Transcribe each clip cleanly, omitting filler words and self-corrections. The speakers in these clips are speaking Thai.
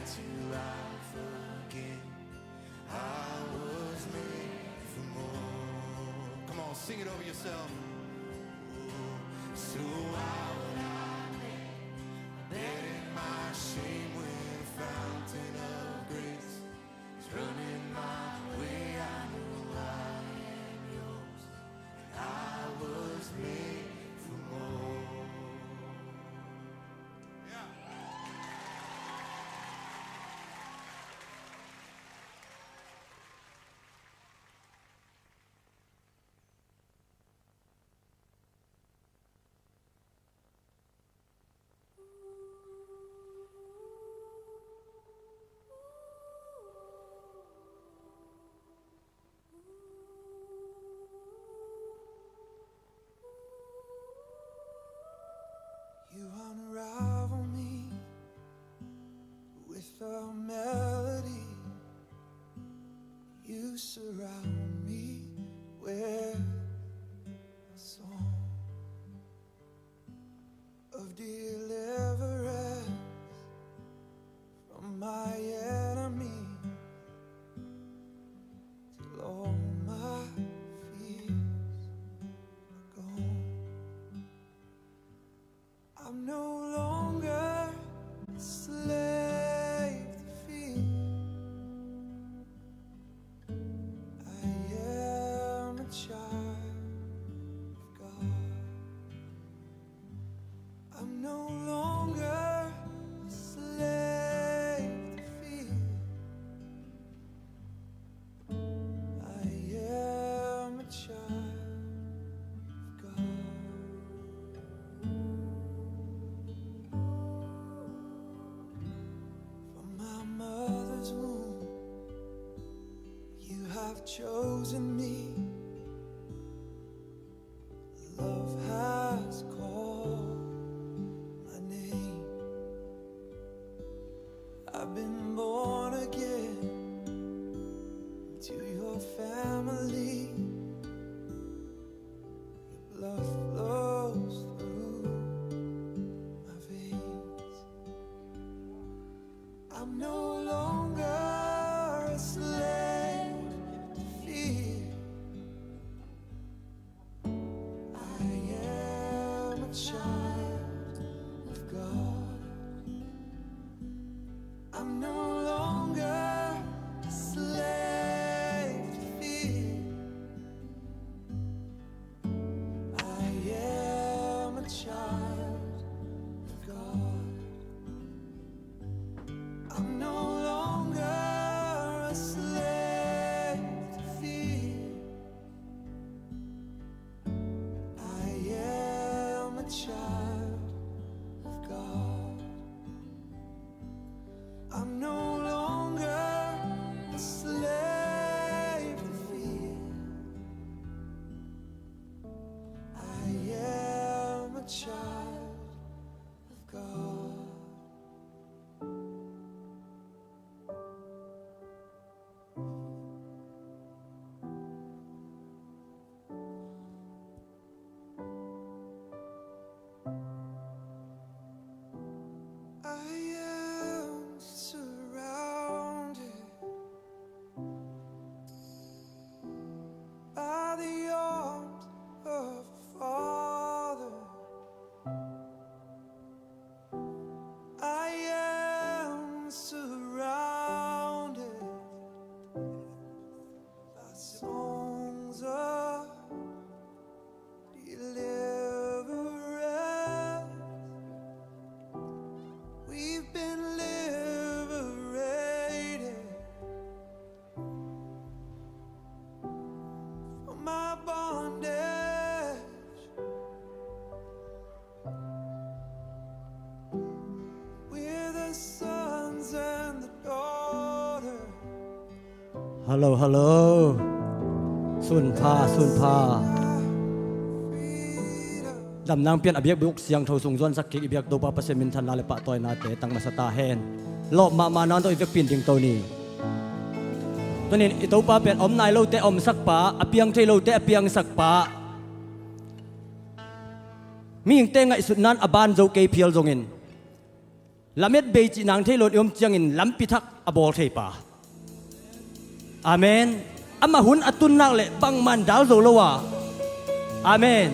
to life again. I was made for more. Come on, sing it over yourself. So why would I let in my shame when a fountain of grace is running my way? I know I am yours, and I was made for more. You unravel me with a melody. You surround me with a song of deliverance from my enemies, till all my fears are gone. I'm no longer a slave to fear. I am a child of God. I'm no longer a slave to fear. I am a child of God. From my mother's womb, you have chosen me. Love has called my name. I've been born again to your family. Your blood flows through my veins. I'm no longer a slave to fear. I am a child of God. I'm no longer a slave to fear. I am a child of God. I'm no longer a slave to fear. I am a child of God. I'm no longer a slave to fear. I am a child of God. I am surrounded by the arms of a Father. I am surrounded by songs of deliverance. We've been liberated from my bondage. We're the sons and the daughters. Hello, hello. Suan pha. Dam nang pian abiak buk siang thau sung zon sakki ibiak do pa pasemin than la le pa toy na te tang masata hen. Lo ma nan to ivek pin ding to ni. To ni ito pa pen om nai lo te om sak pa apiang thei lo te apiang sak pa. Mi ing te ngai sut nan aban zo ke phial zongin. ละเม็ดเบจินางเทลอนยมเจียงอินลำพิทักอบอลเทปาอาเมนอามาหุนอตุนนักเละบังมันดาวโซโลวาอาเมน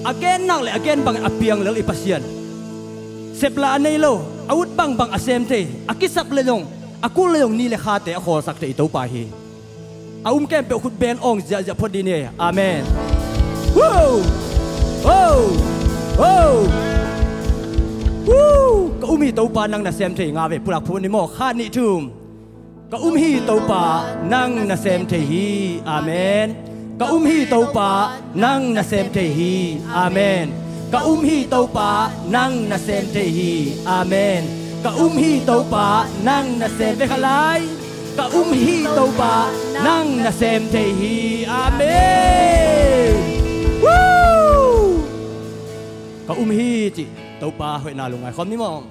อาเกนนักเละอาเกนบังอเปียงเลอิปัสยันเซปลาในโลอาวุธบังบังอาเซมเตอากิสักเลยงอากูเลยงนี่เลขาเตอขอสักเตอิโตปาฮีอาแก้มเปขุดเบนองจะพอดีเนี่ยอาเมนวู้วู้วู้วู้ก็มีโตปานังนาเซมเตงาเวปุรักพูนิโมข้านิทุมก็ฮีโตปานังนาเซมเทฮีอาเมนก็ฮีโตปานังนาเซมเทฮีอาเมนก็ฮีโตปานังนาเซมเทฮีอาเมนก็ฮีโตปานังนาเซมเวขลายก็ฮีโตปานังนาเซมเทฮีอาเมนวู้ก็ฮีจิโตปาหอยนาลงไงคอมนี่มอง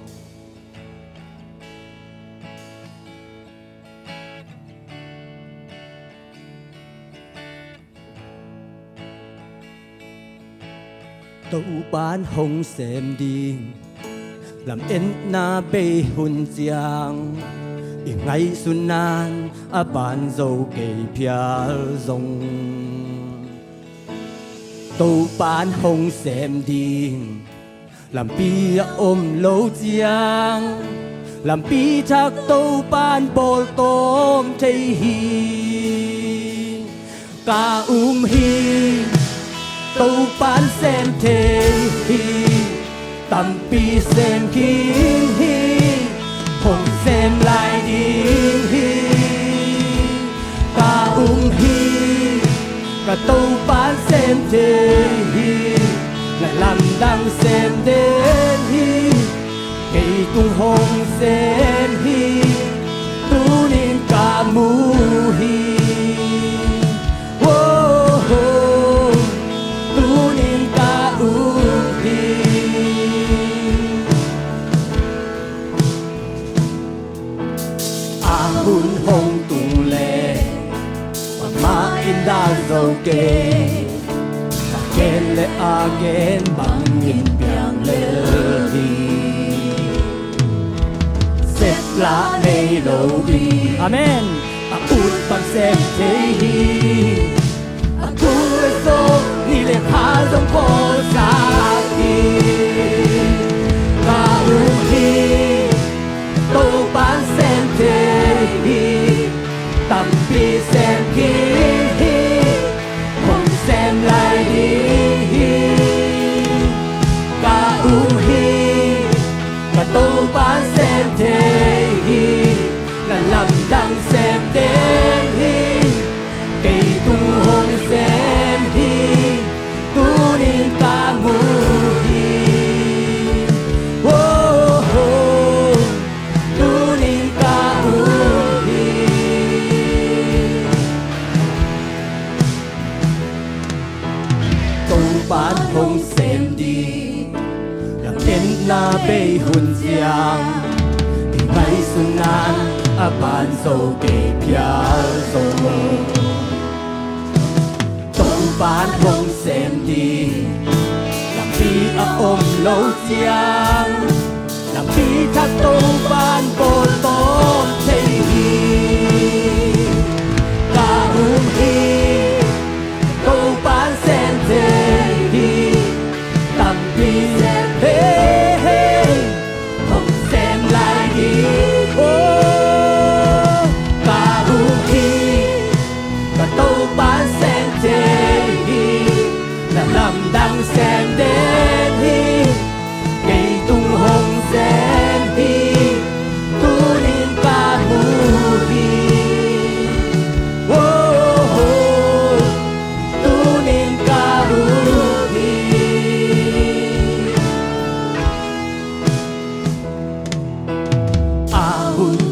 ตูปานหงเสมดีลำเอ็นนาเบหุนเจียงอีไงสุนานอาบานโจเกยเพียซงตูปานหงเสมดีลำปีอมโลเจียงลำปีชักตูปานโบลโตมเทฮีกาฮีตูปานเซมเทฮีตัมปีเซมคิงฮีหงเซมลายดีฮีกาฮีกะตูปานเซมเทฮีและลำดังเซมเดนฮีเกยตุงหงเซมฮีตูนินกามูฮีหุ่นหงตุงเลมาอินดาโซเกเกนและอาเกนบังยินเปียงเลดีเสร็จละในโลดีอาเมนอาอุดบังเซมเทฮีอาคูเลโซนี่เลขาจงโคสากีกาอุฮีตูปานเซมเทตัมปีเซมคีหงเซมลายดีกาฮีกะตูปานเซมเทฮีและลำดังเซมเดฮีเกยตุงหงเซมฮีตูนินกามูฮีโอ้โหตูนินกามูปานหงเซมดีอย่างเอ็นนาเบหุนเจียงอีไงสุนานอาบานโซเกเพียโซตูปานหงเซมดีลำปีอาอมโลเจียงลำปีทักตูปานโบโตมเทฮีกาหุมฮีตูปานเซมเทตัมปีเซมเฮหงเซมลายดีโอ้กาหูฮีกะตูปานเซมเทฮีและลำดังเซมเดนฮีเกยตุงหงเซมฮีตูนินกาหูฮีโอ้โหตูนินกาหู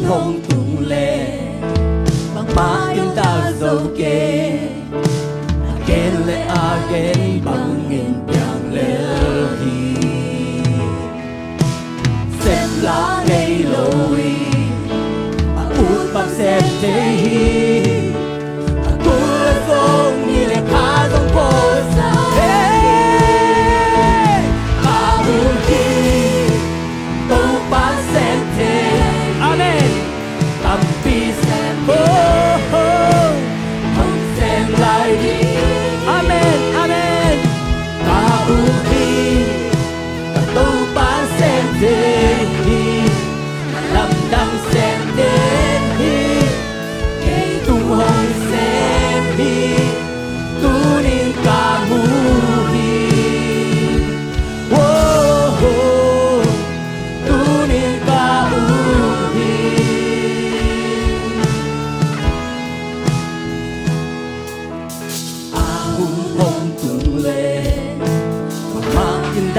หงตุงเลบางมาอินดาโซเกอาเกนและอาเกนบังเงินเปียงเลฮีเสร็จละในโลวีอาอุดบังเสร็จเทฮีอากูและทรงนี่และขาทรงโพสาเฮอาอุฮีตู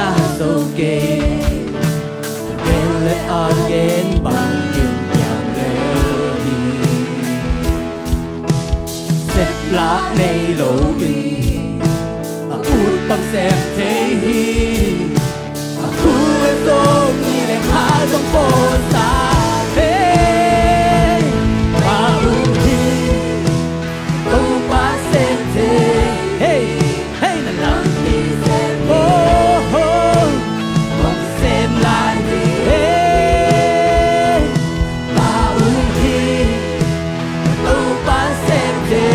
ta dâu kê Again let again bằng kim nhàng lê Xếp lá này lâu in Út tâm xem thế hi Khu em dâu nhìn em hạ trong phố xa Hey Và ưu hi Câu ba xem thế Hey Hey là lắm đi xem Oh oh Mong xem lại đi Hey Và ưu hi Câu ba xem thế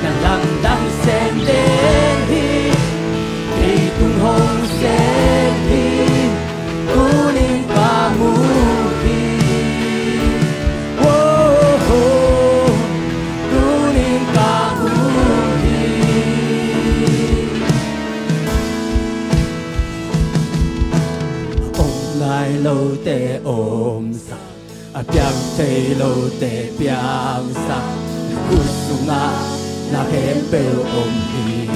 Là lắm đang xem đến hi Thì tung hồng xem hi Cú ninh và mù hi Oh oh Cú ninh và mù hi Ông lại lâu tê ôm sắc Biang thầy lâu tê biang sắc Cú sung á Na kém bèo ôm hi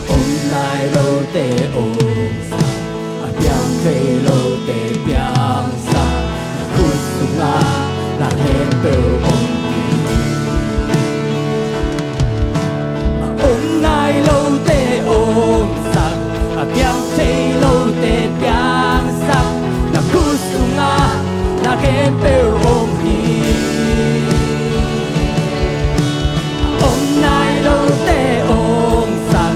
Ông lại lâu tê ôm sắc Biang thầy lâu tê biang sắc Cú sung á Na kém bèo ôm hi Ông lại lâu tê ôm sắc Biang thầy lâu tê biang sắc Cú sung á Na kém bèo ôm hi Ông nay lâu tê ôm sắc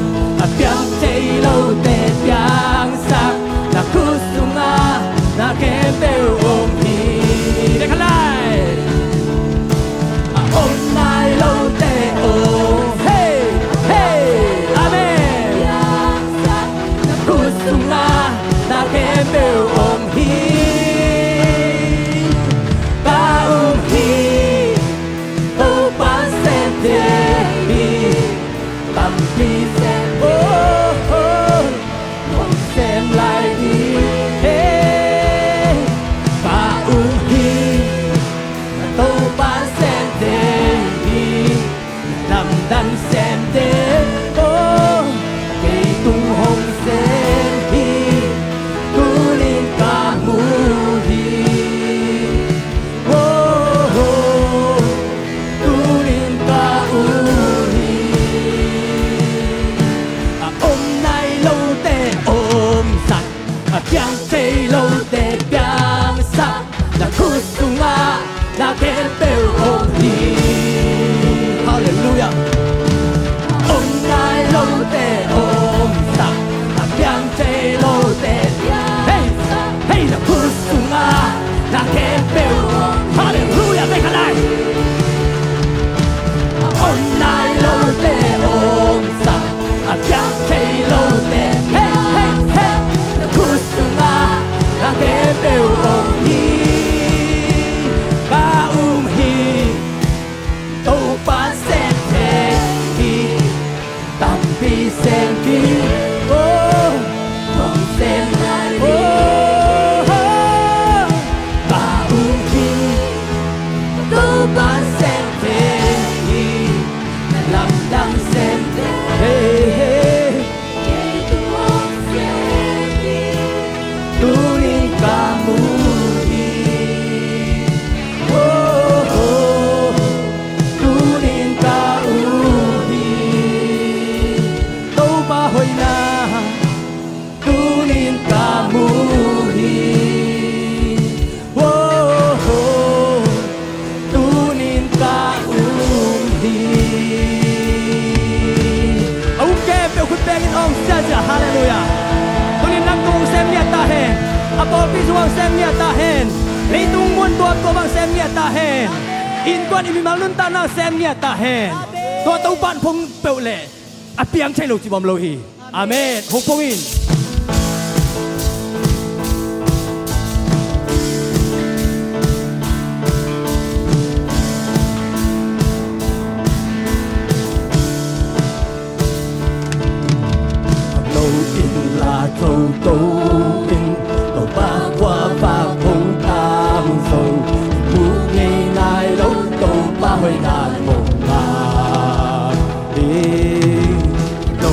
Biang thầy lâu tê biang sắc Là khu sung á Là kém bèo ôm hi Để khá lại Ông nay lâu tê ôm Hey Hey Amen Là khu sung á Là kém bèo ôm hi Ba ôm hi Tô ba xem thế hi Tâm đi xem oh oh Mong xem lại đi hey Ba ôm hi Tô ba xem thế hi Nằm đắn xem thế oh Cây tung hồng xem hi Cú lên ca mù hi oh oh Cú lên ca u hi Hôm nay lâu tê ôm sắc Biang thầy lâu tê biang sắc Là khu sung á Là kém bèo ôm hi Hallelujah Hôm nay lâu tê ôm sắc Biang thầy lâu tê Hey Hey là khu sung á Là kém bèo Hallelujah Mấy khả lại Hôm nay lâu tê ôm sắc Biang thầy lâu tê Hey hey hey Là khu sung á Là kém bèo ôm hi Ba hi Tô ba xem thế hi Tâm bi xem hi Oh Mong xem lại đi Oh Ba hi Tô ba xem thế hi Làm đang xem thế Hey hey Tu ninh ca mù hi Oh oh Tu ninh ca u hi Tô ba hồi na Tu ninh ca mù hi Oh oh Tu ninh ca u hi Ông kê bèo khuyết bèo in ông xa xa hallelujah Tu ninh nang tung xem nia ta hen Apo pi suang xem nia ta hen Lấy tung muôn tuột của bằng xem nia ta hen In quan imi mang nun ta nang xem nia ta hen Tua tau ban phong bèo lệ Biang thầy lâu chỉ bom lâu hi Amen Hùng phong in Lâu in là câu tố in Tàu ba qua và không tam sâu Bú ngày nay lâu tàu ba hồi ngàn một ngàn đi Lâu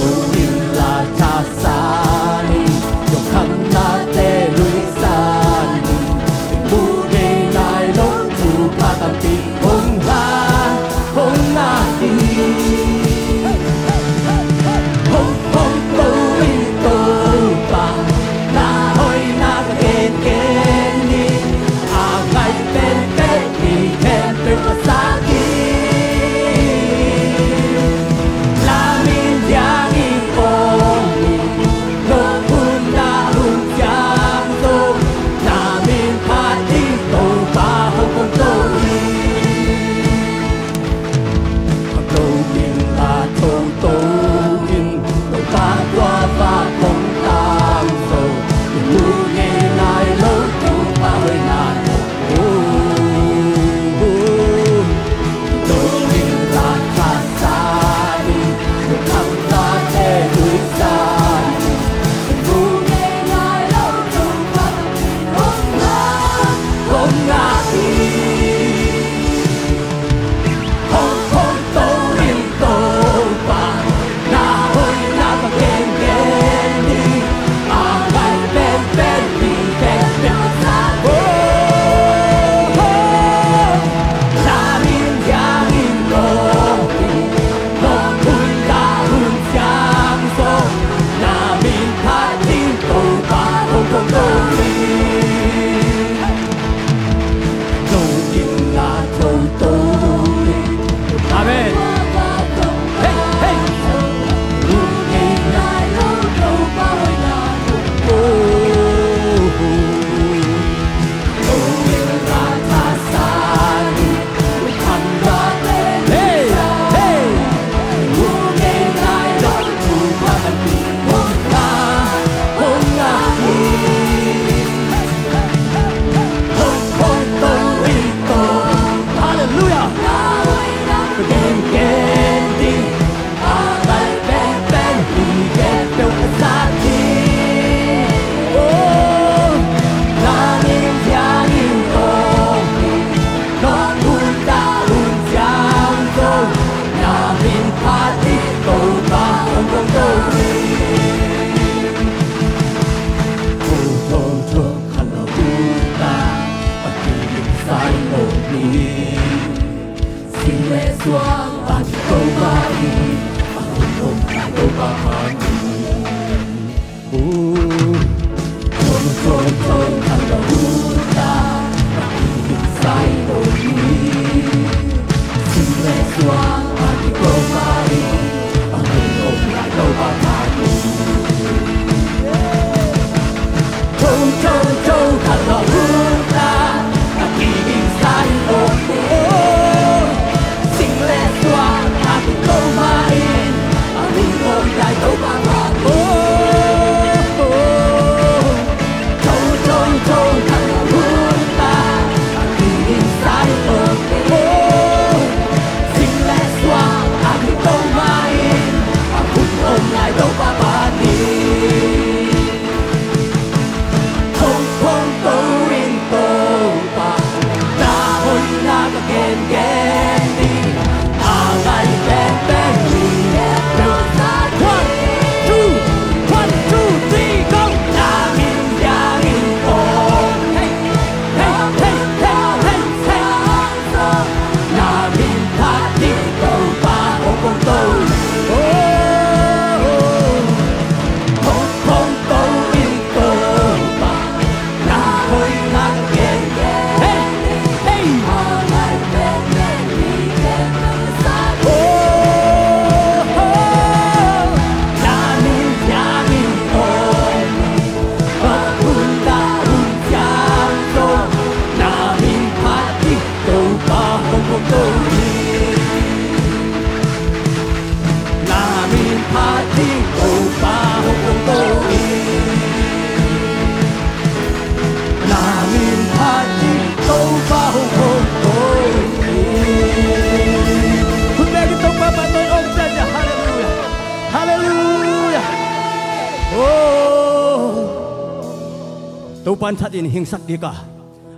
tàu pan thắt in hình sắc đi cả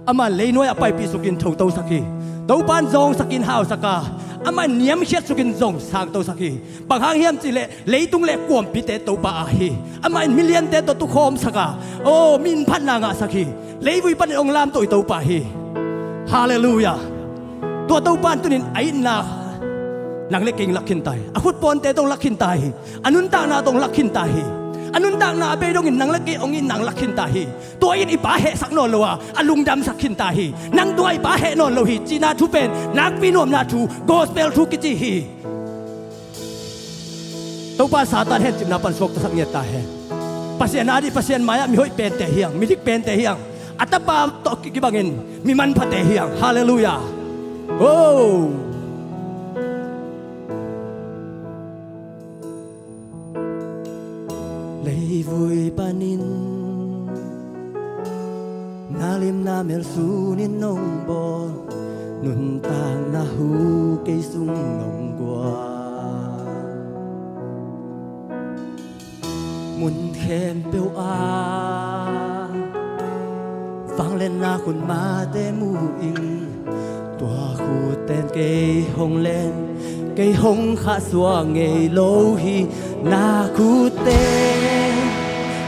ama lấy nói apai pi sukin thâu tàu saki tàu pan zong sakin hao saka ama niam hiat sukin zong sang tàu saki bang hang hiam chi le lấy tung le kuam pi te tàu pa hi ama in million te to tu khom saka oh min phan na nga saki lấy vui pan ong lam tôi tàu pa hi hallelujah tua tàu pan tunin ai na nang le king lakhin tai akut pon te tong lakhin tai anun ta na tong lakhin tai anun tak na abe dong in nang lagi ong in nang lakhin tahi tua in ipa he sak non lowa alung dam sakhin tahi nang tua ipa he non lo hi china thu pen nak pinom na thu gospel thu kichi hi to pa satan hen chim na pan sok ta sak nge ta he pasien adi pasien maya mi hoi pen te hiang mi dik pen te hiang atapa to ki bangin mi man pha te hiang hallelujah oh lấy vui panin nalim na mel sunin nong bol nun tang na hu cây sung nong qua mun khen bêu a vang lên na khun ma te mu ing tua khu ten cây hồng lên cây hồng khá xua ngày lâu hi na khu tên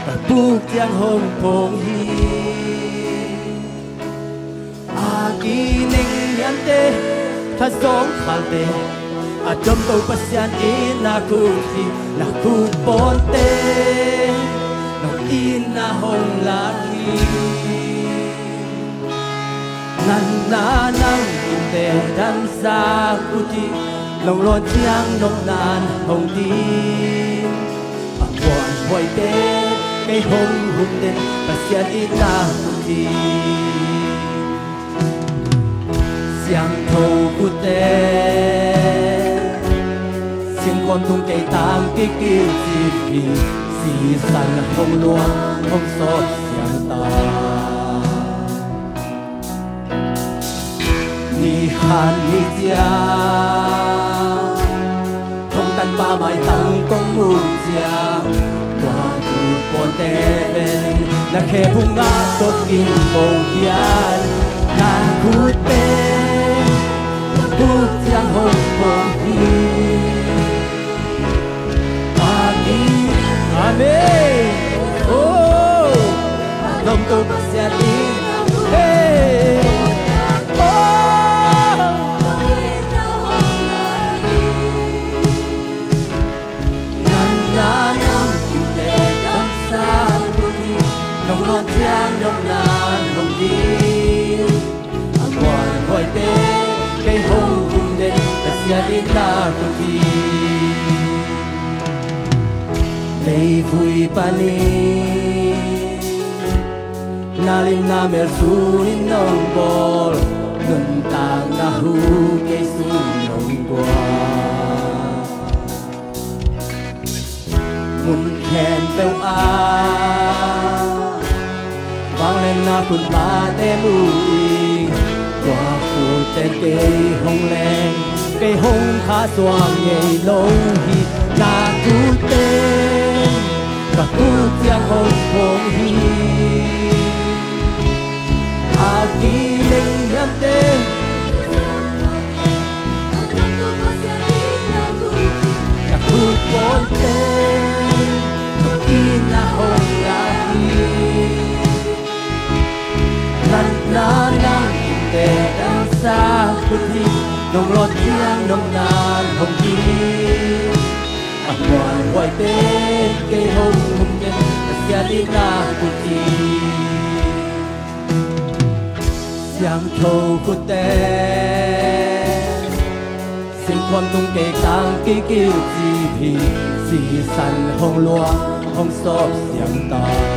và buộc giang hồng phong hi a kỳ ninh yan tê thà giống khal tê a chom tàu pasian in na khu hi na khu bon tê na in na hồng la hi nan na nang in tê dan sa khu ti lòng loan chiang nông nàn hồng tin bạc quan hoài tê cây hồng hùng đen và xiên ít ta đi xiang thâu cút tê xiên con tung cây tang cây kim chi phi xì san hồng loan hồng sọt xiang ta ni khan ni chia tan ba mai tăng công mưu gia qua tu con tê bên là khe bung ngã tốt kinh bầu hiền na cút bên bút giang hồng phong hi amen oh lòng tôi sẽ đi hey non chiang nông nàn hồng đi quan hoài tê cây hồng hùng đen ta sia đi ta tu đi lấy vui pani na lim na mer sunin nong bol nun tang na hu cây sun nong qua mun khen bêu a vang lên na khun ma te mui qua khu tên cây hồng lên cây hồng khá xoang nhảy lâu hi na tu tên và tu giang hồng phong hi a kỳ linh nhâm tên na khu con tên in na hồng la hi nan na nang tê đang xa khu thi nông lót chiang nông nàn hồng chi ác quan hoài tê cây hồng hùng nhân sia đi na khu thi xiang thâu khu tê xin quan tung cây tang cây kiêu chi phi xì san hồng loa hồng sọp xiang ta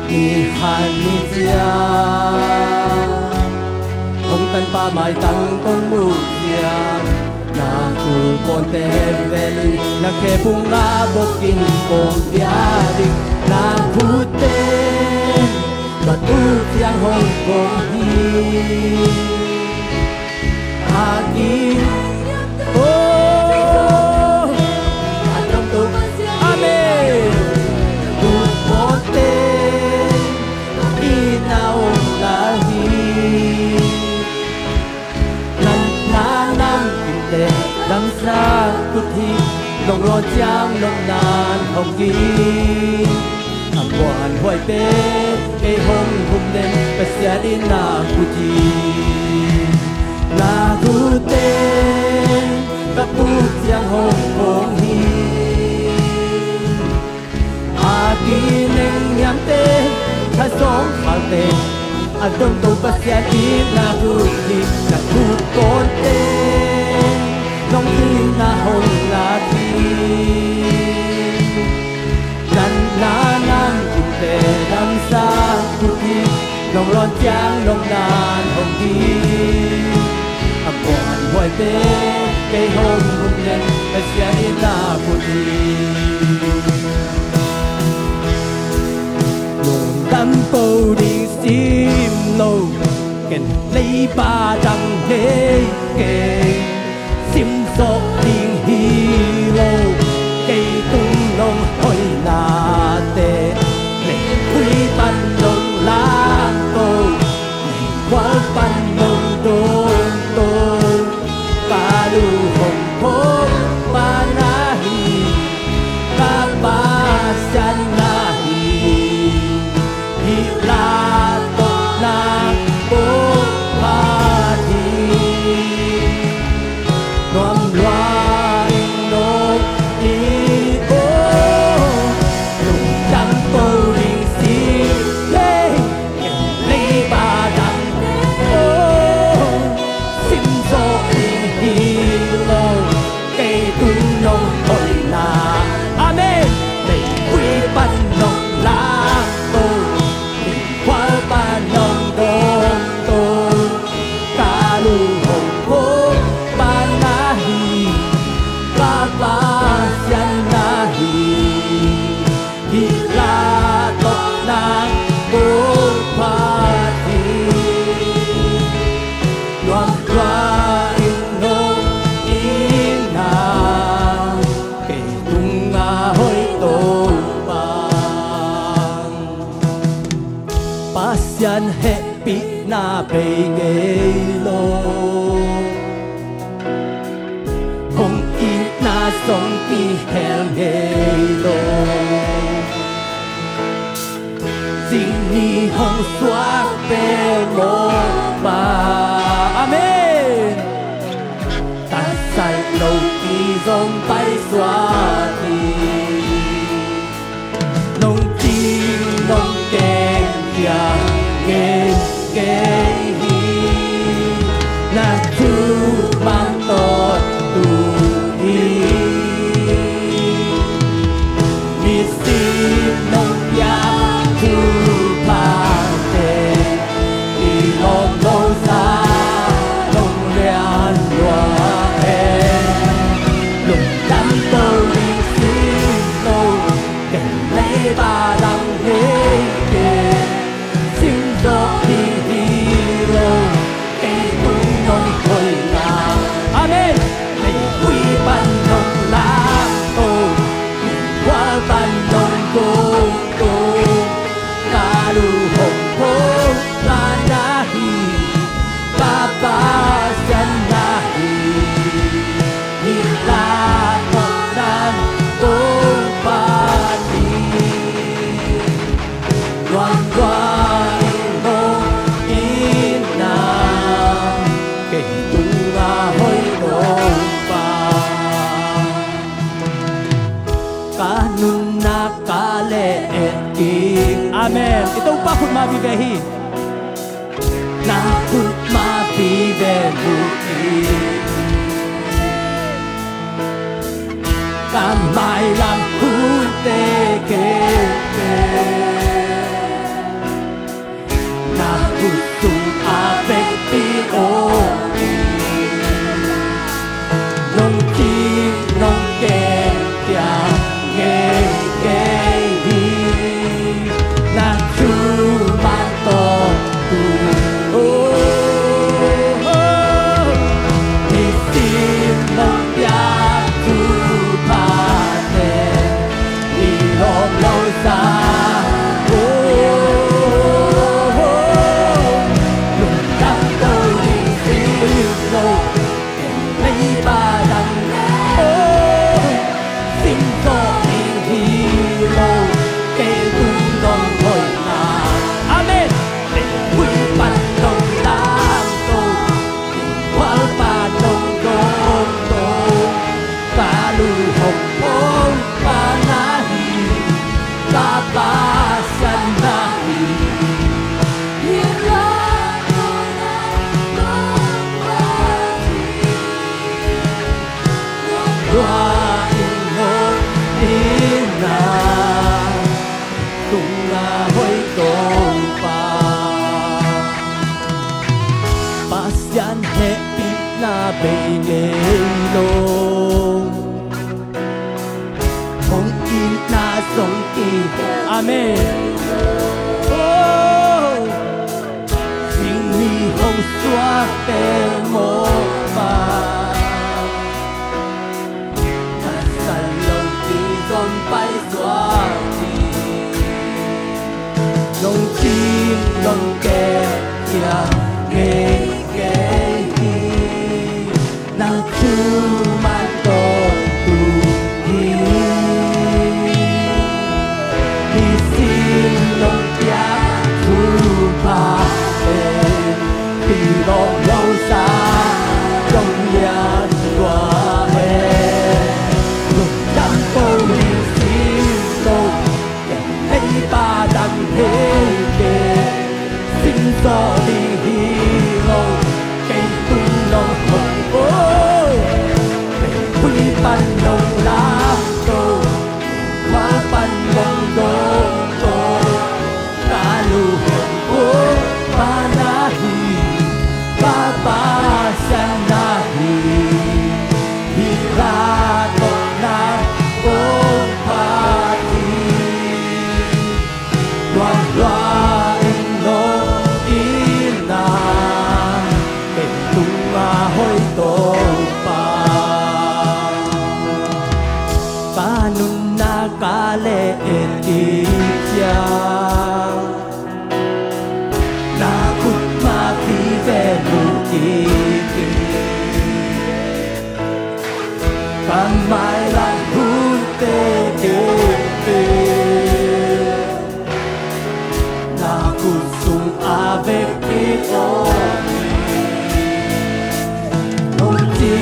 ni han ni chia hồng tan pa mai tăng con mu chia na khu con te veli na khe pung na bokin con dia đi na khu te và tu tiang hồng con hi a ki oh amen tu cút thi nông lo chang nông nàn hồng kỳ hàm quan hoài bê cây hồng hùng đêm bê xe đi na cút thi na cút tên các bút giang hồng hồng hi a kỳ neng nhắm tên thay sống phal tên a đông tô bê xe đi na cút thi na cút con tên nông tin na hồng là thi nan na nam kim tê nam sa cút thi nông lon chang nông nàn hồng kỳ a quan hoài bê cây hồng hùng đen bê xe đi na cút thi nông đâm bầu đi sim lâu kèn lấy ba đằng hê kê sim sọc điên hi lô cây tung nông hồi là tê mình quy ban nông lá tô mình quá ban nông tô tô ba lu hồng phố ba na hi ba ba san na hi hi la tô na bố ba thi non loài nông đi ô lùng trắng tô đình xí lê lấy ba đằng ô xin gió đình hi lô cây tung nông hồi là amen đầy quý ban nông lá tô mình qua ba nông đông tô ca lu hồng phố ba na hi ba ba san na hi hi la tóc na bố pha thi loan loa in nông in na cây tung nga hoi tô bang pasian he pi na bê nghề lô hồng in na song pi hel nghề lô dinh ni hồng xoa bê lô ba amen ta sai lâu kỳ dòng tay xoa thì nông chim nông kèn kia nghe nghe hi na chu mang to tu hi mi si nông ya chu pa te i long lâu xa nông lian loa he lục đắm tô đi xí tô kèn lấy ba đằng hê kê xin gió đi hi lô cây tung nông hồi là amen mình quy ban nông lá tô mình qua ban nông tô tô ca lu hồng phố ba na hi ba ba san na hi hi la tóc nan tô ba thi loan loa nông in na cây tung nga hoi tô ba ka nun na ka le et king amen ito pa kung mabibehi na kung mabibehi kamay lang hunte ke na kusung apek pi o nông chim nông kèn kia nghe nghe đi na chu mang to tu ô đi tim nông ya chu pa te đi sông kỳ Amen Sinh mi hồng xóa tê mô bà Thật sẵn lòng kỳ dồn bay xóa đi Nông chim nông kè kia nghe kê hi Nàng chú mà tổ tù hi Hi xin nông giá THUPHA Thì lòng lâu xa trong nhà qua hè Lúc đắm tô liên xin tô Hãy ba đăng thế kê Xin gió đi hi lâu Cây tung lòng hồng ôi Quy ban nông lá tô Hóa ban nông đô tô Cá lù hồng ôi Ba na hi Ba ba sang na hi Hi ra tô na ô pa thi Đoàn loa in nô in na Kênh tung hôi tô pa Ba nun na ka lệ en ki chia Na kut ma ki ve lu ki ki Kam mai lan HUNTE ke ke Na kut sung ave ki o Nông chi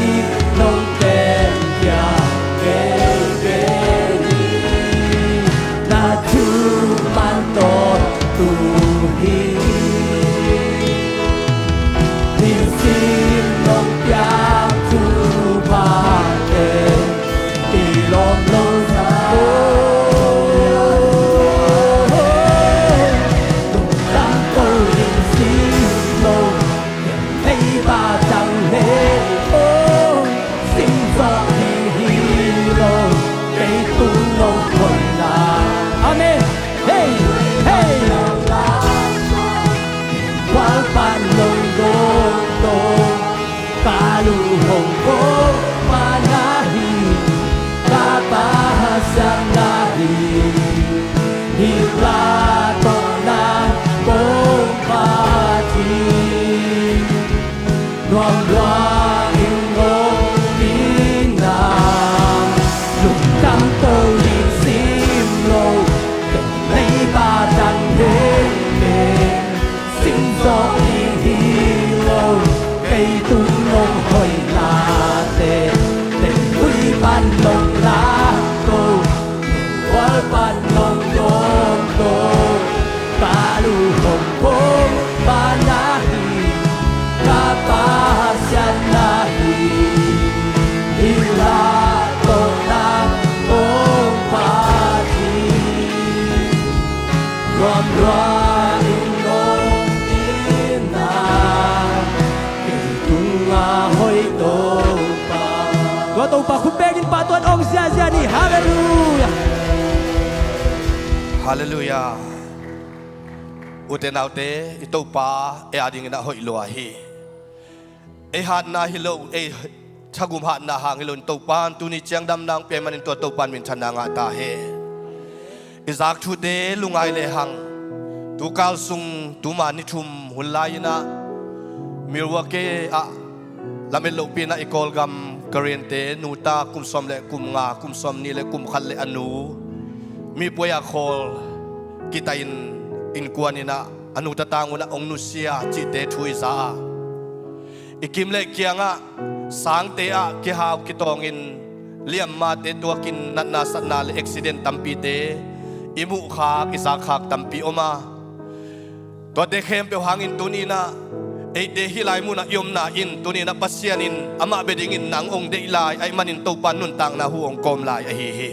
nông kèm ya ke ke Na chu man to tu hi Hi xin nông ya THUPHA Thì lòng lâu xa Tùng tăng câu linh xin lâu Thấy ba chẳng lẽ Xin gió đi hi lâu Cây tung lâu hồi là Amen Hey hey Quá ban lông đô tô Cá lù hồng cố Mà na hi Cá ba sang na hi Hi ra tô na cố ba chi Loang loa in ngô đi nàng Lúc cắm tơ đi xin lâu Lấy ba đăng đến bền Xin gió đi hi lâu Cây tung nông hồi là tê Tê quy ban nông lá tô Quá ban nông đôn tô Cá lù hồng cố ba na hi Cá ba xa na hi Hi la tô na ôm ba chi Loan loa in ngô in na Kênh tung hôi tô pa Tua tô pa khúc bê in pa tuan ong xia xia đi Hallelujah Hallelujah. Uten autte ito pa ading na hoi lua hi. Hat na hilo chagum hat na hang hilon to pan tuni chiang dam nang pe manin to pan min thana nga ta he. Izak thu de lungai le hang. Tu kal sung tu ma ni thum hulai na Milwaukee lamelo pina ikol gam karente nuta kum som le kum nga kum som ni le kum khal le anu mi PUAK kita in kuanina anu tatanguna ong nusia chi te thui za ikim le kianga sang te a ki haw ki tongin liam ma te to kin na sana le accident tampi te imu kha isa khak tampi oma to de khem pe hangin tunina de hilai muna yom na in tunina pasianin ama bedingin nang ong de ilai ai manin to pan nun tang na hu ong kom lai a hi hi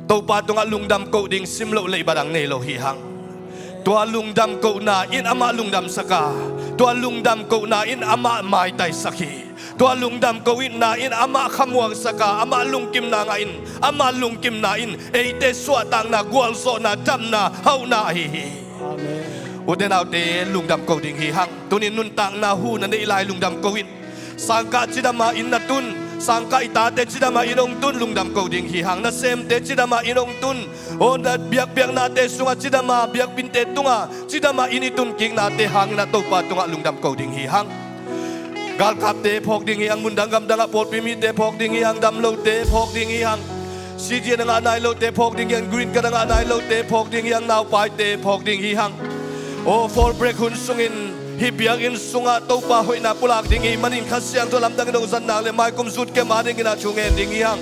to pa tunga lungdam ko ding simlo le badang ne lo hi hang tua lungdam ko na in ama lungdam saka tua lungdam ko na in ama mai tai saki tua lungdam ko in na in ama khamuang saka ama lungkim na nga in ama lungkim na in eite suatang na gwal so na dam na hau na hi uden autte lungdam ko ding hi hang tunin nun tang na hu na ilai lungdam ko in sangka chidama in na tun sangka itate chidama inong tun lungdam ko ding hi hang na sem te chidama inong tun o na biak na te sunga chidama biak pinte tunga chidama initun king na te hang na to pa tunga lungdam ko ding hi hang gal kap te phok ding hi ang mundang gam danga pot pimi te phok ding hi ang dam lo te phok ding hi hang CJ na nga nai lo te phok ding yang green ka na nga nai lo te phok ding yang naw pai te phok ding hi hang o for break hun sungin hi biang in sunga to pa hoi na pulak ding hi manin khasyang to lam dang dong san na le mai kum zut ke ma ding na chungen ding hi hang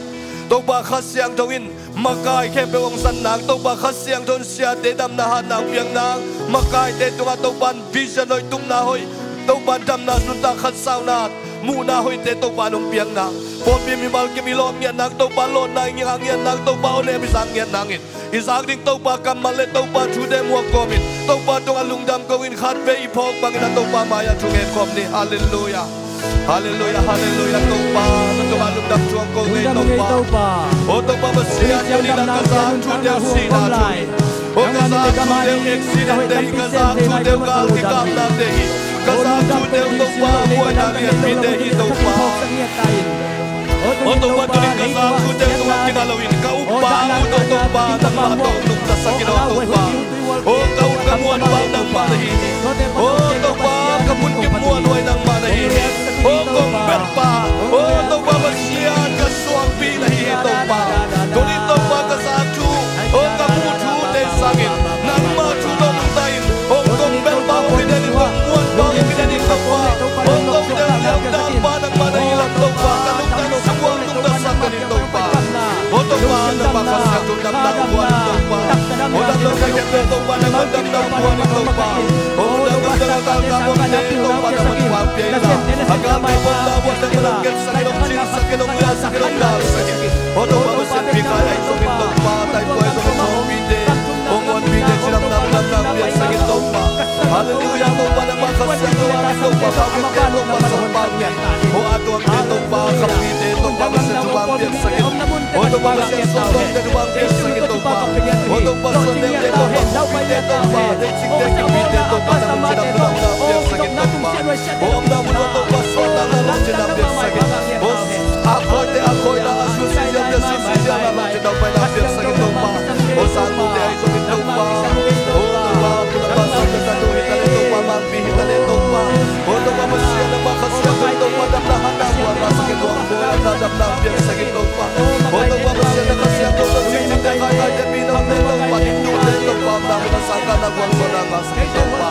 to pa khasyang to win makai ke pe ong san nang to pa khasyang ton sia te dam na han nang piang nang makai te tunga to pan vision hoi tum na hoi to pan dam na nuta khat sau na mu na hoi te to pa nong piang nang pon bi mi mal ke mi lom ngian nang to pa lon nang ngiang ngian nang to pa one bi sang ngian nang in isang ding to pa kamal le to pa chu de mo komin to pa tong alung dam ko in khat ve i phok bang na to pa maya chungen kom ni hallelujah hallelujah hallelujah to pa to alung dam chuang ko ngai to pa o to pa basia ni na ka sa chu de si na chu o ka sa chu de accident de ka sa chu de gal ki kam na de ka sa chu de to pa mo na lian pi de hi to pa o to pa to ka sa chu de to ki na lawin ka upa o to pa ta ma to luk ta sa ki no to pa o ka u ka muan pa nang ma hi o to pa ka mun ki muan wai nang ma hi o kong bet pa o to pa basia ka suang pi na hi to pa to ni to pa ka sa chu o ka mu chu de sangin nang ma chu do nang tain o kong bet pa o de ni kong muan pa o de ni to pa o kong de yang dan pa nang ma na hilang to pa ka nung tan suang nung ta sa ka ni to pa o to pa na pa ka sa tu dam na buan to pa o dam na ka ke to pa na dam na buan to pa o dam na ka ka ka mo de to pa na ma pi na aga ma po na bo ta ka ke sa ke dong chin sa ke dong ya sa ke dong la sa ke o to pa sa pi ka ai to to pa tai po so mo pi de o mon pi de chiram na pi sa ke to pa hallelujah to pa na ma ka sa to pa to pa ka ke to pa sa pa ke o ato ang to pa ka pi de to pa sa to pa pi sa ke o to pa sa so to de to pa pi sa ke to pa o to pa so de to pa pi de to pa de ching de ki pi de to pa na chiram na pi sa ke to pa o am na mo to pa so na na chiram pi sa ke o akoy na asu si ya de si ya na na chiram pa na pi sa ke to pa o sa mo de ai so ke to pa o to pa pu na pa sa ke ta do ita le to pa ma pi ita le to pa o to pa masya na ma khasya to pa dam na ha na wa ra sa ke to ko na dam na pi sa ke to pa o to pa masya na khasya to sa chi te ka ka de pi na le to pa ni tu le to pa na na sa ka na gwang so na ma sa ke to pa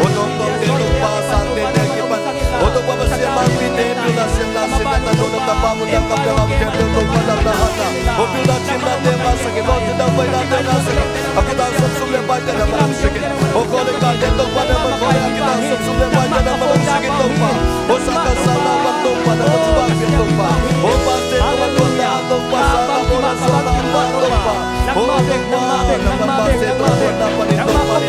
o to de to pa sa de de ke pa o to pa masya ma pi de pi na se na ta do na pa mu na ka de ma ke to pa dam na ha na o pi na chi na de ma sa ke do de da pa na de na sa ke akita sa su le pa de na ma sa ke o ko le ka de to pa na ma ko akita sa su le pa de na ma sa ke to pa o sa ka sa na ma to pa na to pa ke to pa o pa de to na to pa sa na ko na sa na ma to pa o de na ma se to na pa ni to pa ni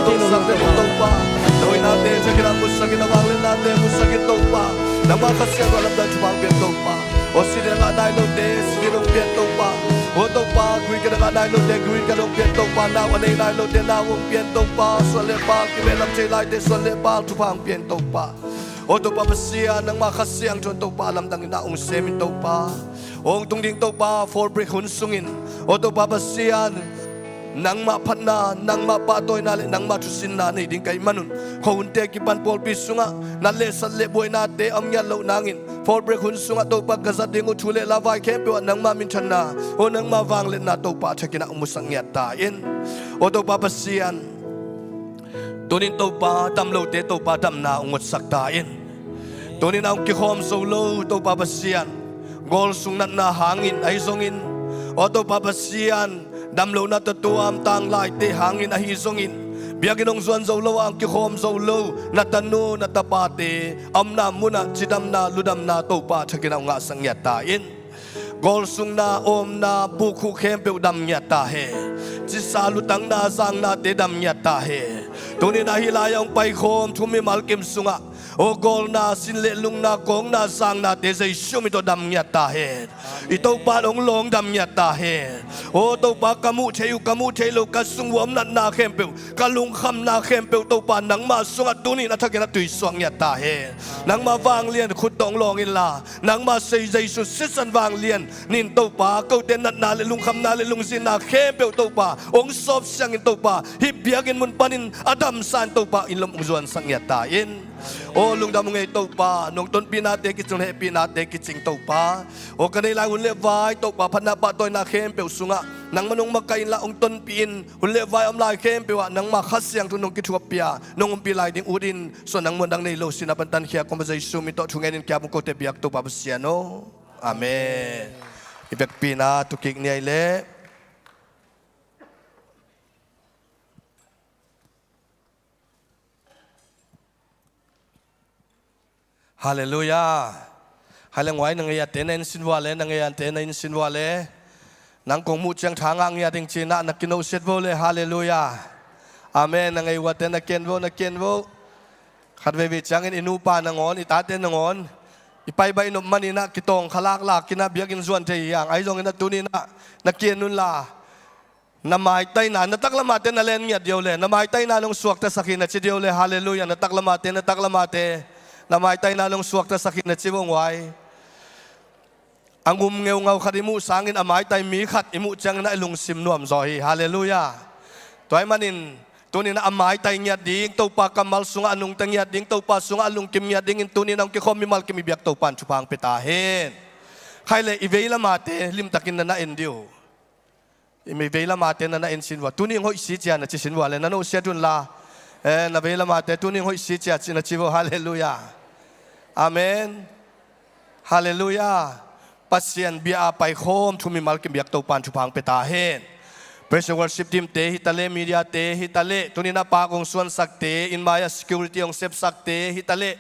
to sa de to pa Dawin natin sa kinapos sa ginawangin natin mo sa gitopa na makasya ko alam na chumang biyetopa o sila nga nailode, sige nung biyetopa o to pa, green ka na nga nailode, green ka nung biyetopa na wanay nailode na wong biyetopa solepal, kimelam silay de solepal chupang biyetopa o to pa masya ng makasyang chon to pa alam nang inaong semin to pa o ang tungding to pa, for break hunsungin o to pa masya nang mapat na, nang mapatoy na, nang matusin na, ding kay manun. Hunte kipan pol pisunga, na lesat leboy nate ang yalaw nangin. For break hunsunga to pagkasat ding uchule lavay kempewa nang maminsan na, o nang mavanglit na to pa sa kinaumusang yatain. O to papasiyan, tunin to pa tamlo te to pa tam na ungot saktain. Tunin ang kihom solo to papasiyan, gol sungnat na hangin ay songin. O to papasiyan, damlo na tutuam tang lai te hangin na hisongin biaginong zuan zolo ang kihom zolo na tanu na tapate amna muna chidam na ludam na topa chakinaw nga sang yatain gol sung na om na buku kempe udam yatahe chisalutang na sang na te dam yatahe tuni na hilayang pai khom thumi malkim sunga โอกอลนาสินเลลุงนากงนาสังนาเตใจชุมิโตดำเงียตาเหตุอิโตปาองลงดำเงียตาเหตุโอโตปากมุเทยุกมุเทโลกัสุงวมนัดนาเข้มเปวกลุงคำนาเข้มเปวโตปานังมาสุงตุนีนัทกินตุยสวงเงียตาเหตุนังมาวางเลียนขุดตองลองอินลานังมาเซยใจสุดสิสันวางเลียนนินโตปาเกาเตนนัดนาเลลุงคำนาเลลุงสินาเข้มเปวโตปาองซอบสังอินโตปาฮิบเบียกินมุนปานินอดัมสันโตปาอินลมอุจวนสังเงียตาอินโอ้ลุงดำไงโตปานงต้นปีนาเตกิจงเฮปีนาเตกิจิงโตปาโอ้กันในลายหุ่นเลวายโตปาพันนาปะตอยนาเข้มเปวสุงะนังมันงมาไกละองต้นปีนหุ่นเลวายอมลายเข้มเปวนังมาคัดเสียงทุนงกิจวัตเปียนงปีลายดิงอูดินส่วนนังมันดังในโลสินาปันตันเขียคอมเบใจซูมิโตทุงเงินแก่บุกโตเปียกโตปาบุษยาโนอาเมนอีเบกปีนาตุกิกเนียเลฮาเลลูยาฮาเลงไว้นังเอียเตนันสินวาเลนังเอียเตนันสินวาเลนังกงมุจังทางอังยาดิงจีน่านักกินโอเซตโวเลฮาเลลูยาอาเมนนังเอียวัดเตนักเกนโวนักเกนโวขัดเววิจังอินูปานังอนอิตาเตนังอนอิไปใบนมมันนี่นะกิตองขลากลากกินนะเบียกินส่วนเทียงไอจงอินตุนีนะนักเกียนุนลานำไม้ไตนานัตักละมาเตนเลนเงียดเดียวเลยนำไม้ไตนาลงสวกตะสักหินจิเดียวเลยฮาเลลูยานัตักละมาเตนัตักละมาเตนำไม้ไตนาลงสวกตะสักหินจิวงไว้อังุมเงวเงาขัดอิมุสังอินอไม้ไตมีขัดอิมุจังนะลุงซิมนวมซอยฮาเลลูยาตัวไอ้มันอินตัวนี้นะอไม้ไตเงียดดิ้งตัวปากกำมัลสุงอนุงตังเงียดดิ้งตัวปาสุงอนุงกิมเงียดดิ้งอินตัวนี้น้องกิคอมมิมัลกิมิเบียกตัวปันชุพังเปตาเฮนใครเลยอีเวลมาเตลิมตะกินนะเอ็นดิวอีเวลมาเตนะเอ็นสินว่าตัวนี้ห้อยสีเจียนะจิสินว่าเลยนะโนเสียดุนลานะเวลมาเตตัวนี้ห้อยสีเจียจินะจิวฮาเลลูยาอาเมนฮาเลลูยาปัสเซียนเบียไปโคมทุมิมัลกิมเบียกตัวปันชุพังเปตาเฮนPraise worship team te hitale media te hitale tunina pa kong suan sakte in maya security ong sep sakte hitale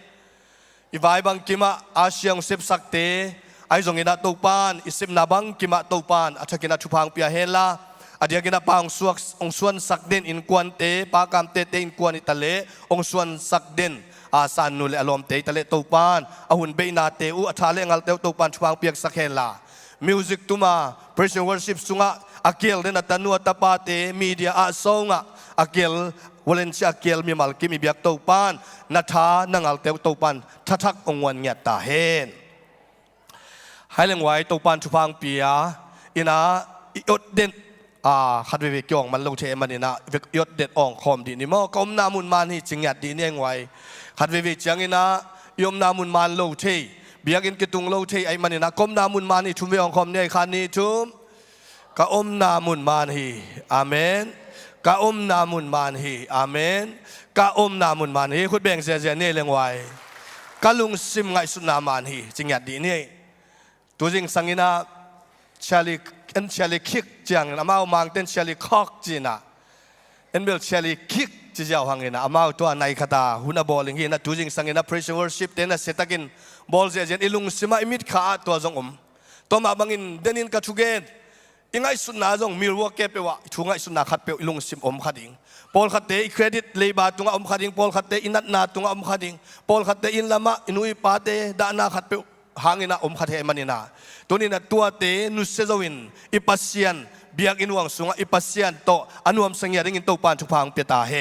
ivai bang kima asia ong sep sakte ai zong ina topan isip na bang kima topan athakina chupang pia hela adia kina pa ong suan sakden in kwante pa kam te in kwan itale ong suan sakden asan nule alom te itale topan ahun be na te u athale ngal te topan chupang piak sakhela music tuma praise worship sunga akil den atanua tapate media asonga akil walensi akil mi malki mi biak topan natha nangal teu topan thathak ongwan nya ta hen haileng wai topan chupang pia ina iot den khadwe ve kyong man lo the manina iot det ong khom di ni mo kom namun man hi chingyat di neng wai khadwe ve chang ina yom namun man lo the biak in kitung lo the ai manina kom namun man hi thum ve ong khom ne khan ni thumกะอมนามุนมานฮีอาเมนกะอมนามุนมานฮีอาเมนกะอมนามุนมานฮีคุณแบ่งเสียเนี่ยเรื่องไว้กะลุงซิมไงสุนามานฮีจริงอย่างดีนี่ตัวจริงสังกินาเชลิเอ็นเชลิคิกจังอามามังเต้นเชลิคอกจีน่ะเอ็นเบลเชลิคิกจีเจ้าหังกินาอามาตัวในคาตาหุ่นบอลอย่างนี้นะตัวจริงสังกินา praise worship เต้นนะเสตกินบอลเสียอิลุงซิมาอิมิดขาตัวจงตัวมาบังอินเดนินกัชุเกนอิงไอสุนนาจงมิลวอกเก็บไปว่าช่วงไอสุนนาขัดเปลลุงซิมอมขัดดิงปอลขัดเตะเครดิตเลยบาตุงอมขัดดิงปอลขัดเตะอินัดนาตุงอมขัดดิงปอลขัดเตะอินละมะอินุยปาเตดานาขัดเปลหางอินาอมขัดเฮมันอินาตัวนี้นะตัวเตนุสเซจวินอิปัสเซียนเบียกอินวังสุงอิปัสเซียนโตอนุอัมสังเกตอินโตปานทุพังเปตาเฮ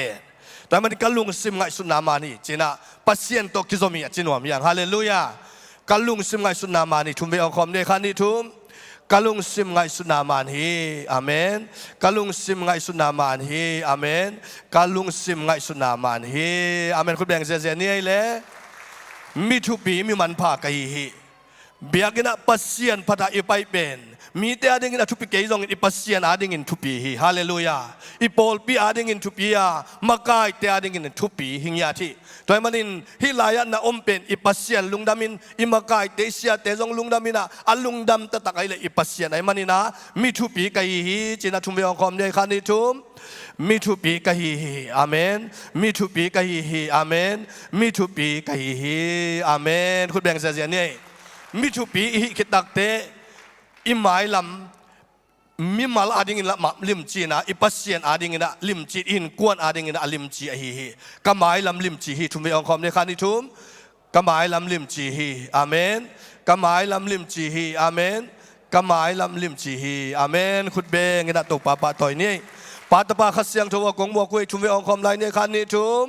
แต่มันกัลลุงซิมไงสุนนามานี่จีน่าปัสเซียนโตกิโซมีจีนวมอย่างฮาเลลูยากัลลุงซิมไงสุนนามานี่ทุ่มเวอคอมเนคันนี่ทุ่มกาลุงซิมไงสุนามานฮีอาเมนกาลุงซิมไงสุนามานฮีอาเมนกาลุงซิมไงสุนามานฮีอาเมนคุณแบ่งเสียนี่เลยมีทุปีมีมันพากะฮีเบียกินะปัสเซียนพัดอีไปเป็นมีแต่อาดิ่งอินทุปีเกยจงอีปัสเซียนอาดิ่งอินทุปีฮีฮาเลลูยาอีปอลปีอาดิ่งอินทุปียามากายแต่อาดิ่งอินทุปีหิงยาที่ตัวมันอินฮิลายันนะอมเป็นอีปัสเซียนลุงดามินอีมากายเตเซียเตจงลุงดามินะอัลลุงดำตะตะไกเลยอีปัสเซียนไอ้มันอินะมีทุปีกะฮีจีน่าทุ่มเวองคอมเดคันนี้ทุ่มมีทุปีกะฮีอาเมนมีทุปีกะฮีอาเมนมีทุปีกะฮีอาเมนคุณแบ่งเสียนี่มีทุปีฮิคิดตักเตอิหมายลำมิมัลอาดิ่งอินละลิมจีนะอิปัสเซียนอาดิ่งอินละลิมจีอินกวนอาดิ่งอินละลิมจีฮีกะหมายลำลิมจีฮีทุ่มเวองคอมในคันนี้ทุ่ม กหมายลำลิมจีฮีอาเมนกหมายลำลิมจีฮีอาเมนกหมายลำลิมจีฮีอาเมนขุดเบงเงินตกปะปะต่อยนี่ปาตปาขัดเสียงทัวกงมัวกุยชุมเวองคอมไลนี่คันนี้ชุม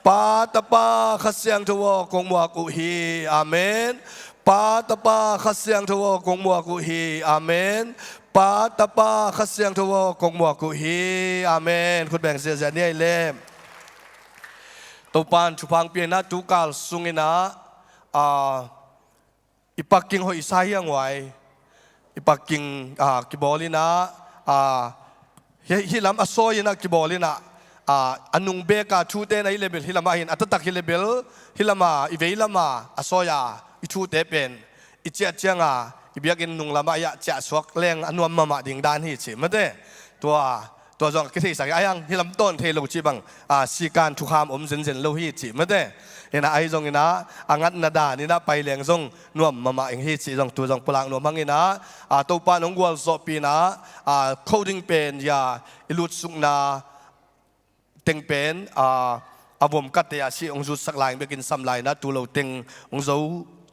ปาตปาขัดเสียงทัวกงมัวกุฮีอาเมนปาตปาขัดเสียงทัวกงมัวกุฮีอาเมนปาตปาขัดเสียงทัวกงมัวกุฮีอาเมนขุดแบ่งเสียนี่เล่มตัวปานชุพังเปียนะตุกาลสุงินะอิปักกิ่งหอยสายยังไวอิปักกิ่งกิบอลินะฮิลำอโซยนะกิบอลินะอันนุงเบกาชูเตนไอเลเบลฮิลำมาหินอัตตักฮิเลเบลฮิลำมาอิเวฮิลำมาอโซยาอิชูเตเป็นอิเจียเจียงอิเบียกินนุงลำมายะเจ้าสวกแรงอันนวมมาดิ่งด้านฮิจิไม่ได้ตัวจงกิที่สักอย่างฮิลำต้นเทโลจีบังสีการทุกคำเซนโลหิจิไม่ได้เห็นไอ้จงนะงัดนาดานี่นะไปเลี้ยงจงนวมมาเองฮิจิจงตัวจงพลังนวมพังนะตัวปานองกวลสอบปีนะโคดิ้งเป็นยาอิลุดสุกนาเต็งเป็นวมกัตยาชีองจุดสักลายไปกินซ้ำลายนะตัวเราเต็งองจู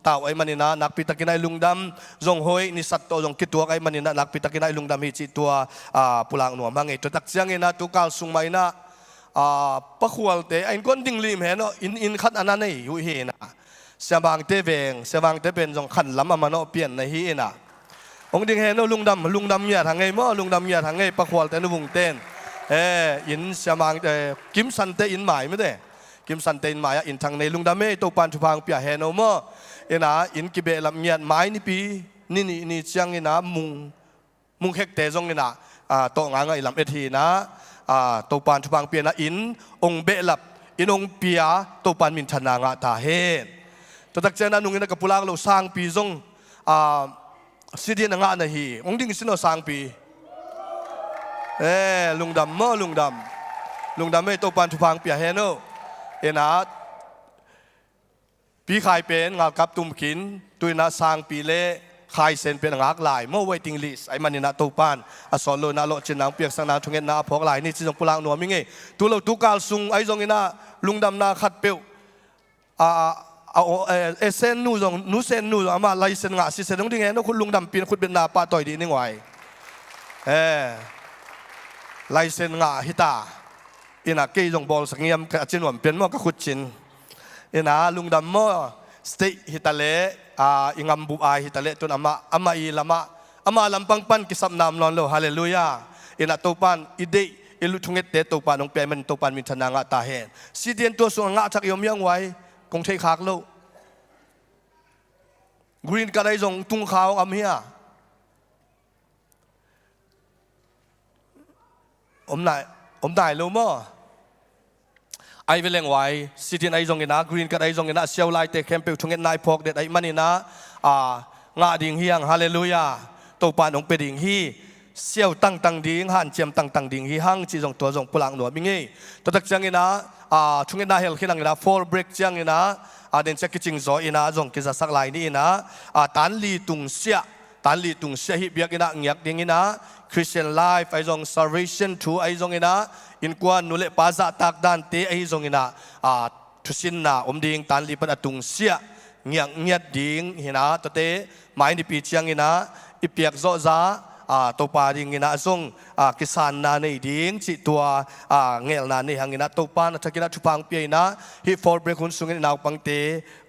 เต่าไอ้มันนี่นะนักพิทักษ์กินไอ้ลุงดำจงหอยนิสัตโตจงคิดตัวไอ้มันนี่นะนักพิทักษ์กินไอ้ลุงดำฮิจิตัวพลังนวมพังไงตัวตักเสียงนะตัวกาลสุงไม่นะปะขวลเตไอ้คนดิ่งลิมเห็นอินขัดอันนั้นอยู่เห็นเสียบางเตเวงเสียบางเตเป็นจงขันล้ำมันเปลี่ยนในฮีน่ะองดิ่งเห็นลุงดำเนี่ยทางไงมั่วลุงดำเนี่ยทางไงปะขวลเตนวงเต้นอินเสียบางเตกิมสันเตอินหมายไม่ได้กิมสันเตอินหมายอินทางในลุงดำตัวปันทุพังเปียเห็นมั่วอินกิเบลำเนี่ยหมายนี่ปีนี่เชียงมุงเฮกเตจงนี่นะโตงางไอ้ลำเอทีนะตัวปานทุบังเปียนะอินองเบลับอินองเปียตัวปานมินชนางาตาเฮตัวตักเจนันนุงอินกับปุลากเราสร้างปีจงสิเดียนงานะฮีองดิ่งสินเราสร้างปีลุงดำไม่ตัวปานทุบังเปียเฮโนนะปีขายเป็นงากับตุ่มขินตัวน่าสร้างปีเล่ขายเส้นเป็นงักลายเมื่อเวทิงลิสไอ้มันนี่นะตัวปานสอนโลนาโลจินนังเปียกสังนาทุงเงินนาพอกลายนี่ที่จงพลังหนัวมิงเงตัวเราตุกาลซุงไอ้จงนี่นะลุงดำนาขัดเปียวเส้นนู่จงนู่เส้นนู่อามาไล่เส้นงาสิเส้นตรงที่ไงนู่คุณลุงดำปีนคุณเป็นนาปาต่อยดีนี่ไงไล่เส้นงาฮิตาอินะเกยจงบอลสังเงียมกับจินหวมเป็นมั่วกับขุดจินอินะลุงดำมั่วสติฮิตาเล่อิงำบุอาฮิตาเลตุนอามาอีลาลำปังปันกิสับนามนอนโลฮาเลลูยาอินาตัวปันอิเดอิลุทุงเอตเตตัวปันองเปียมันตัวปันมินธนางาตาเฮนสิเดียนตัวส่วนงาทักยมยังไว้คงเทขากโลกรีนกระไดจงตุงขาวอเมียอมได้โลมอไอเวลงไว้สิที่ไหนจงเงินนะกรีนกับไอจงเงินนะเชียวไลเตะแคมเปญทุงเงินนายพอกเด็ดไอมันนี่นะงาดิ่งเฮียงฮาเลลูยาตัวปานองเปดิ่งฮีเชียวตั้งดิ่งหันเจียมตั้งดิ่งฮีหังจีจงตัวจงพลังหนวดมิงเงตัวตักจังเงินนะทุงเงินนะเฮลขี้นังเงินนะฟอลเบรกจังเงินนะเดินเช็คกิจงโซอินะจงกิจสักลายนี่นะตันลีตุงเสียฮิบยักเงินนะเงียบดิ่งเงินนะ Christian life ไอจง salvation to ไอจงเงินนะอินกวนนุเลปาซาตักดันเตไอจงเงินนะทุสินนะดิ่งตันลีปัดตุงเสียเงียบดิ่งเห็นนะตัวเตหมายในปีเชียงเงินนะอิเปียกโซซาตัวปาดิ่งเงินนะทรงกิสานนาในดิ่งจิตัวเงลนาในหางเงินนะตัวปานทักกินนะชุพังเปียนะฮิฟอร์เบรคุนสุงเงินนาปังเต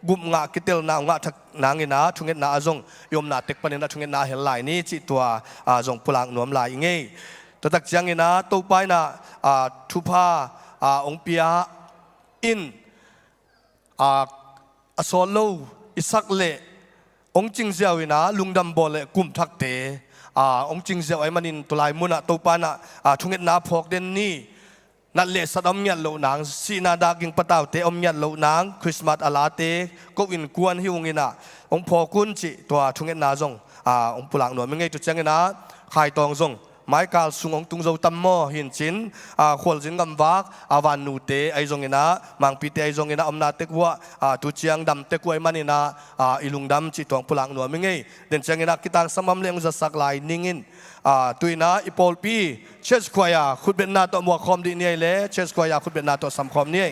กุมงากิเตลนางาทักนางเงินนะทุงเงินนะทรงยมนาเต็กปันเงินนะทุงเงินนะเฮลไลนี่จิตัวทรงพลังหนวมลายเงี้ยตัวตักจังเงินนะตัวไปนะทุพาองเปียอินโซโลอิสักเล่องจิงเซียวนะลุงดำบอลเล่กุมทักเตองจิงเซียวไอ้มันนินตัวลายมุนตัวปานะทุงเงินนาพอกเดนนี่นั่นเละสัตอมยันโลนางสีนาดากิงปะตาวเตอมยันโลนางคริสต์มาสอาลาเตก็วินกวนฮิวงินะองพอกุนจิตัวทุงเงินนาจงองปุลังหนวดไม่ไงจุดจังเงินนะขายตองจงไม้กาลสุงองตุงโจตัมโมหินจินขวลจินกำวักวันนูเตไอจงเงินะมังปีเตไอจงเงินะอมนาเตกัวตุเจียงดำเตกัวไอมันนี่นะอิลุงดำจิตวงปุลังหนวดไม่ไงเดินจังเงินะกิตังสมัมเลี้ยงจะสักลายนิ่งินตุยนะอีปอลปีเชสควายขุดเป็นนาตัวมัวคอมดีเนี่ยเลยเชสควายขุดเป็นนาตัวสัมคอมเนี่ย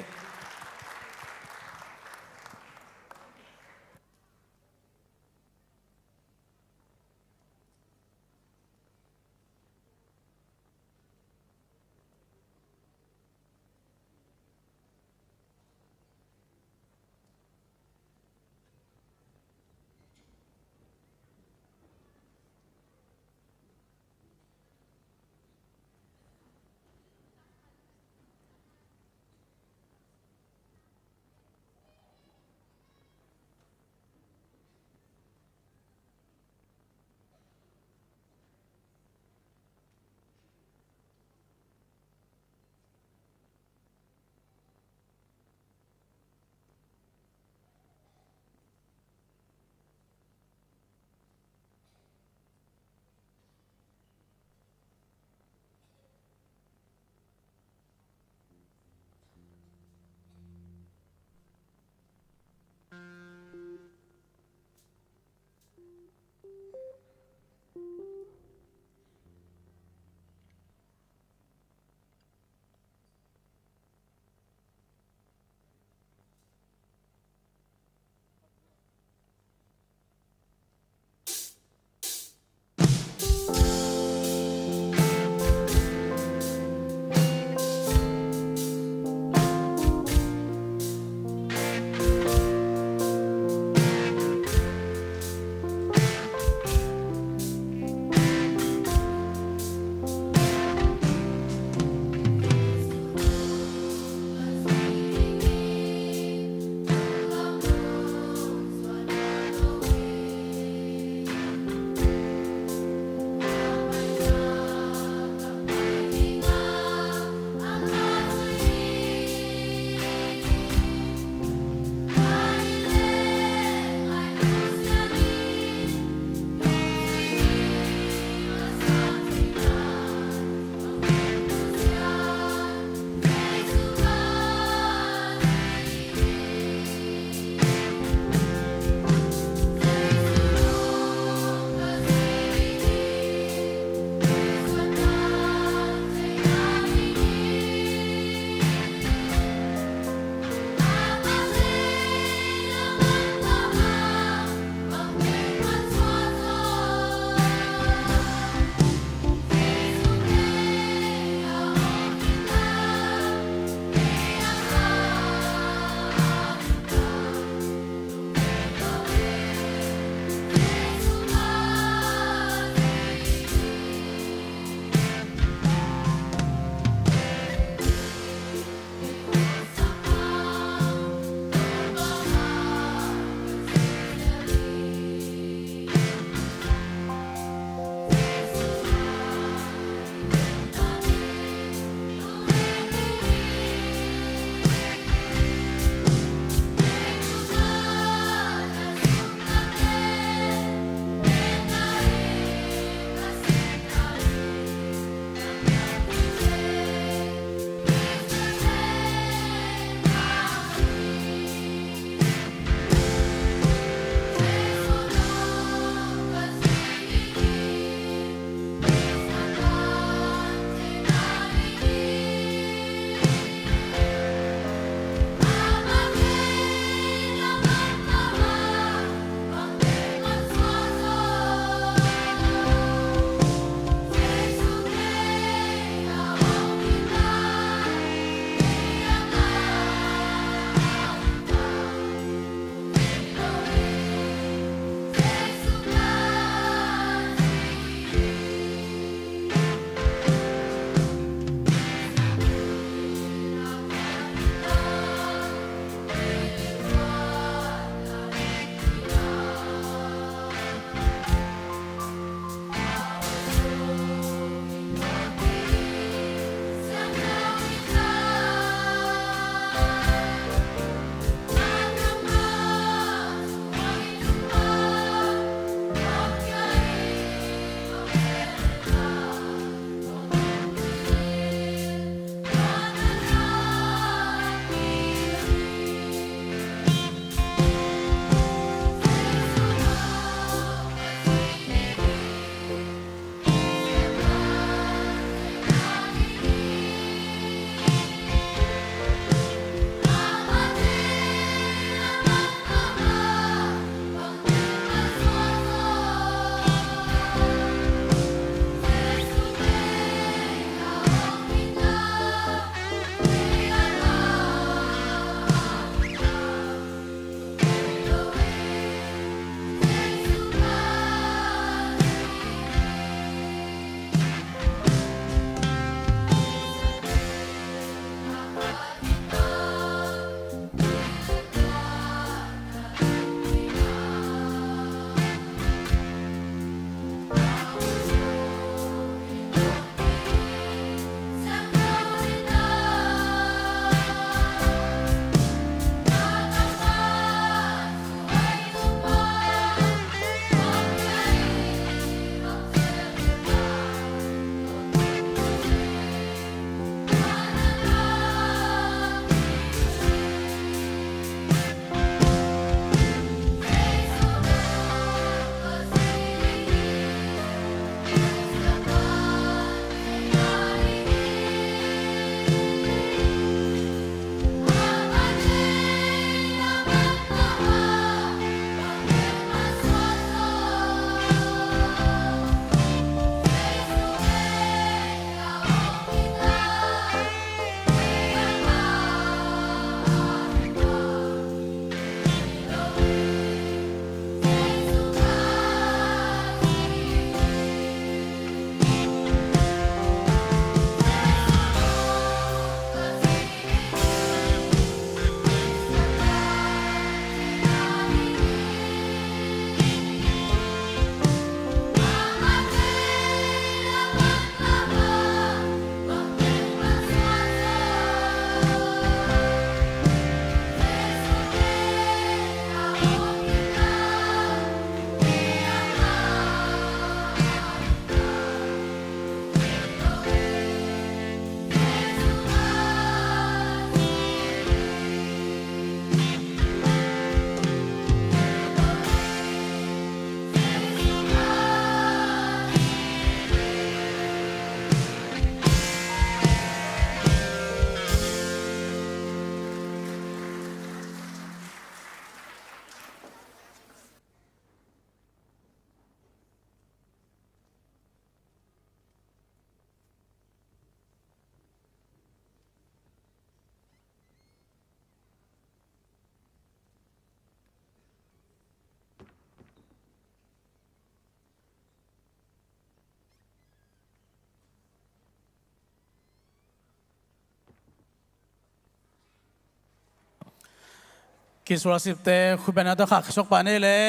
กิสุรสิบเตคุเป็นอัตขักชกปานี่เลย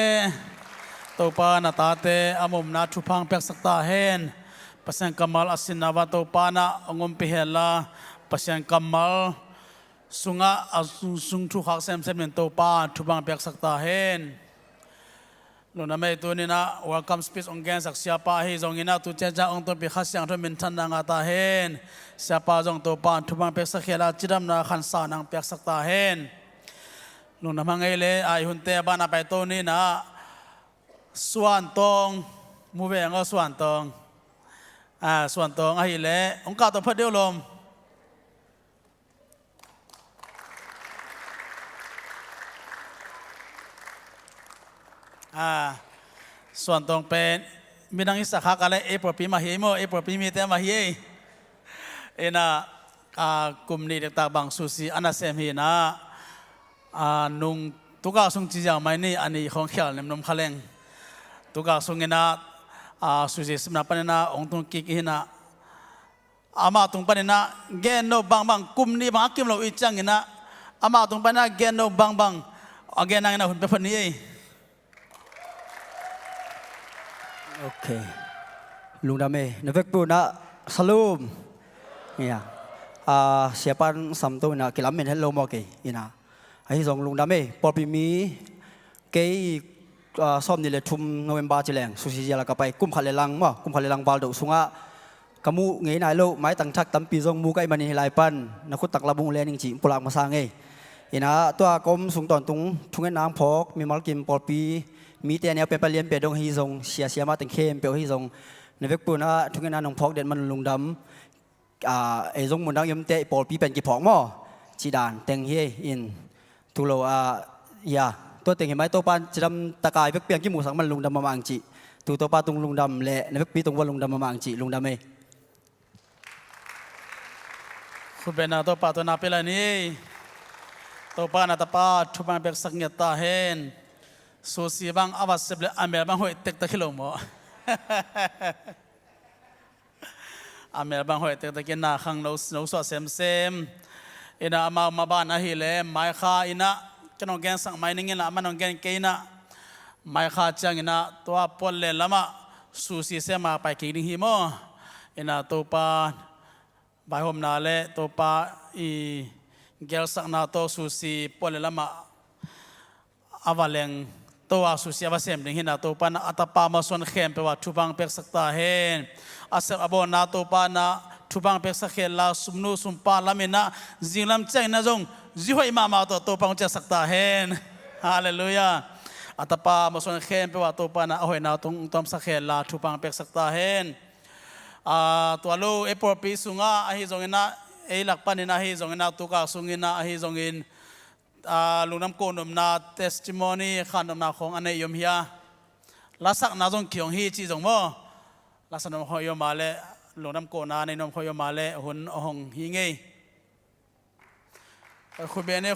ตัวปานาตาเตอมุมนาทุพังเปียกสักตาเฮนปัสยังกัมมัลอสินนาวาตัวปานาองมพิเฮลาปัสยังกัมมัลสุงะอาสุงทุขักเซมเซมเป็นตัวปาทุพังเปียกสักตาเฮนลุนไม่ตัวนี้นะ welcome speech องค์แกนสักเสียปาให้จงอินะตุเจจ้าองค์ตัวพิขัสยังทุมินทันนางอาตาเฮนเสียปาจงตัวปาทุพังเปียกสักเฮลาจิดำนาขันสานังเปียกสักตาเฮนลุนมังไงเลยไอหุ่นเตบ้านไปตัวนี้นะส่วนตรงมูเวงก็ส่วนตรงส่วนตรงไอ้เละองค์การตัวเพื่อเดียวลมส่วนตรงเป็นมีนังอิสระคักอะไรเอปปีมาเฮียโมเอปปีมีแต่มาเฮียน่ะกลุ่มนี้เด็กตาบางสุสีอันนั้นเซมฮีนะนุ่งตุกาส่งจีจางไม่นี่อันนี้ของเขียวเนมนมขลังตุกาส่งเงินสุสีสมนาปนนะองตุงกิกอินะอามาตุงปนนะเกนโนบางกลุ่มนี้บางกิมเราอิจังเงินอามาตุงปนนะเกนโนบางเกนนั่งนะหุ่นเป็นคนนี้โอเคลุงดำเมนเวกปูนะสลุมเนี่ยเสียปันสัมตัวนะกิลามินเฮลโลมอเกอินะไอ้ส่งลุงดำเมปอปีมีเกย์ซ้อมนี่เลยทุ่มโนเวมบาร์จีแรงสุสีเจลากไปกุมขัดเลลังมั้งกุมขัดเลลังบาลดูสุงะกมูเงยนายโลไม้ตั้งทักตั้มปีจงมูไก่มันนี่ลายปันนักขุดตักลาบุงเลนิงจีปุลักมาสร้างเงอินะตัวกรมสูงตอนตุงทุ่งเงินน้ำพอกมีมัลกิมปอปีมีแต่แนวเป็นปลาเลียนเปียดงฮีทรงเสียมาตั้งเข้มเปียวฮีทรงในเวกปูนะทุ่งเงินน้ำพอกเด่นมันลุงดำไอ้ทรงมุนดังยมเตะปอปีเป็นกี่พอกมั้งจีดานเต็งเฮอินทุโลยาตัวเต็งเห็นไหมตัวปานจะดำตะกายเปียกกี่หมูสังมันลุงดำมามังจีตัวปานตรงลุงดำแหละในเปียตรงว่าลุงดำมามังจีลุงดำเอคุณเป็นตัวปานตัวนาเปล่านี้ตัวปานตาปาทุบานเปียกสักเงียตาเฮนสูสีบางอวัสเบลอเมริบางหอยเต็กตะคิโลโมอเมริบางหอยเต็กตะกินนาขังเราสวดเซมอินะมาบ้านอาฮิเลไมค่าอินะจะน้องแกนสั่งไม่นิ่งละมันน้องแกนเกนะไมค่าจังอินะตัวปนเลละมาสูสีเสมาไปกินหิมอินะตัวปาใบหอมนาเลตัวปาอีเกลสักนาโตสูสีปนเลละมาอาวาเลงตัวสุสีอวาเซมดิ่งหินะตัวปานะอัตปามาส่วนเข้มไปว่าทุบังเปกสักตาเฮนอาเซอบอนาตัวปานะทุบังเปกสักเฮลาสุมนูสุมปาลามินะจิงลำเจงนะจงจิหอยมาตัวปังเจสักตาเฮนฮาเลลูยาอัตปามาส่วนเข้มไปว่าตัวปานะหอยนาตรงสักเฮลาทุบังเปกสักตาเฮนตัวลูเอปอปีสุงะอหิจงอินะเอหลักปานินะอหิจงอินะตุกาสุงอินะอหิจงอินลุงน้ำโกนมนา testimony ขันนมนาของอันนี้ยมเฮียลักษณะจงเขียงฮีจีจงบ่ลักษณะของยมมาเลลุงน้ำโกนาในนมของยมมาเลหุ่นหงฮีไงคุยเบนี่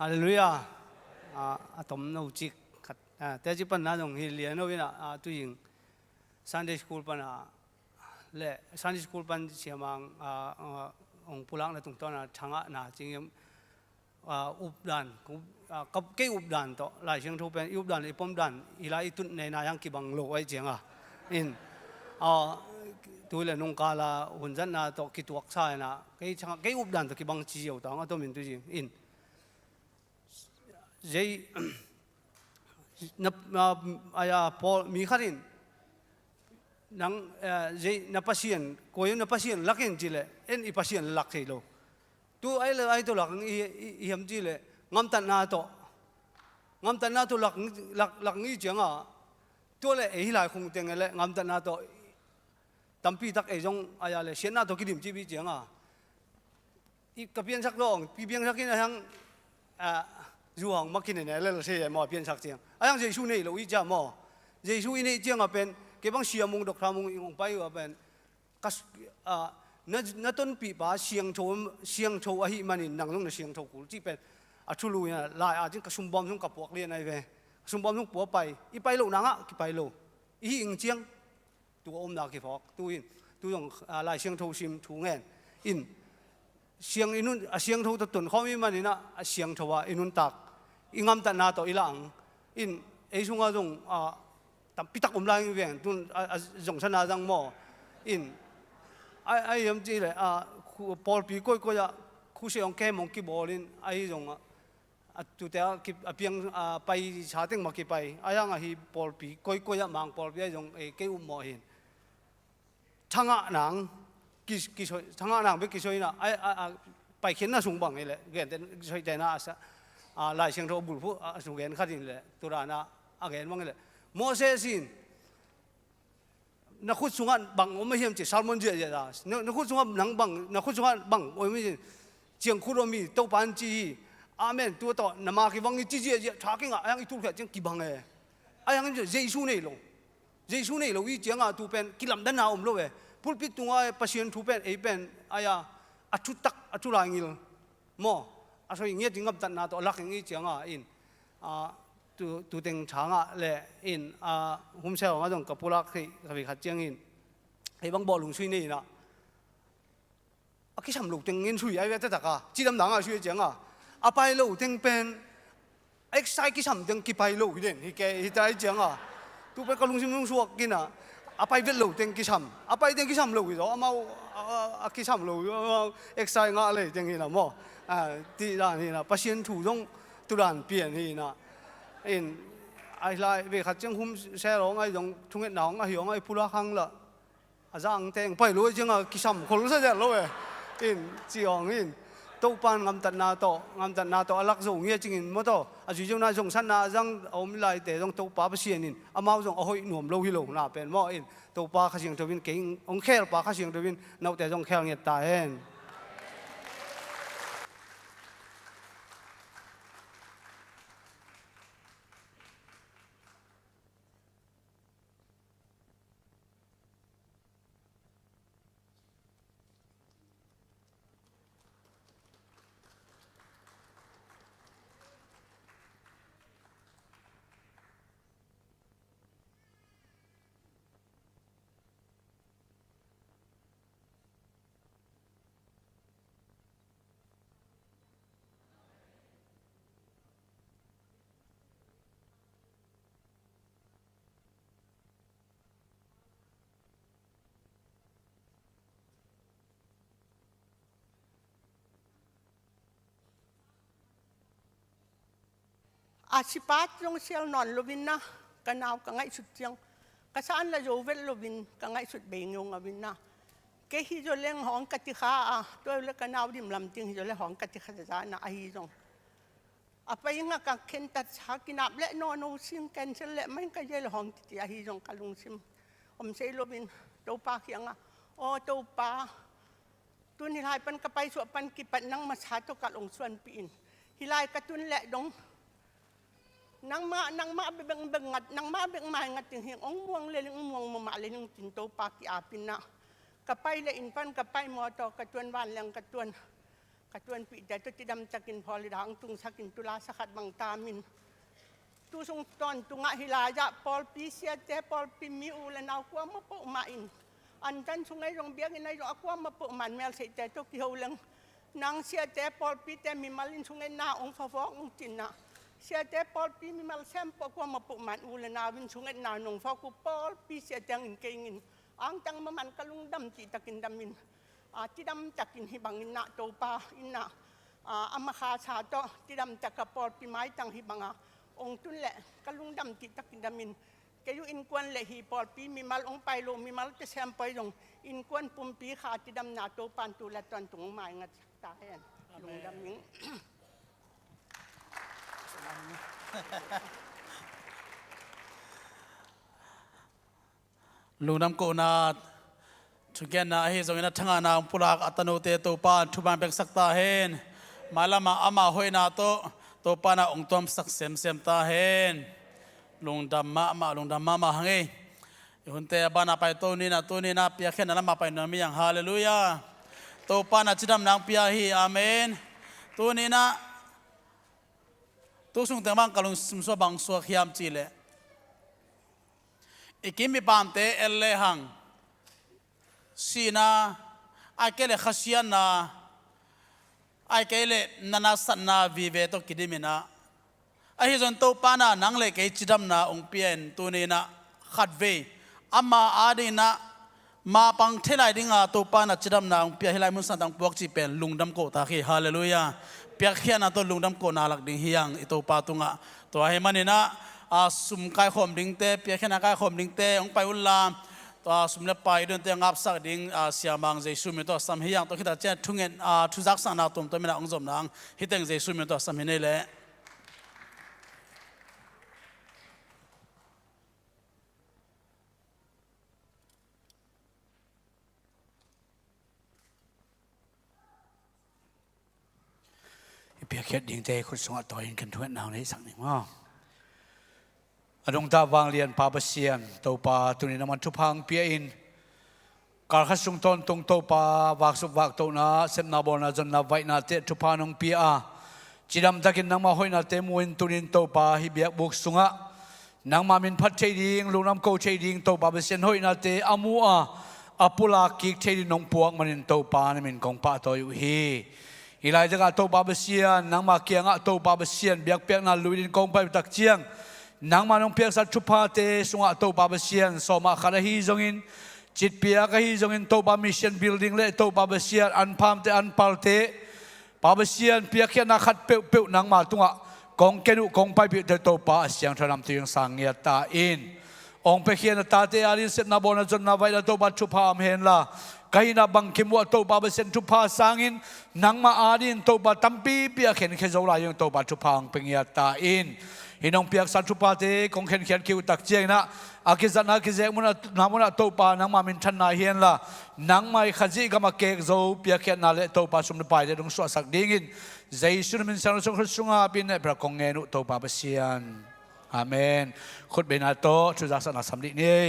ฮาเลลูยาอะตอมโนจิกแต่จีปันน่าจงฮิเลียนวินะตัวยิง Sunday school ปันเล่ Sunday school ปันเสียมังองปุลังในตรงต้นทางน่ะจริงอุบดันกับเกี่อุบดันต่อหลายเชิงทุเป็นอุบดันอีปมดันอีลายตุนในนายังกีบังโลไว้เจียงอินตัวเล่นงกาลาหุ่นจันน่ะต่อกิตวักษาน่ะเกี่อุบดันต่อกีบังจีเอาต่างตัวมินตัวจริงอินเจนับพอมีขัดินนังนับพัศยันก็ยังนับพัศยันลักยังจีเล่อีพัศยันลักใช่โลตัวไอ้ตัวลักอีhemจีเล่งามตันนาตัวลักงี้เจียงตัวเล่ไอ้หลายคงเต็งเล่งามตันนาตัวตั้มปีตักไอ้จงเล่เสียนาตัวกิดิมจีบีเจียงอีกับเพียงสักรองเพียงสักกินทั้งรูหางมักกินเนี่ยเล่เสียหมอเพียงสักเจียงไอ้ยังเจชูนี่เราอีจ้าหมอเจชูนี่เจียงเป็นเก็บบังเสียมุงดอกทามุงองไปว่าเป็นกัสนัต้นปีป้าเสียงโชว์อหิมันนี่นังต้องเสียงโชว์กูที่เป็นชุลุยนะลายจึงกระสุมบอมต้องกับพวกเรียนไอ้เว้สุมบอมต้องปัวไปอีไปโลนังกี่ไปโลอีอิงเจียงตัวอมดากี่พอกตัว tu yong lai siang thâu sim thu ngen in siang inun siang thâu ta tun khomi manina siang thowa inun tak ingam ta na to ilang in sunga jong tam pitak lai veng tun jong sana jang mo in ai yam ji le Paul pi ko ya khu se ong ke mong ki bolin ai jong tu te apiang pai cha teng ma ki pai ayang hi Paul pi ko ya mang Paul pi jong ke mo hin thanga nang ki soi thanga nang be ki soi na ai pai khen na sung bang le gen ten soi te na asa lai siang tho bul phu su gen khatin le turana again mang le Moses sin na khut sungan bang o ma hiam chi salmon je da na khut sungan nang bang na khut sungan bang o mi jiang khu ro mi to pan chi amen tu to na ma ki wang ji je tha ki nga ayang i tu kha jing ki bang e ayang je jesu nei lo wi jiang tu pen ki lam dan na om lo we pul pit tu nga pasien tu pen e pen aya atu tak atu la ngil mo aso nge ding ngap tan na to lak ngi jiang in tu teng changa le in hum sel nga jong kapula khi khabi khat chiang in ei bang bo lung sui nei na ki sam lu teng ngin sui ai ve ta ka chi dam dang sui chiang pai lo teng pen exai ki sam teng ki pai lo den hi ke hi tai chiang tu pe ka lung sim lung suak kin pai vet lo teng ki sam pai teng ki sam lo wi do amau ki sam lo exai nga le teng hi na mo ti da ni na pasien thu dong tu dan pian hi na in ai lai về khát tiếng hum xe đó ngay giống chung hết nóng ngay hiểu ngay pula khang là giang teng phải lối chứ ngay kisam khổ lắm sao lối in chỉ ông in tàu pan ngam tận na to alak dùng nghe chừng mất to duy trong na dùng sẵn na giang ông lại để trong tàu pa bớt xiên in amau dùng ôi nuông lâu hi lâu na pen mo in tàu pa khát tiếng tàu vin kinh ông khéo pa khát tiếng tàu vin nấu để trong khéo nhiệt tai hen Asipat yung siya non lubin na kanaw ka ngay sut siyang kasaan la jovel lubin ka ngay sut bengyo nga bin na ke hijo leng hong katikha to le kanaw dim lam ting hijo le hong katikha sa na ahijong apay nga ka kentat sa kinap le no sim cancel le may ka jel hong ti ahijong kalung sim say lubin to pa kya nga to pa tun hilay pan kapay so pan kipat nang masato kalong suan piin hilay katun le dong nang ma beng bengat nang ma beng ma ngat ting hing ong muang le ong muang ma le ning tinto pa ki apin na kapay le in pan kapay mo to katuan wan lang katuan pi da to tidam takin pholi dang tung sakin tula sakat bang tamin tu sung ton tunga hilaya pol pi sia te pol pi mi ulan aku ma po main andan sungai rong biang inai ro aku ma po man mel se te to ki holang nang sia te pol pi te mi malin sungai na ong fa fo ong tinna siya te Paul pi mi mal sempo ko mapuman ulan na win sungat na nung fa ko Paul pi siya tang ingkingin ang tang maman kalung dam ti takin damin tidam takin hibangin na to pa ina amakha sa to tidam taka Paul pi mai tang hibanga ong tunle kalung dam ti takin damin kayo inkwan le hi Paul pi mi mal ong pailo mi mal te sempo yung inkwan pumpi kha tidam na to pan tulat ton tung mai ngat tahen lung damin lunam ko na chugen na hi zong na thanga na pulak atanu te to pa thuban bek sakta hen malama ama hoina to pa na ong tom sak sem ta hen lungdam ma hange hunte bana pai to ni na pia khen na ma pai na mi yang hallelujah to pa na chidam nang pia hi amen to ni na tu sung temang kalung sumso bang so khiam chile ikimi pamte elle hang สีนาไอ้เกลขษียนนาไอ้เกลนานาสันนาวิเวตกิดิมินะไอ้จนตัวปานานังเล็กไอ้จิดำนาองเปียนตัวนี้นะขัดเวอามาอาดีนะมาปังเทลายดิ้งอาตัวปานาจิดำนาองเปียเฮลายมุนสันตังปวกจีเป็นลุงดำโกตาคีฮาเลลูยาเปียกเขียนนาตัวลุงดำโกนาลักดิ้งเฮียงไอ้ตัวปาตุงะตัวให้มันนี่นะสุมกายข่มดิ้งเตเปียกเขียนกายข่มดิ้งเตองไปอุลลาตัวสุมเล็บไปเดินเตียงอับสักดิ้งเสียมังเจสุมิตัวสัมเฮียงตัวคิดว่าเจ้าทุ่งเงินทุจักสังนาตุมตัวไม่น่าองจมนางฮิตเองเจสุมิตัวสัมเฮนี่แหละเปียกเขียดดิ้งเตคุณสงฆ์ต่อยินกันทุกนางในสังหนึ่งว่าอดงตาวางเรียนปาบเซียนตัวปาตุนินามันทุพังเปียอินการขัดสุงตนตรงตัวปาวากสุบวากตัวนาเซมนาบอนาจนนาไว้นาเตทุพานงเปียจีดำตะกินนังมาห้อยนาเตมุนตุนินตัวปาฮิเบียกบุกสุงะนังมามินพัดเชดิงลูน้ำโกเชดิงตัวปาเบเซียนห้อยนาเตอามัวอปุลากิกเชดินงพวงมันินตัวปานี่มินกองปาตัวอยู่ฮีอีหลายจังตัวปาเบเซียนนังมาเกียงะตัวปาเบเซียนเบียกเปียกนาลุยดินกองไปตักเจียงนังมานงเปียกสัตว์ชุพาเตสุงะตัวปาเบเซียนสมาคาราฮีจงอินจิตเปียกฮีจงอินตัวปามิชชั่นบิลดิ้งเล่ตัวปาเบเซียนอันพามเตอันพัลเตปาเบเซียนเปียกเขียนนักขัดเปียวเปียวนังมาตุงะกองเกนุกองไปเปียวตัวปาเสียงทรำตียงสังเงียตาอินองเปเขียนตาเตอารินเซนาบอนาจนนาไว้ตัวปาชุพามเห็นละกายนาบังคิมว่าตัวปาเบเซียนชุพาสังอินนังมาอารินตัวปาตัมปีเปียกเห็นเขจาวลายงตัวปาชุพางเป็นเงียตาอินฮินองเปียกสัตว์ชุพาเตกองเขียนคิวตักเจียงนะอากิจันอากิเจมุนนามุนตัวปานังมามินทันนาเฮียนละนังไม่ขจีกมาเกกโจเปียกเขียนนาเลตัวปาสมนไปเดดงสวสักดิ่งใจสุนมินสันสุขสุงาปินเนพระกงเงนุตัวปาเบเซียนอาเมนขุดเบนาโตชุจักษณะสำลินี้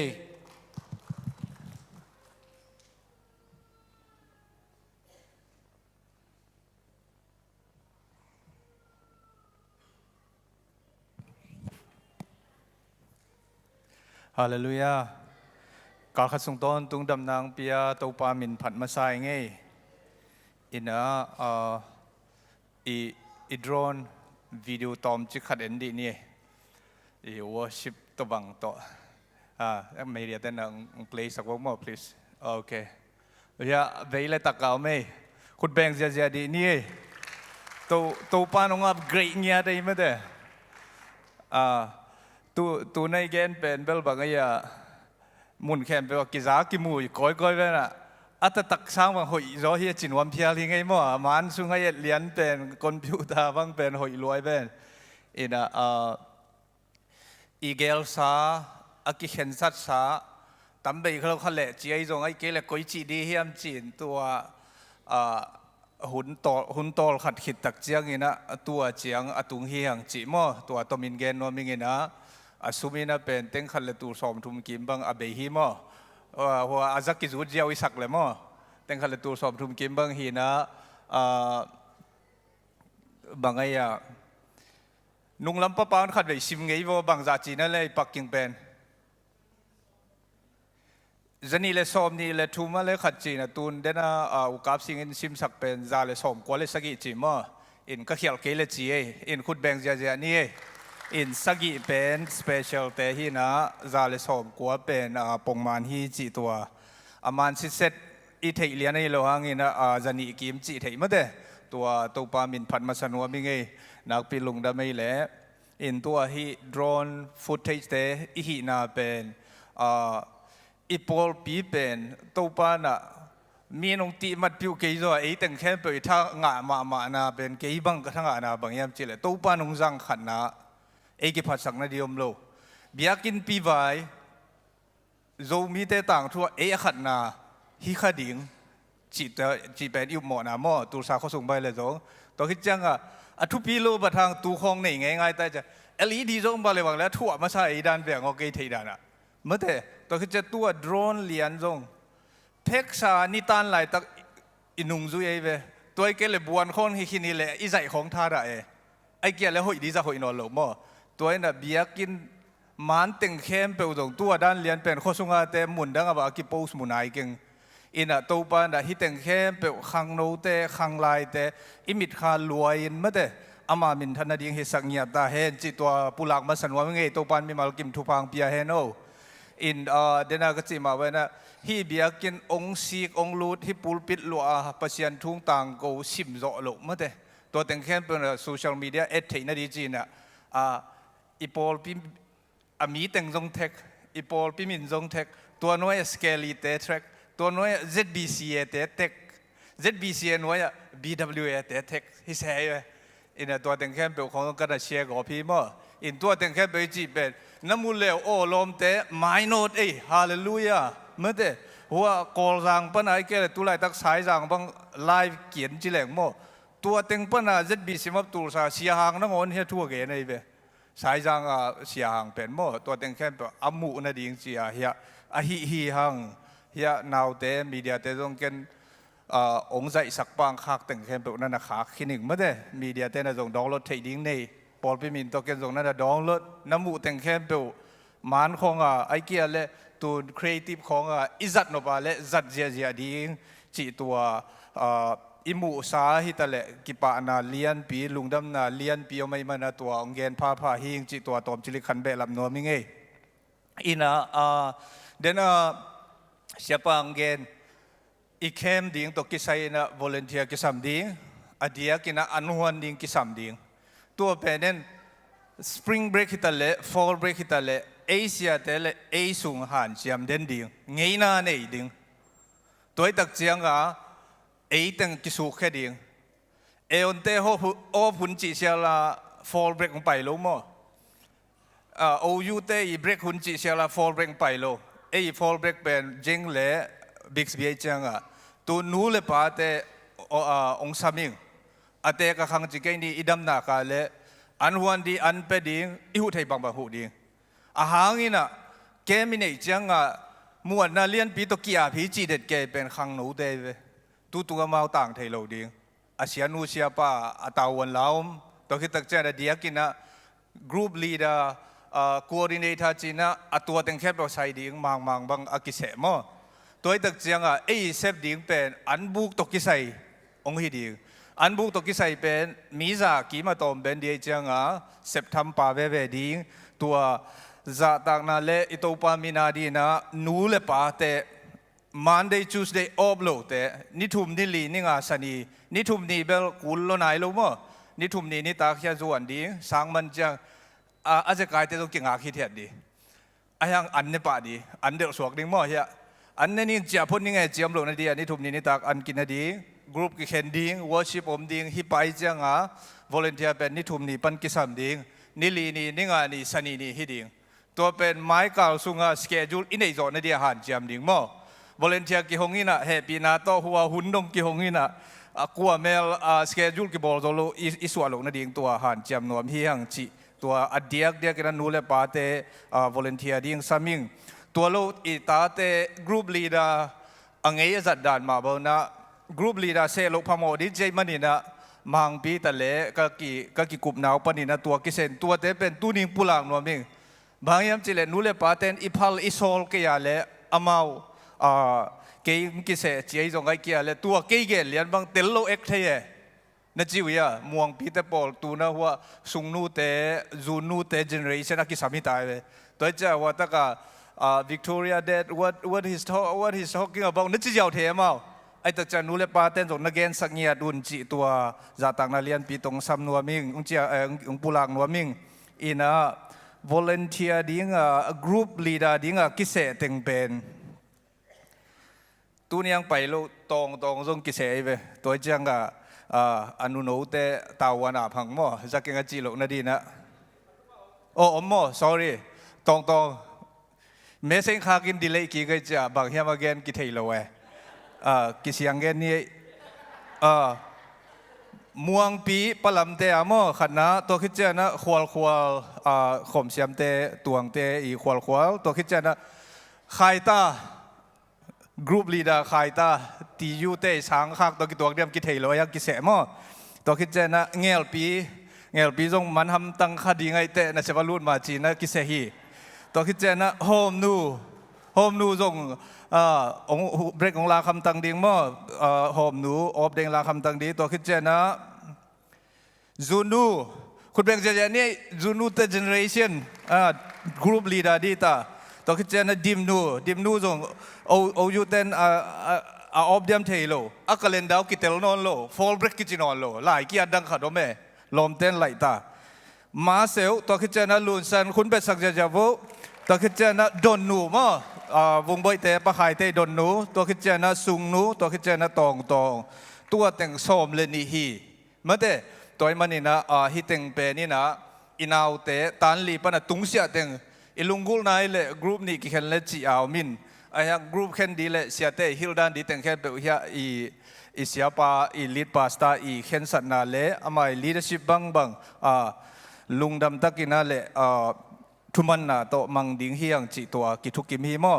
ฮาเลลูยาการขัดส่งต้นตุงดำนางเปียตัวปามินผัดมาใส่ไงอินะอีโดรนวิดีโอตอมจิขัดเอ็นดีนี่อีวอร์ชิปตัวบังโตไม่เรียนแต่นังเพลย์สักวันมั้ง please โอเคเดี๋ยวเวลาตักเอาไหมคุณแบงค์จะดีนี่ตัวปานงอัพเกรดเงี้ยได้ไหมเด้ตัวในแกนเป็นเบลบางอย่างมุนแขนเป็นว่ากิจากิมูก้อยๆไปน่ะอัตตักสร้างบางหอยรอเฮียจินวันเพียริงไงมั่วมันสุงไงเรียนเป็นคอมพิวเตอร์บางเป็นหอยรวยเป็นอินะอีเกลซาอากิเห็นสัตซาตั้มไปเขาเละจีไอจงไอเกลก้อยจีดีเฮียมจีนตัวหุ่นโตขัดขิดตักเจียงอินะตัวเจียงอตุงเฮียงจีมั่วตัวตมินเกนโนมิงอินะสุมินะเป็นเต็งขันเลตูสอมทุมกิมบังอเบฮีมอหัวอาจักกิจูเจียวอิสักเลยมอเต็งขันเลตูสอมทุมกิมบังฮีนะบางไงนุ่งลำปะปานขัดไปชิมไงว่าบางจากจีนั่นเลยปักกิ่งเป็นจะนี่เลยสอมนี่เลยทุ่มมาเลยขัดจีนะตูนเดน่าอุกาบสิงอินชิมสักเป็นจาเลยสอมกว่าเลยสักกี่จีมออินก็เขียนเกลจีอินขุดแบงเจียนี่อินสักิเป็นสเปเชียลแต่ที่นะจาเลสอมกัวเป็นปงมันฮีจีตัวอามันสิเซตอีเทเลียนในโลหังอินะจันนี่กิมจีเทมาเดตัวปามินพันมาสนัวมิงเอนักพิลุงดาไม่แหละอินตัวฮีโดรนฟุตเทจเตอีฮีนาเป็นอีพอลปีเป็นตัวปานะมีนงตีมัดผิวเกยตัวไอ้แต่งแค่ไปถ้างะมานาเป็นเกยบังกระทั่งงะนาบางยามจีเลยตัวปานงจังขันนะเอกิพัดสังนาดิยมโลเบียกินปีไว้โจมีแต่ต่างทั่วขัดนาฮิขาดิงจีเป็นอิวหมอนาหม้อตูสาเขาส่งไปเลยโจตัวคิดจังทุปีโลบัทางตูคองหนีง่ายๆแต่จะLEDโจงบาเลยวังแล้วทั่วมาใช้ด้านเบียงโอเคทีด้านเมื่อแต่ตัวคิดจะตัวโดรนเลียนโจงเท็กซานิตานไหลตักอินุงซุยเวตัวไอ้เกลบวนคนฮิคินีเลยอิใจของท่าได้ไอ้เกลแล้วหอยดีจะหอยนอนหลงมั่วตัวนี้เบียกินมันเต็งเข้มเปล่าตรงตัวด้านเลียนเป็นข้อสุงาเต็มหมุนดังแบบกิโปสมุนไอเก่ง อินะตัวปานฮิตเต็งเข้มเปขังโนเตขังลายเตอิมิดคาลวยอินมาเตอามามินทันนาดิงเฮสักเงียบตาเฮนจิตัวปุลักมาสันว่าไงตัวปานมีมาลกิมทุพังเปียเฮโนอินเดนากจิมาเวนะฮีเบียกินองซีกองลูดฮิปูลปิดลัวปัศยันทุ่งต่างกูชิมโจโลมาเตตัวเต็งเข้มเป็นโซเชียลมีเดียเอทเทนนาดีจีน่ะอีปอลพิมมีเต็งจงเทคอีปอลพิมินจงเทคตัวน้อยสเกลีเตทร็กตัวน้อย ZBCM เตเทค ZBCM น้อย BWA เตเทคฮิเซ่อินตัวเต็งเข้มเป็นของกันเชียร์กับพี่มั่วอินตัวเต็งเข้มเป็นจีเป็นน้ำมูลเลวโอ้ลมเตะไม่โนดฮาเลลูยาเมื่อเตะหัวกอลรังปนไอเกลตุไลตักสายรังบังไลฟ์เขียนจีแหลงมั่วตัวเต็งปนZBCM of Tulsaเสียหางนั่งอนเฮทั่วเกนไอเบสายรังเสียหางเป็นมั่วตัวเต็งเข้มเป็นอามูนาดิงเสียเฮียฮิหังเฮียนาวเตะมีเดียเตะตรงกันองค์ใจสักบางขากเต็งเข้มเป็นนั่นนะขากขี้หนึ่งเมื่อเตะมีเดียเตะนั่นตรงดองรถเทดิ้งในปอลพิมินตัวเกนตรงนั้นดองรถน้ำมูเต็งเข้มเป็นมันของไอเกียเล่ตัวครีเอทีฟของอิจัดนบาเล่จัดเจียดิ้งจีตัวอิมูสาฮิตะเล่กิปานาเลียนปีลุงดำนาเลียนปีไม่มานาตัวองเกนพาหิงจีตัวตอมจิลิคันเบลำนัวมิงเออินะเดน่าเสียปังเกนอีเข้มดิ้งตัวกิไซนะวอลเนเทียกิสัมดิ้งอดียกินะอนุวันดิ้งกิสัมดิ้งตัวเป็นนั้นสปริงเบรกฮิตะเล่ฟอลเบรกฮิตะเล่เอเชียเตเล่เอซุงหันเจียมเด่นดิ้งไงน่าเนี่ยดิ้งตัวตักเจียงเอตังกิสุแค่ดิ้งเอวันเตโอหุ่นจีเชียละฟอลเบรกไปโลมั้งโอยูเตอีเบรกหุ่นจีเชียละฟอลเบรกไปโลเอฟอลเบรกเป็นเจงเล่บิ๊กส์บีเจียงตัวนู้เล่ป้าเตองซามิงอาเตกขังจิเกนี่อิดัมนาคาเล่อันหันดีอันเป็ดดิ้งอิหุไทยบังบังหูดิ้งอาหางอินะเกมินเอจังมวนน่าเลียนปีตกียพีจีเด็ดเกเป็นขังหนูเดวตัวมาต่างไทยเราดิ้งอาเซียนูเซียป้าอาตาวันลาวตัวคิดตักเจอเดียกินะกรุ๊ปลีดาโคดิเนเตอร์จีนะตัวเต็งแคบเราใช้ดิ้งมังบังอากิเสมอตัวตักเจียงเอเซฟดิ้งเป็นอันบุกตกิใส่องค์ฮิดิ้งอันบุกตกิใส่เป็นมิซากีมาตอมเป็นเดียจังเซปทัมปาเวดิ้งตัวจะตักนั่นเล่อิตัวปามินาดีนะนูเล่ป้าเตะ Monday Tuesday off โลเตะนิทุมนิลีนิงาสันีนิทุมนี่เบลกุลโลนายโลมั้งนิทุมนี่นิตาเขียจวนดีสังมันจังอาจจะกลายเป็นตัวเก่งอาคิดเห็นดีไอ้ยังอันเนี่ยป่าดีอันเดือดสวกดิ้งมั้งเฮียอันนี้นี่จะพูดยังไงเจียมโลนาดีนิทุมนี่นิตาอันกินดีกรุ๊ปกิเคนดิ้งวอร์ชิปอมดิ้งฮิปไปจังvolunteer เป็นนิทุมนี่ปันกิสัมดิ้งนิลีนี่นิงานี่สันีนี่ฮิดิ้งตัวเป็นไม้กาวสุงสเกจูลอินเอจอนนาดีหันเจียมดิ้งมั้งvolunteer กิฮงอินะเฮปีนาโตหัวหุ่นดงกิฮงอินะกัวเมลสเกจูลกิบอลโซโลอิสวาลงนาดีตัวหันเจียมนวมฮิฮังจีตัวอดียกเดียกันนูเลปาเตvolunteer ดิ้งสามิงตัวโลอิตาเตกรุ๊ปลีดาอังเอจัดดานมาบ่นะกรุ๊ปลีดาเซโลพามอดิเจมันนี่นะมังปีตะเล่ก็กี่กลุ่มนาวปนี่นะตัวกิเซนตัวเตเป็นตัวนิ่งปุลังนวมิงบางยามจิเลนูเลปาเตนอิพัลอิโซลเกียเล่อามาวเกย์กิเซเจียจงไอเกียเล่ตัวเกย์เกลียนบางเตลโลเอ็กเทียนจิวย่าม่วงปีเตปอลตัวนะหัวสุงนูเตจูนูเตเจเนอเรชันกิสามิตายเว้ตัวเจ้าว่าตะกาVictoria Dad what he's talking about นึกจะยาวเทียมเอาไอ้ตะจันนูเลปาเต้นส่งนักเรียนสักเงียดุนจีตัวจะต่างนักเรียนปีตรงซ้ำนัวมิงองเจียองปุลังนัวมิงอินะ volunteer ดิ้งgroup leader ดิ้งกิเศษเต็งเป็นตัวนี้ยังไปโลตองส่งกิเศษไปตัวจังอนุโนเตตาวันอาพังมั่วจะเก่งจีโลนาดีนะโอ้มั่ว sorry ตองเมสเซนข้ากินดีเลยกี่ก็จะบางเฮียมาเกนกิเทยโลเวกิเสียงเกนนี่ม่วงปีปลำเตะมั่วขันนะตัวคิดเจนะขวลข่มเสียมเตะตวงเตะอีขวลตัวคิดเจนะไข่ตากรุ๊ปลีดาไข่ตาตียูเตะช้างข้างตัวกิตัวเดียมกิเทยโลยังกิเสมั่วตัวคิดเจนะเงลปีจงมันทำตั้งคดีไงเตะนะเชฟารุนมาจีนะกิเสฮีตัวคิดเจนะโฮมนู โฮมนูส่งองเบรกของลาคำตังดิ้งมั่วโฮมนูออบเด้งลาคำตังดีตัวคิดเจนะจูนูคุณเบงเจนี่จูนูเตเจเนอเรชันกรุ๊ปลีดาดีตาตัวคิดเจนะดิมนูส่งโอยูเตนออบเดียมเทโลอักเลนดาวกิเตลนอนโลฟอลเบรกกิจินอนโลหลายกี่ดังขัดโอเมลมเต้นไหลตามาเซลตัวคิดเจนะลูนซันคุณเป็ดสักเจาวุตัวคิดเจนะดอนนูมั่ววงบอยเตะปะไข่เตะดอนนูตัวคิดเจนะซุงนูตัวคิดเจนะตองตัวแต่งโสมเลนีฮีเมื่อเตะตัวมันนี่นะฮิแต่งเปนี่นะอินเอาเตะตันลีปนะตุงเสียแต่งอิลุงกุลนายเละกรุ๊ปนี้กิเคนเละจีเอามินไอ้ยังกรุ๊ปเคนดีเละเสียเตะฮิลดันดีแต่งแค่เปเฮียอีเสียปาอีลีดปาสตาอีเคนสันนาเละอามายลีดเดอร์ชิพบังลุงดำตะกินาเละทุมันน่ะโตมังดิ้งเฮียงจีตัวกิทุกิมฮีมอ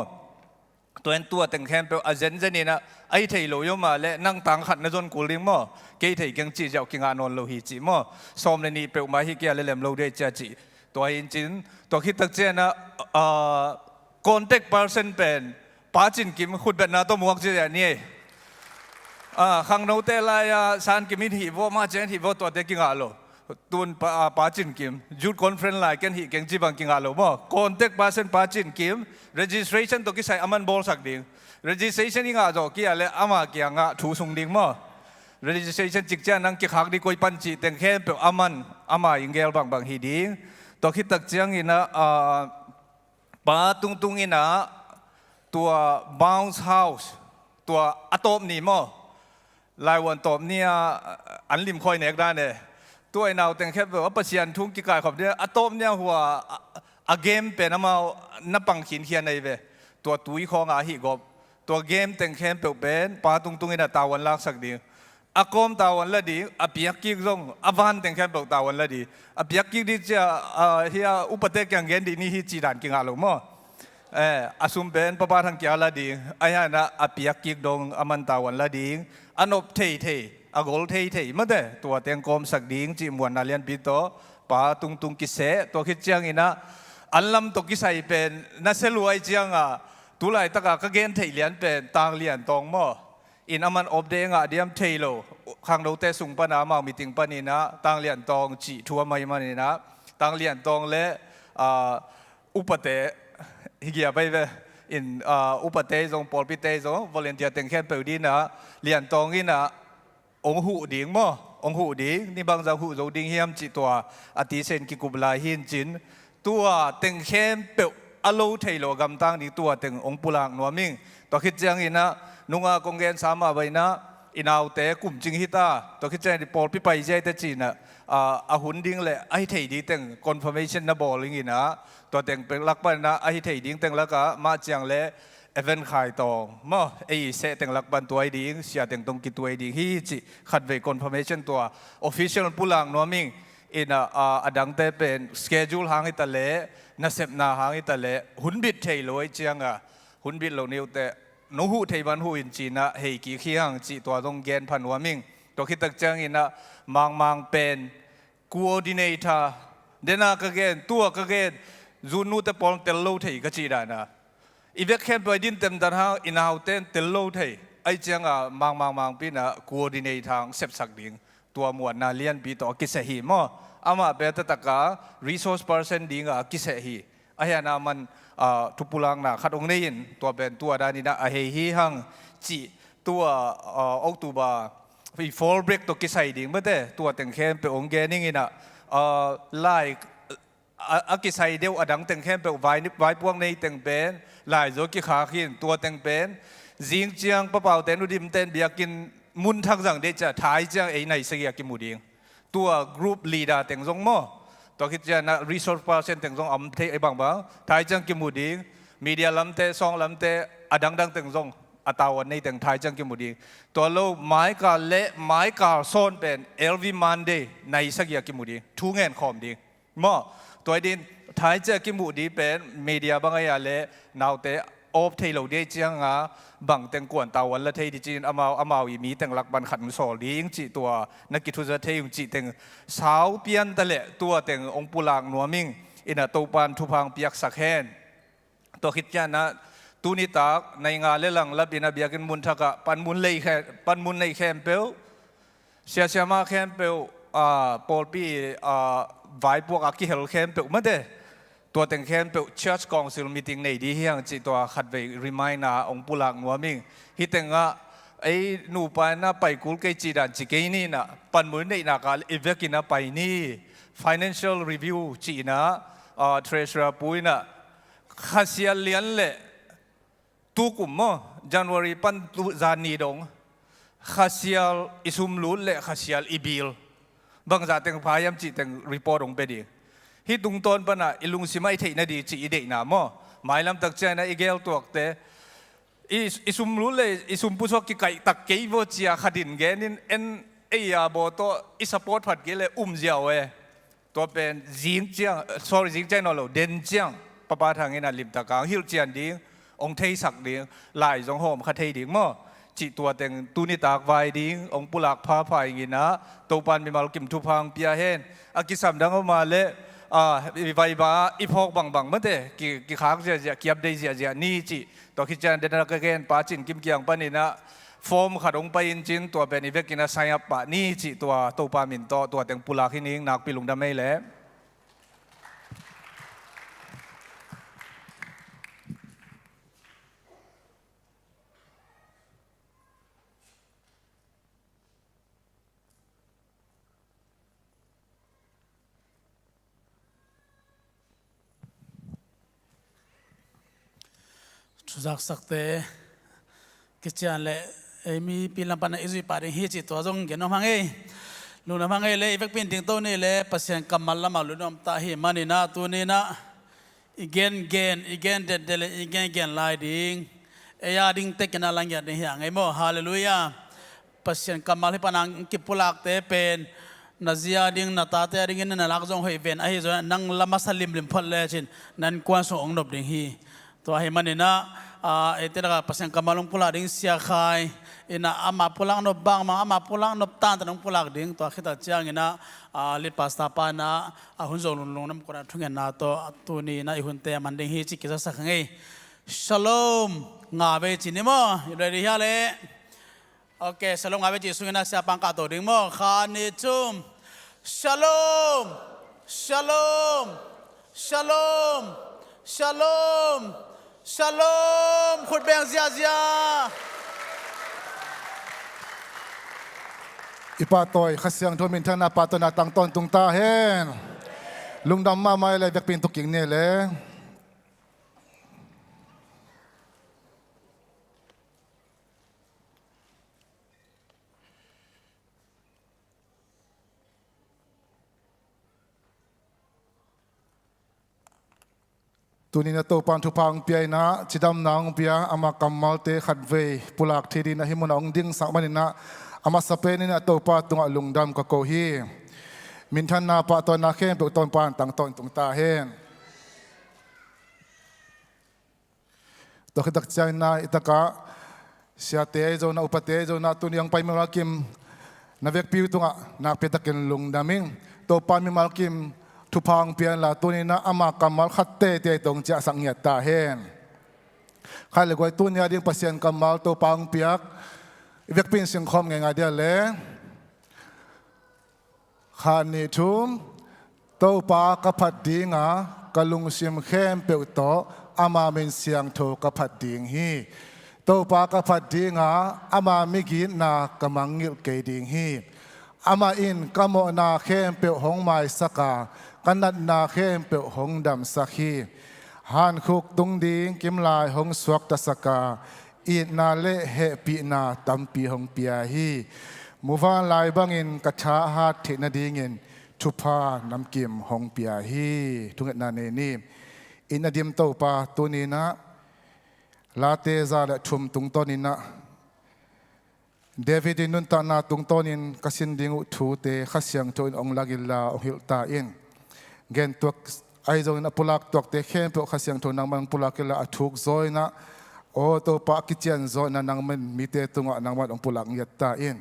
ตัวแต่งแคมเปอเจนเจนี่นะไอ้เทยโลยมาเละนั่งตังขัดในจนกูลิงมอเกยเทยกังจีเจ้ากิงานนโลหิจีมอสอมในนี้เปลมาฮิเกียเลเลมโลเดจจีตัวอินจินตัวคิดตักเจนะคอนแทคเปอร์เซนเป็นป้าจินกิมขุดแบบน่าตัวมัวเจนี่ขังโนเตลายสารกิมิหิวมาเจนหิวตัวเด็กกิงาโลตุนป้าจินกิมจุดคอนเฟรนซ์ไลน์กันหิเก่งจีบังกิงาโลมอคอนแทคเปอร์เซนป้าจินกิม registration ตัวกิใส่อามันบอลสักดิ่ง registration นี่งาจอกกี้อะไรอามาเกี่ยงะถูส่งดิ่งมอ registration จิกเจ้านังกิขักดีกวยปันจีแต่งแค่เปล่าอามาอิงเกลบางฮีดิ่งตัวคิดตักเจียงอินะป้าตุงอินะตัว bounce house ตัวอะตอมนี่มอลายวันตอมเนี่ยอันริมคอยเนกได้เนี่ยตัวไอ้นาวแต่งแค่แบบว่าประเชียนทุ่งกิกายขอบเนี่ยอะตอมเนี่ยหัวอะเกมเป็นน้ำมานับปังขินเขียนในเวตัวตุยของอาหิกบตัวเกมแต่งแค่เป็นป้าตุงอินะตาวันลักสักดีอากมตาวันละดีอภิยักกิกรงอวันแต่งแค่ตาวันละดีอภิยักกิกดิจะเฮียอุปเทกยังเงินดีนี่ฮิจีดันกิงอาลงมั้งอาสุมเป็นปะปาทางเกียร์ละดีไอ้ฮะนะอภิยักกิกดงอมันตาวันละดีอันอบเทอากอลเทเมื่อเดตัวเตียงกรมสักดีจีมวนนาเลียนปิโตป้าตุงกิเสตัวคิดเจียงอินะอันลำตัวกิใส่เป็นนัสลวยเจียงตุไลตะกะกะเกนเทเลียนเป็นต่างเลียนตองมั้งอินอามันอบเดงเดียมเทโลข้างเราเตะสูงปนามามีติงปนีนะต่างเลียนตองจีทัวไม่มานี่นะต่างเลียนตองและอุปเตฮิเกียไปเวอินอุปเตจงปอลปิเตจงวอลเลนเทียแต่งแค่เปิดดีนะเลียนตองอินะองหูดิ่งมั้งองหูดิ่งนี่บางจะหูเราดิ่งเฮียมจีตัวอติเซนกิกุบลาหินจินตัวแต่งแค่เปิดอโลเทโลกำตั้งนี่ตัวแต่งองปุลังนัวมิงตัวคิดจังอินะนุ่งกงเกนสามาไว้นะอินเอาเตะกลุ่มจิงฮิตาตัวคิดจังดิปอลพิไปเจตจีนะหุ่นดิ่งเลยไอ้เทดีแต่งคอนเฟิร์มชันนะบอลลิงอินะตัวแต่งเป็นลักปันนะไอ้เทดิ่งแต่งแล้วก็มาจังเลยเอเวนขายตองมั้งไอ้เสแต่งลักปันตัวไอ้ดิ่งเสียแต่งตรงกิตัวไอ้ดิ่งฮิจิขัดเวคอนเฟิร์มชันตัวออฟฟิเชียลปุลังนัวมิงอินะดังเตเป็นสเกจูลหางอิตาเล่นัเซปนาหางอิตาเล่หุ่นบิดเทลอยจังหุ่นบิดเหล่านี้แต่นูหูเทวันหูอินจีนะเฮกิขี้หังจีตัวตรงเกณฑ์พันวามิงตัวคิดตักจังอินะมังเป็นคูออดิเนเตอร์เดน่ากระเกณฑ์ตัวกระเกณฑ์จูนูแต่ปอลเตลโลเทก็จีได้นะอีเวกแค่ไปดินเต็มดันหางอินเอาเต็นเตลโลเทไอจังมังปีนะคูออดิเนเตอร์เซปสักดิ่งตัวมวลนาเลียนปีต่อกิเสหีมั้งอามาเบตตะกา resource person ดิ่งกิเสหีไอ้ยานามันทุปุลังนะขัดองค์นี้ตัวเป็นตัวด้านนี้นะเฮฮีหังจีตัวออกตัวบาฟีฟอลเบรกตัวกิใส่ดิ่งเมื่อเดตัวแต่งเข้มเป็นองค์แกนี่นะไล่กิใส่เดียวอดังแต่งเข้มเป็นไว้พวกนี้แต่งเป็นไล่โจกิขาขินตัวแต่งเป็นจิงเจียงปะเป่าเต้นอุดิมเต้นเบียกินมุนทักสั่งเดชะท้ายเจียงไอ้ในเสียกิมูดิ่งตัวกรุ๊ปลีดาแต่งทรงมั่วตัวคิดจะนะ resource person แต่งทรงเทไอ้บางท้ายจังกิมูดิ่งมีเดียลำเตซองลำเตอดังแต่งทรงอัตาวันนี้แต่งท้ายจังกิมูดิ่งตัวโลไม้กาเละไม้กาโซนเป็น LV Monday ในสักอย่างกิมูดิ่งทุ่งเงินคอมดิ่งมั่วตัวดินท้ายจังกิมูดิ่งเป็นมีเดียบางอย่างเละนาวเตออบเทโลเดียจังบังแต่งกวนตาวันละเทดิจีนอามาอีมีแต่งหลักบันขันสอลิงจีตัวนักกิจทุจเทยงจีแต่งสาวเปียนตะเละตัวแต่งองปุลังนัวมิงอินะตัวปานทุพังเปียกสักแห่นตัวคิดจานะ ตูนิตากในงานเรื่องลับดินาเบียกันมุนทักะปันมุนเลยแค่ปันมุนในแคมเปลเสียเสียมาแคมเปลปอลปีไวพวกอากิเฮลแคมเปลมาเดตัวแต่งแคมเปล Church Council Meeting ในดีเฮียงจิตัวขัดไปรีมายนาองปุลักงัวมิงฮิตงะไอ้หนูปานะไปกุลเกจิดันจิเกนี่นะปันมุนในนักอีเวกินะไปนี่ Financial Review จีนะTreasurer ปุยนะข้าเสียเลียนเละตุกุมมั้ง January ปันตุจานีดงข้าเสียอิสุมลุลเละข้าเสียอีบิลบางจากแต่งพายามจีแต่งรีพอร์ตองไปดีฮิตุงตอนปนะอิลุงสิไม่เทนดีจีเด็กนะมั้งหมายลำตักใจนะอีเกลตัวเตอิสุมลุลเละอิสุมผู้ชกกิไก่ตักเกย์วจีอาขัดินเกนินเอ็นเอียโบโตอิสปอร์ตผัดเกลเลยเจียวเอตัวเป็นจิงเจียง sorry จิงเจียงนั่นแหละเดนเจียงปะปาทางนี้นะลิมตะกางฮิลเจียนดิ้งองเทสักดิ้งลายจงโฮมคาเทดิ้งมั้งจีตัวแต่งตูนิตากไวดิ้งองปุลักพาพายอย่างนี้นะตัวปันมีมาลกิมทุพังเปียเฮนอากิสัมดังออกมาเละไวบ้าอีพอกบังเมื่อเดกี่ขาเจียเกียบได้เจียนี่จีตัวคิดจันเดนนักเกณฑ์ป้าจินกิมเกียงปานี่นะฟอร์มขัดองไปอินจินตัวเป็นอีเวกินะไซอัปปะนี่จีตัวปามินตัวแต่งปุลักที่นี้นักปีลุงดำไม่เละชุดสักเตะกิจการเลยมีปีลำปันอิสุปาริฮิจิตัวจงเกี่ยนน้องพังเอลุงน้องพังเอเลยอีกเป็นถึงตัวนี้เลยปัสยันกำมันละมาลุงน้องตาหิมันนี่นะตัวนี้นะอีกเกนเด็ดอีกเกนลายดิ่งยาดิ่งเตกินาลังยัดนี่อย่างไงโมฮาเลลูยาปัสยันกำมันให้ปนังกิปุลักเตเป็นนาเซียดิ่งนาตาเตดิ่งนั่นลักจงให้เวนไอ้ส่วนนั่งละมาสลิมพันเลยจินนั่นกวนส่งนบดิ่งฮีตัวให้มันนี่นะitu dah pasang kamalung pula ding sia khai ina ama pulang no bang ma ama pulang no tan tanong pulang ding to kita chiang ina lit pasta pa na hunzo lung nam kora thungen na to tu ni na ihunte manding hi chi kisa sakhangai shalom ngabe chi ni mo ready ha le okay shalom ngabe chi sungina sia pang ka to ding mo khani chum shalom shalom shalom shalom Shalom ขุดแบ่งเสียอีปาตอยขัดเสียงทมินทนาปาตนาตังตอนตุงตาเฮนลุงดำมาไม่เลยอยากเป็นตุกิงเนี่ยเลยตัวนี้นะตัวปันทุพังเปียนะจิดำนางเปียอามากัมมัลเตขัดเวปุลักทีดีนะหิมุนองดิ้งสักมันนะอามาสเปนี่นะตัวปันตุงลุงดำก็โกฮีมินทันนาปะตอนนาเข้มเป็นตอนปันต่างตอนตุงตาเฮนตัวขดักใจนะอิตากะเสียเตยโจนะอุปเตยโจนะตัวนี้ยังไปมีมาลกิมนาเวกพิวตุงะนาเปตักเกนลุงดามิงตัวปันมีมาลกิมทุพังเปลี่ยนละตัวนี้นะอามากัมมัลขัดเตะตรงจะสังเกตตาเห็นใครเลยว่าตัวนี้ดิ้งเปอร์เซ็นต์กัมมัลตัวปังเปียกเวกพินสิงคอมไงเดียวเลยขานิทุมตัวปากระพัดดิ้งกะลุงซิมเข้มเปียวโตอามาเป็นเสียงโทกระพัดดิ้งฮีตัวปากระพัดดิ้งอามาไม่กินนากำมังงิลเกดิ้งฮีอามาอินกะโมนาเข้มเปียวหงไม้สักากันนัดนาเข้มเปียวหงดำสักฮีฮันคุกตุงดิ้งกิมลายหงสวกตะสกาอีนาเละเฮปีนาตัมปีหงเปียฮีมูฟาลายบังอินกัจฉาฮาเทนดิ้งอินทุพานำกิมหงเปียฮีทุกนาเนนีอินอดิมโตปาตัวนี้นะลาเตซาและชุมตุงต้นนี้นะเดวิดนุนตานาตุงต้นินกสินดิงอุทูเตขัสยังโจนองลากิลาองฮิลตาอินเกนตัวไอโจนปุลักตัวเตเข้มตัวขัสยังโจนนางมันปุลักกิลาทุกโจยนะโอตัวปากิเจียนโจนนางมันมีเตตุงะนางมันองปุลักยัตตาอิน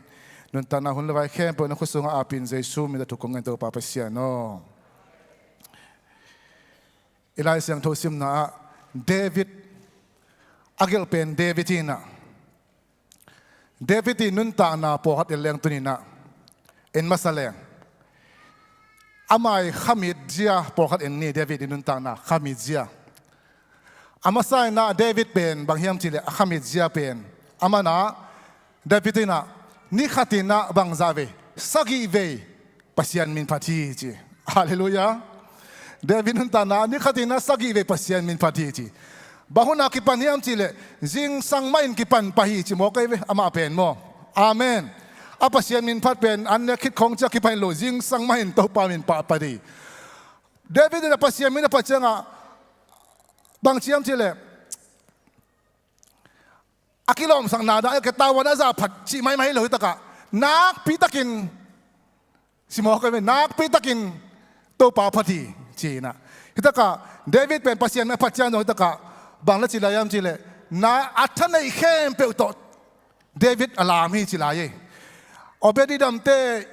นุนตานาหุ่นเลวเข้มตัวนักสุงอาปินเจซูมีแต่ทุกคนเงินตัวปาเปเซียโนอีไลเสียงโทซิมนะเดวิด อากิลเป็นเดวิดีนะเดวิดีนุนตานาพอฮัดเอลเลงตุนินะเอ็นมาสเลงอามัยขามิดเจียพอฮัดเอ็นนี่เดวิดีนุนตานาขามิดเจียอามาไซนะเดวิดเป็นบางยามจิเลขามิดเจียเป็นอามานะเดวิดีนะนี่ขัดินะบางซาเวสักีเวปัสยันมินพัทีจีฮาเลลูยาเดวิดนุนตานานี่ขัดินะสักีเวปัสยันมินพัทีจีบางคนนักกิปันยามจิเลจิงสังไม่กิปันปะฮีจิโมกเวอามาเป็นโมอาเมนอาปัสยันมินพัดเป็นอันนี้คิดของจะกิปันโลจิงสังไม่โตปามินปะปะดีเดวิดนะปัสยันมินปัจจังะบางเชียมจิเลอากิลอมสังนาดาเอตาวันอาซาผัดจิไม่เลยตะกะนักปีตะกินสิมอกกันนักปีตะกินโตปาพอดีจีนะฮิตะกะเดวิดเป็นปัสยันไม่ผัดจังโนฮิตะกะบางละจิลายามจิเลนาอัฐนัยเข้มเปลตเดวิดอลามีจิลายอเบดีดัมเต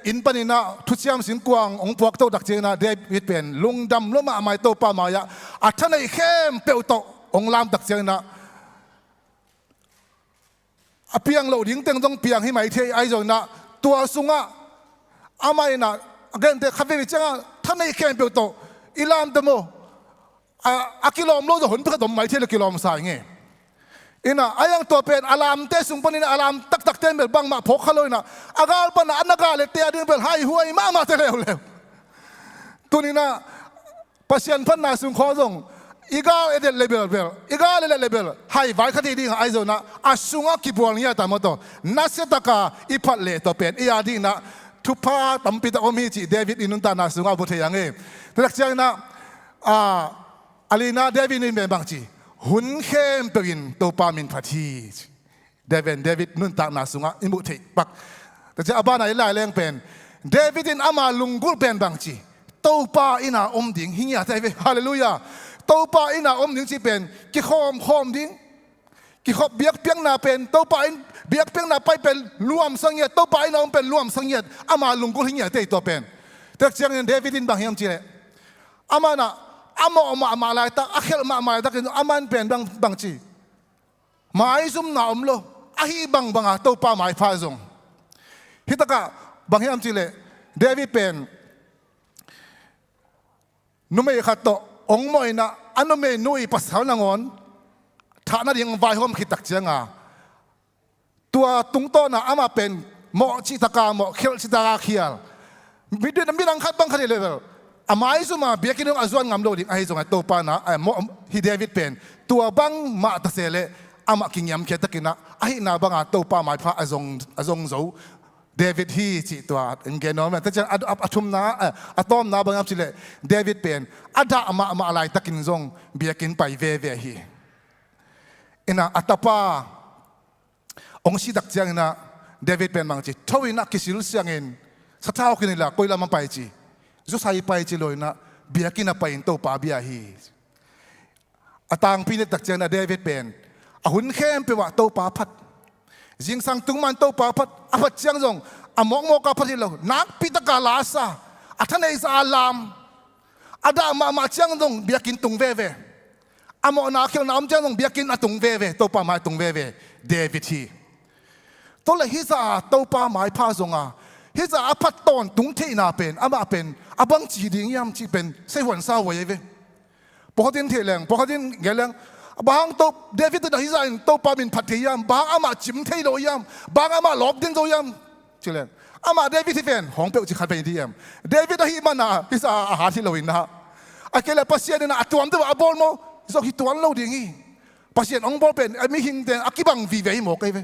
อินปนินะทุชยามสิงกวางองพวกโตดักเจนะเดวิดเป็นลุงดำลุมาไม่โตปามายะอัฐนัยเข้มเปลตองลามดักเจนะเพียงเราดิ้งเต็งต้องเพียงให้ไม่เทไอโจนะตัวสุงะอาไม่นะเกณฑ์เด็กขับไปจังท่านในแคมเปลโตอิลามเดโมอากิโลมโลจะหุ่นเพื่อดมไม่เทลกิโลมสายเงี้ยอินะอายังตัวเป็นอารามเตสุงปนินะอารามตักเต็มเบลบังมาพกขลุ่ยนะอากาลปนะอันนักาเลเตียดิ้งเบลหายหัวมาเตเร็วตัวนี้นะปัศยันพันนาสุงขอส่งอีกาเอเดลเลเบลอีกาเลเบลให้ไว้คดีดิ้งไอโซนะอาสุงะกิบวลเนี่ยตามตัวนัสตะกาอีพัดเลตัวเป็นอีอาดิ้งนะทุพาตั้มปิตาอมิจิเดวิดอินุนตานาสุงะบุตรยังเองแต่หลักใจนะอาลีนาเดวิดนี่เป็นบางจีหุ่นเข้มเป็นตัวปามินพัทีเดวิดนุนตานาสุงะอิมุทิปักแต่จะอาบานาอิลาเลี้ยงเป็นเดวิดอินอามาลุงกุลเป็นบางจีตัวปาอินาอมดิ้งหิ้งยาใจเวฮาเลลูยาตัวปาอินาอมดิ้งจีเป็นกิขอมดิ้งกิขอบเบียกเพียงนาเป็นตัวปาอินเบียกเพียงนาไปเป็นรวมสังเกตตัวปาอินาเป็นรวมสังเกตอามาลุงกุลหิ้งยาใจตัวเป็นแต่เจ้าเงินเดวิดอินบางยามจีเลอามานะอามาลายตาอาเขลมาตากินอามันเป็นบางจีหมายซุ่มหนาวโลอาฮีบางตัวปาหมายพาซงฮิตกะบางยามจีเลเดวิดเป็นนุ่มเอขัดโตองมอยนะอันนุ่มเอนุยภาษาหนังอนฐานะยังไวหอมขิดตักเจียงตัวตุงโตนะอามาเป็นหมอชิตากาหมอเขลชิตากาเขียลมีด้วยน้ำมีรังคัดบางคดีเลยอามาอิสุมาเบียกินงอาจวนงามโลดิไอซงไอโตปานะไอโมฮิเดวิดเป็นตัวบังมาตะเสเลอามากินยำเขียตะกินะไอนาบังอาโตปาหมายพระอาจงโซเดวิดฮีจิตัวเอ็นเกนอมแต่จะอัตุมนาอัตอมนาบังอาจิเลเดวิดเป็นอัดาอามาอะไรตะกินซงเบียกินไปเวฮีอินะอัตปาองค์สิดักเจียงนะเดวิดเป็นบางจีทวินักกิสิลเสียงเงินสะท้าวกินละกุยละมันไปจีจุสายไปจิลอยนะเบียกินไปอินโตปาเบียฮีอาตังพินิจตักเจนะเดวิดเป็นหุ่นเข้มไปว่าโตปาพัดจิงสังตุงมันโตปาพัดอาพัดเจียงจงมองกับพัดที่เรานักพิตกาลาซาอาท่านไอซาลามอาดามาเจียงจงเบียกินตุงเวมองนักเขียวน้ำเจียงจงเบียกินตุงเวโตปาไม้ตุงเวเดวิดฮีตัวเลยฮิซาโตปาไม้พาจงฮิซาอาพัดตอนตุงเทน่าเป็นอามาเป็นอาบังจีดิ้งยามจีเป็นเสวันซาวยเวพอเขาดินเทเลงพอเขาดินเกลังบางตัวเดวิดตัวฮิซาอินตัวปามินพัทยามบางอามาจิมเทโลยามบางอามาหลบดินโลยามจีเลงอามาเดวิดที่เป็นห้องเปลจิขัดไปดียามเดวิดที่มันฮิซาอาหารที่เราอินนะไอ้เกลังปัสยานี่นะตัวมันตัวอาบอลโมฮิซาคิดตัวเราดิ้งปัสยาองบอลเป็นไอ้มิหิงเดนอากิบังวีเวหมกไอ้เว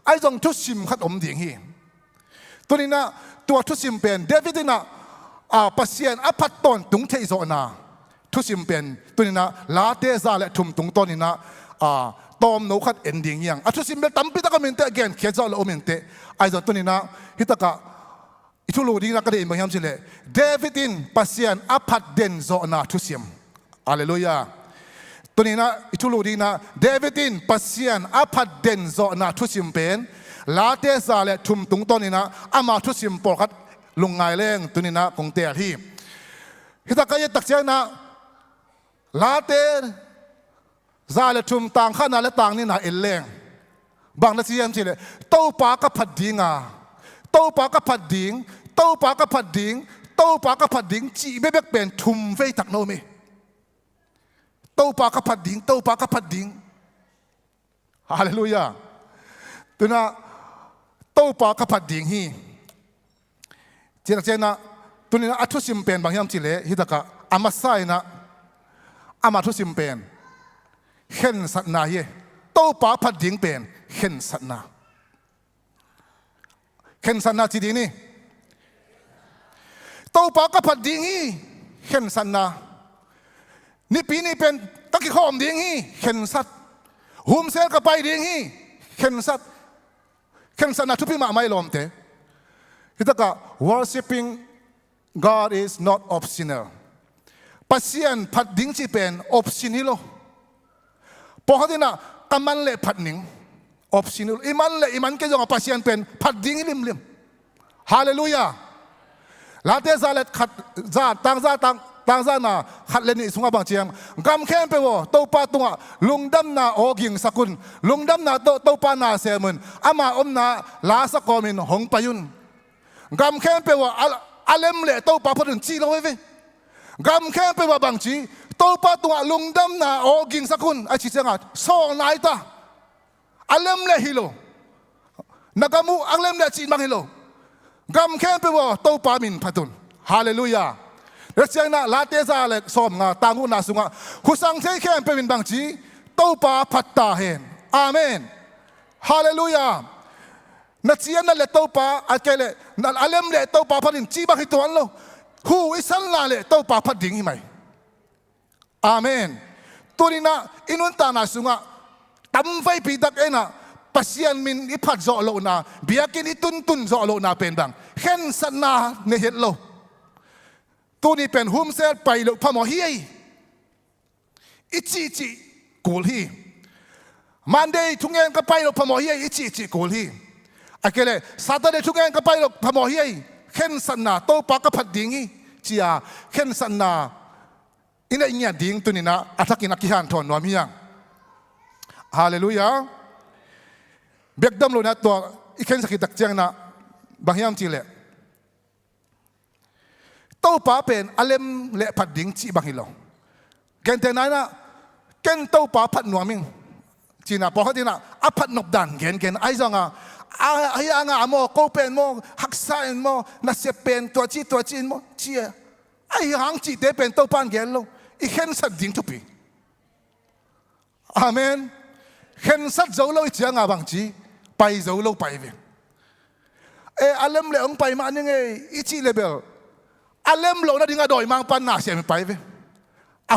ไอ้จงทุชิมขัดอมดิ้งตัวนี้นะตัวทุชิมเป็นเดวิดนะปัสยันอภัตตอนตุงเทโซนาทุสิมเป็นตัวนี้นะลาเตซาและทุมตุงตอนนี้นะตอมโนขัดเอ็นดิ้งยังทุสิมเป็นตั้มพิตากามินเตเกนเขียนจอลโอมินเตไอ้จอนตัวนี้นะฮิตากะอิทุลูดีนะก็ได้อินบางยามสิเลเดวิดินปัสยันอภัตเดนโซนาทุสิมอาเลลูยาตัวนี้นะอิทุลูดีนะเดวิดินปัสยันอภัตเดนโซนาทุสิมเป็นลาเตซาและทุมตุงตอนนี้นะอามาทุสิมปอกัดลงไงเล่งตัวนี้นะคงเตะที่ฮิตากายตักเจนะลาเต ซาเลทุมต่างข้านาและต่างนี่นาเอลเลงบางนาทีมสิเลยเต้าปากกับผัดดิงอ่ะเต้าปากกับผัดดิงเต้าปากกับผัดดิงเต้าปากกับผัดดิงจีเบบกเป็นทุมเวตักโนเมเต้าปากกับผัดดิงเต้าปากกับผัดดิงฮาเลลูยาตัวน่ะเต้าปากกับผัดดิงฮีเจ้าเจ้าน่ะตัวนี้นะอัตุสิมเป็นบางยามสิเลยฮิตากะอามาไซนะอามาทุสิมเป็นเห็นสัตนาเยโตปาพัดดิงเป็นเห็นสัตนาเห็นสัตนาจีดีนี่โตปากับพัดดิงฮีเห็นสัตนานี่ปีนี้เป็นตะกี้ข้อมดิงฮีเห็นสัตหุมเซลกับไปดิงฮีเห็นสัตนาทุกปีมาไม่ลมเตะฮิตากะ worshiping God is not optional ปัสยันพัดดิ้งจีเป็น optional พอเขาที่น่ะกำมันเละพัดหนิง optional อิมันเละอิมันแค่ยังปัสยันเป็นพัดดิ้งลิมฮาเลลูยาลาเทซาเลขัดซาต่างซาน่ะขัดเลนิสุงบางเชียงกำแค่เป็นว่าโตปาตัวลุงดำนาโอกิงสกุลลุงดำนาโตปานาเซมุนอามาอมนาลาสกอมินหงปยุนกำแค่เป็นว่าอาเลมเละโตปาพดุนจีเราไว้กำแค่เป็นว่าบางทีโตปาตัวลุงดำนาโอกิงสกุลไอชิเซงาโซนายตาอาเลมเละฮิโลนักมูอาเลมเละจีมังฮิโลกำแค่เป็นว่าโตปามินพัดุนฮาเลลูยาเรื่องนี้นะลาเตซาเล็กสอมงาต่างหูนาสุงาคุสังเซแค่เป็นบางทีโตปาพัตตาเฮนอาเมนฮาเลลูยานักเชียนนั่นแหละโตปาอาเกเลนั่นอาเลมเละโตปาพัดินจีบักฮิตัวนั่นโลฮูอิสันลาเละโตปาพัดดิ้งไหมอาเมนตัวนี้นะอินุนตานาสุงะตั้มไฟปีดักเอ็นะปัสยันมินอิพัดโจโลนาเบียกินอิตุนโจโลนาเป็นบังเห็นสันนาเนเฮตโลตัวนี้เป็นหุมเซลไปโลพมอฮีอิจิกูลฮีมันเดย์ทุกเงินก็ไปโลพมอฮีอิจิกูลฮีอาเกเลซาตาเดย์ทุกเงินก็ไปโลพมอฮีเห็นสันนาโตปากกับพัดดิ้งจีอาเห็นสันนาอินเอียดิ้งตัวนี้นะอัตกินักขิฮันทอนวามียังฮาเลลูยาเบกดัมโลนะตัวอีเข็นสกิตักเจียงนะบางยามจีเล่โตปาเป็นอาเลมเละพัดดิ้งจีบางฮิโลเกนเทนายนะเกนโตปาพัดนัวมิงจีน่ะพอเขาจีน่ะอาพัดนบดันเกนไอซังอ่ะไอ้ยังอ่ะโมโกเป็นโมฮักซ่าโมนัสเป็นตัวจีนโมจีไอ้หางจีเตเป็นโตปันเกนโลอีเข็นสัตดิ้งทุปีอาเมนเข็นสัตโจโลอีเจียงอ่ะบางจีไปโจโลไปเวอาเลมเละองไปมาเนี่ยไงอีจีเลเบลอาเลมโลน่ะดิ้งอ่ะดอยมังปันหน้าเสียไม่ไปเว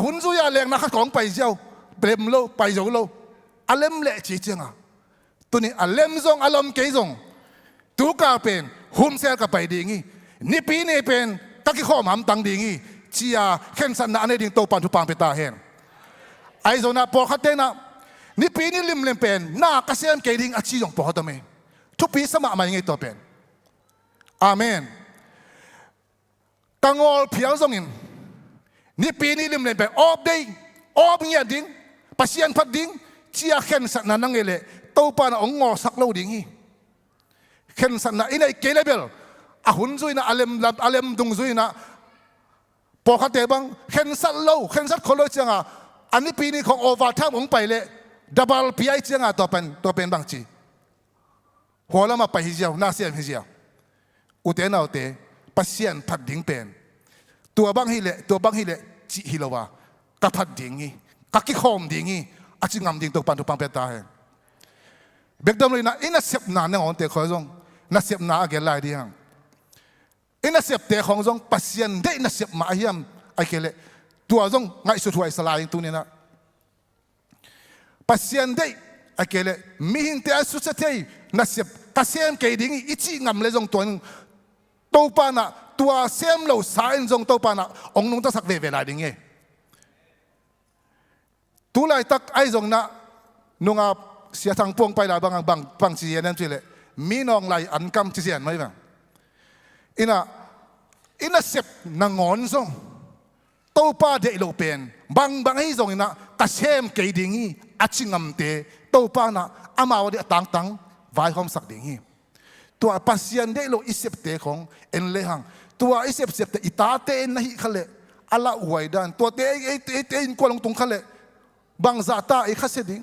หุ่นซุยอาเลงนักของไปเจ้าเปรมโลไปโจโลอาเลมเละจีเจียงอ่ะตัวนี้อาเลมซงอารมณ์เกยซงตัวกาเป็นหุ่นเซลกับไปดีงี้นี่ปีนี้เป็นตะกี้ข้อมันตังดีงี้เชียเข็นสันนาอันนี้ดิ้งโตปันทุปังไปตาเห็นไอ้โซน่ะพอขัดเตนะนี่ปีนี้ลิมเป็นหน้ากระเซียมเกยดิ้งอาชีพของพอตัวเมทุกปีสมัครมาอย่างไงตัวเป็นอาเมนกังวลเพียวซงอินนี่ปีนี้ลิมเป็นออบได้ออบเงียดิ้งปัสยันพัดดิ้งเชียเข็นสันนานังเอเล่โตปันองงอสักโลดิ้งฮีเข็นสันนาอินไอเกลเบลหุ่นซุยนะอาเลมดุงซุยนะพอขัดเตบังเข็นสัตโลเข็นสัตคนโลเจียงอ่ะอันนี้ปีนี้ของโอวาท่าของไปเลยดับเบิลพีไอเจียงอ่ะตัวเป็นบางจีหัวเรามาไปฮิเจียวน่าเสียฮิเจียวอุเตนเอาเตปัสยันพัดดิ้งเป็นตัวบางฮิเล่จีฮิโลวากับพัดดิ้งฮีกับกิโคมดิ้งฮีอาจิงามดิ้งตัวปันทุปังเปตาเฮเบกดำเลยนะอินเสียบนาเนี่ยของเตะคอยซงน่าเสียบนาเกลายดีฮังอินเสียบเตะของซงปัสยันได้น่าเสียบมาเฮียมไอเกลตัวซงไงสุดหัวอิสลายตัวนี้นะปัสยันได้ไอเกลมีหินเตะสุดเตะน่าเสียบปัสยันเกดิ้งอิจิงามเลยซงตัวนึงโตปานะตัวเสียมเราสายซงโตปานะองนุ่งตะสักเวลาดิ้งเงตัวไรตักไอซงนะนุ่งอาเสียทางพวงไปละบางเสียนั่นสิเลยมีน้องไหลอันกำเสียนไหมบ้างอินะเสพนางงอนซง ตัวป้าเดโลเป็นบางให้ส่งนะกระเชมเกยดิ้งอาชิงำเตตัวป้านะอามาวดีตังไว้หอมสักดิ้งตัวปัสยันเดโลอิเซปเตของเอ็นเลหังตัวอิเซปเตอิตาเตนนะฮิขเลอัลลาอวยดันตัวเตอินกวลงตรงขเลบางซาตาอิขัสดิ้ง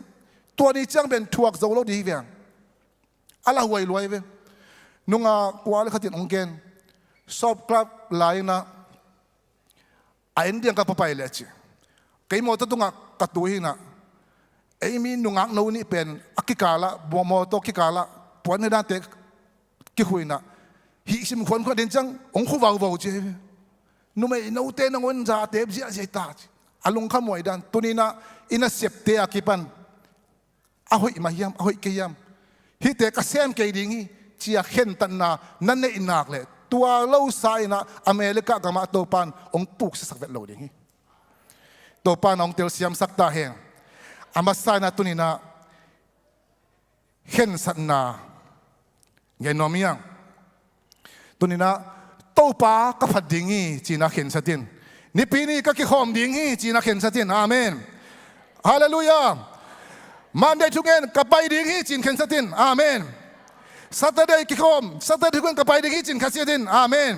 ตัวนี้จังเป็นทวกโซโลดีเวียงอัลลาอวยรวยเวนุงากวาลขัดตินองเกนสอบกลับหลายนะไอ้เดียงกับไปเลยจีใครมอตตุงกัดตัวหินะไอ้มีนุงากนู้นี่เป็นอักกิกาละบัวมอตกิกาละปวนในด้านเตะกิหุยนะฮิซิมคนเดินจังองคุวาวเจนุ่มไอ้นู้เตนังวันจ่าเตะเสียตาอารมณ์ขโมยดันตัวนี้นะอินาเสพเตะอากิปันอาหอยมาเยี่ยมอาหอยเกี่ยมฮิเตะกระเซมเกยดิ้งเจียเข็นตันนานั่นในอินักเลยตัวเล่าสายนะอเมริกากามาตัวปันองปุกสักเวทโลดิ้งตัวปันองเตลเซียมสักตาแหงอามาสายนะตัวนี้นะเข็นสันนาเงินนอมียังตัวนี้นะตัวป้าก็พัดดิ้งจีน่าเข็นสัตินนี่ปีนี้ก็คิดหอมดิ้งจีน่าเข็นสัตินอาเมนฮาเลลูยามันได้ทุกเงินกับไปดิ้งจีนเข็นสัตินอาเมนSaturday kikom Saturday kun kapai dingi chin khasiatin amen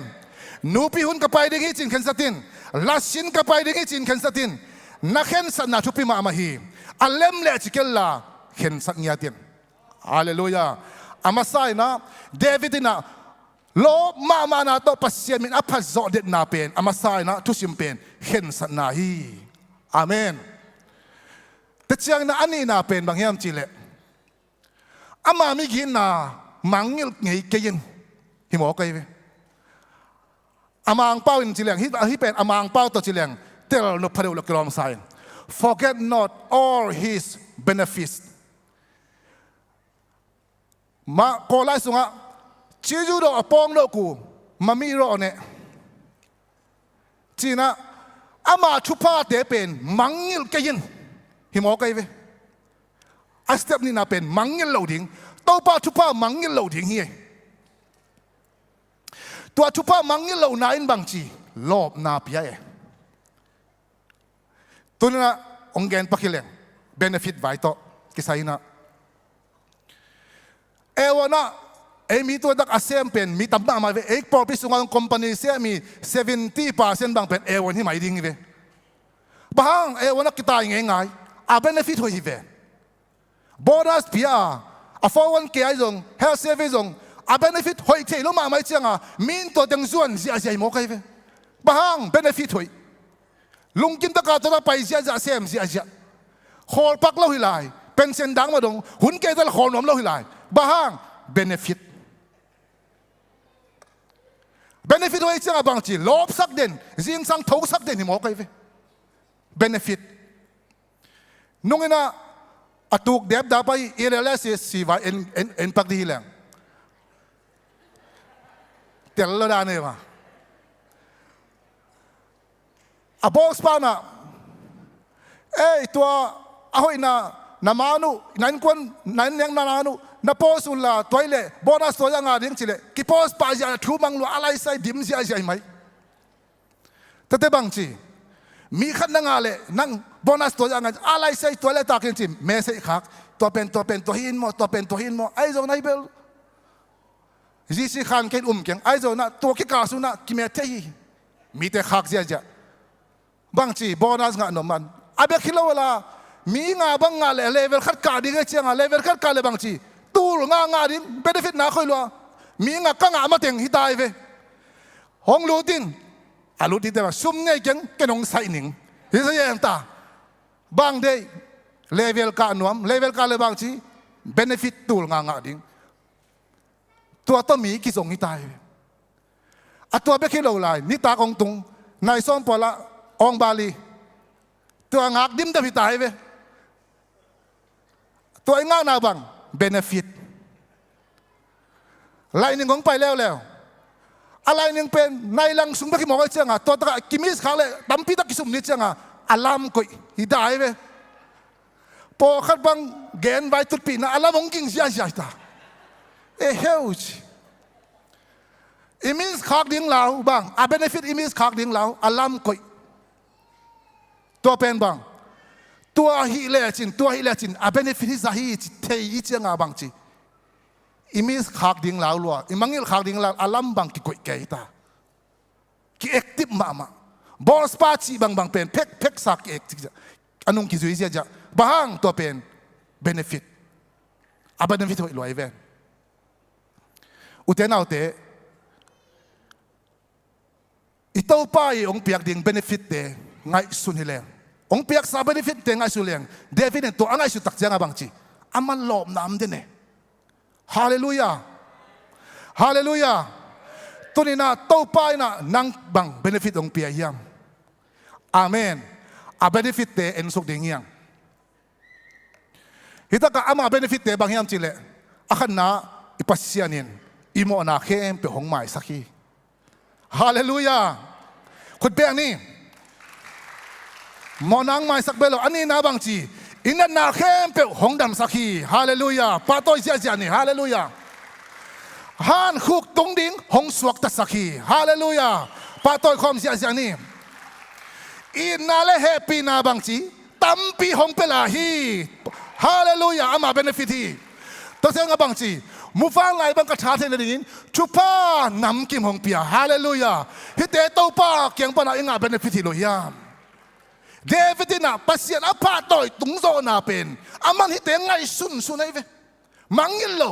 nupi hun kapai dingi chin khansatin lasin kapai dingi chin khansatin nakhen sana thupi ma mahi alem le chikella khen saknyatin hallelujah amasai na David na lo ma na to pasien min aphas zo det na pen amasai na thusim pen khen sana hi amen techiang na ani na pen banghiam chile ama mi gin na Mang ngay kayin himo kay amang pau in silang hipen amang pau to silang tel no pareu lo kilom sai forget not all his benefits ma kolai sunga chiju do apong lo ku mami ro ne china ama thupa te pen mangil kayin himo kay ve a step ni na pen mangil loadingตัวป้าทุพามังยิลเหล่าทิ้งเฮียตัวทุพามังยิลเหล่านาอินบางจีลอบนาเปียตัวนี้นะองค์เกณฑ์ปักเลงเบนฟิตไว้ต่อกิสัยนะวนะมีตัวดักอาเซียนเป็นมีตั้มมาเวโปรพิสุงานคอมพานีเสียมี 70% บางเป็นวันที่ไม่ดิ้งเวบางวนะกิตายง่ายๆเบนฟิตหัวเวโบนัสเปีย401k จง health service จงbenefit หอยเทลมาไม่เจียงมินตัวจังส่วนเสียใจหมดเลยบาง benefit หอยลุงกินตะการตัวไปเสียจะเสียมเสียใจขอปักเล่าหิลายเป็นเส้นดังมาดงหุ่นเกตละขอหนอมเล่าหิลายบาง benefit หอยเจียงบางจีลบสักเด่นจิงสังทกสักเด่นหมดเลย benefit นุ่งนะatuk dep dapai irelas siva en pakdi hilang tello dane ma abos pana tua ahoy na namanu nan kon nan yang nananu na posulla toile bonus to yang ading chile ki pos pa ja thu manglu alai sai dim sia sai mai tate bangchiมีขันนังอะไรนั่งโบนัสตัวอย่างนั้นอะไรใส่ตัวเล็กตากินจิมเมสใส่ขักตัวเป็นตัวหินมอตัวเป็นตัวหินมอไอ้เจ้าไหนเบลจีสิขันเกินเก่งไอ้เจ้าน่ะตัวกิกาสุน่ะกิเมเทีมีแต่ขักเสียจ้ะบางทีโบนัสงานนมันอาเบคิโลเวลามีงาบางงานเลเวลขัดการดิ้งเชียงเลเวลขัดการเลยบางทีตูรงางาดิ้งเบนฟิตน่าค่อยรัวมีงากังอามาเต็งฮิตายเวห้องรูตินอาลุติเตว่าซุ่มเนี่ยยังแกนงใส่หนิงที่เสียงตาบางเดย์เลเวลการนวมเลเวลการเลยบางทีเบนฟิตตูรงางาดิ้งตัวต้นมีกี่ส่งนิตายตัวเบคิโลไลนิตาของตุงนายซ้อมปอละองบาลีตัวงักดิ้มตะพิตายเวตัวง่ายนาบังเบนฟิตไลน์หนึ่งของไปแล้วอะไรหนึ่งเป็นในลังสุงไปกี่หมอเจ้าตัวตะกิมิสเขาเลยตั้มพิทักกิสุมนิเจ้าอัลลัมกุยฮิดายเวพอขัดบังเกณฑ์ไว้ตุดปีน่ะอัลลัมองกิงเสียตาเฮลส์อิมิสขากดิ้งเหลาบังเบนฟิตอิมิสขากดิ้งเหลาอัลลัมกุย ตัวเป็นบังตัวฮิเลจินอาเบเนฟิตซาฮิเทยเจียงอาบังจีอิมิสขากดิ่งลาวลัวอิมังยิลขากดิ่งลาวอาลัมบังกิกุยเกยตากิเอ็กติฟมาบอสปาชีบังเป็นเพ็กสักเอ็กติอันนุ่งกิจุยเสียจ้ะบางตัวเป็นเบเนฟิตอาเบเนฟิตหัวลอยเวนอุเทนเอาเตอิโตป้ายองเปียกดิ่งเบเนฟิตเตง่ายสุดที่แรงองเปียกซาเบเนฟิตเตง่ายสุดแรงเดวิดตัวง่ายสุดตักเจียงอาบังจีอามันหลอมน้ำเดเน่ฮาเลลูยาฮาเลลูยาตัวนี้นะโตป้ายนะนังบังเบเนฟิตองเปียกยังอาเมนอาเบเนฟิตเตเอ็นสุกดิ่งยังฮิตากะอามาเบเนฟิตเตบางยังจีเล่อาขันนะอิปัสยานินอิโมนาเข้มเปหงไม้สักทีฮาเลลูยาคุณเปียงนี่มอนังไม้สักเบลอันนี้นะบางจีอินันนาเข้มเปหงดำสักทีฮาเลลูยาปาโตยเสียนี่ฮาเลลูยาฮันคุกตงดิ่งหงสวกตัสักทีฮาเลลูยาปาโตยคอมเสียนี่อินาเลเฮปีนาบางจีตั้มปีหงเปลาฮีฮาเลลูยาอามาเบเนฟิตีตัวเสียงบางจีมูฟังไลบังกระชาเทนดินชุป้านำกิมหงเปียฮาเลลูยาฮิเตโตป้าเกียงปนาอิงาเบเนฟิตีโลยามเดวิดน่ะปัสยานาพาตอยตุงโซนาเป็นอามันฮิเตงไงสุนไอเวมังยิลโล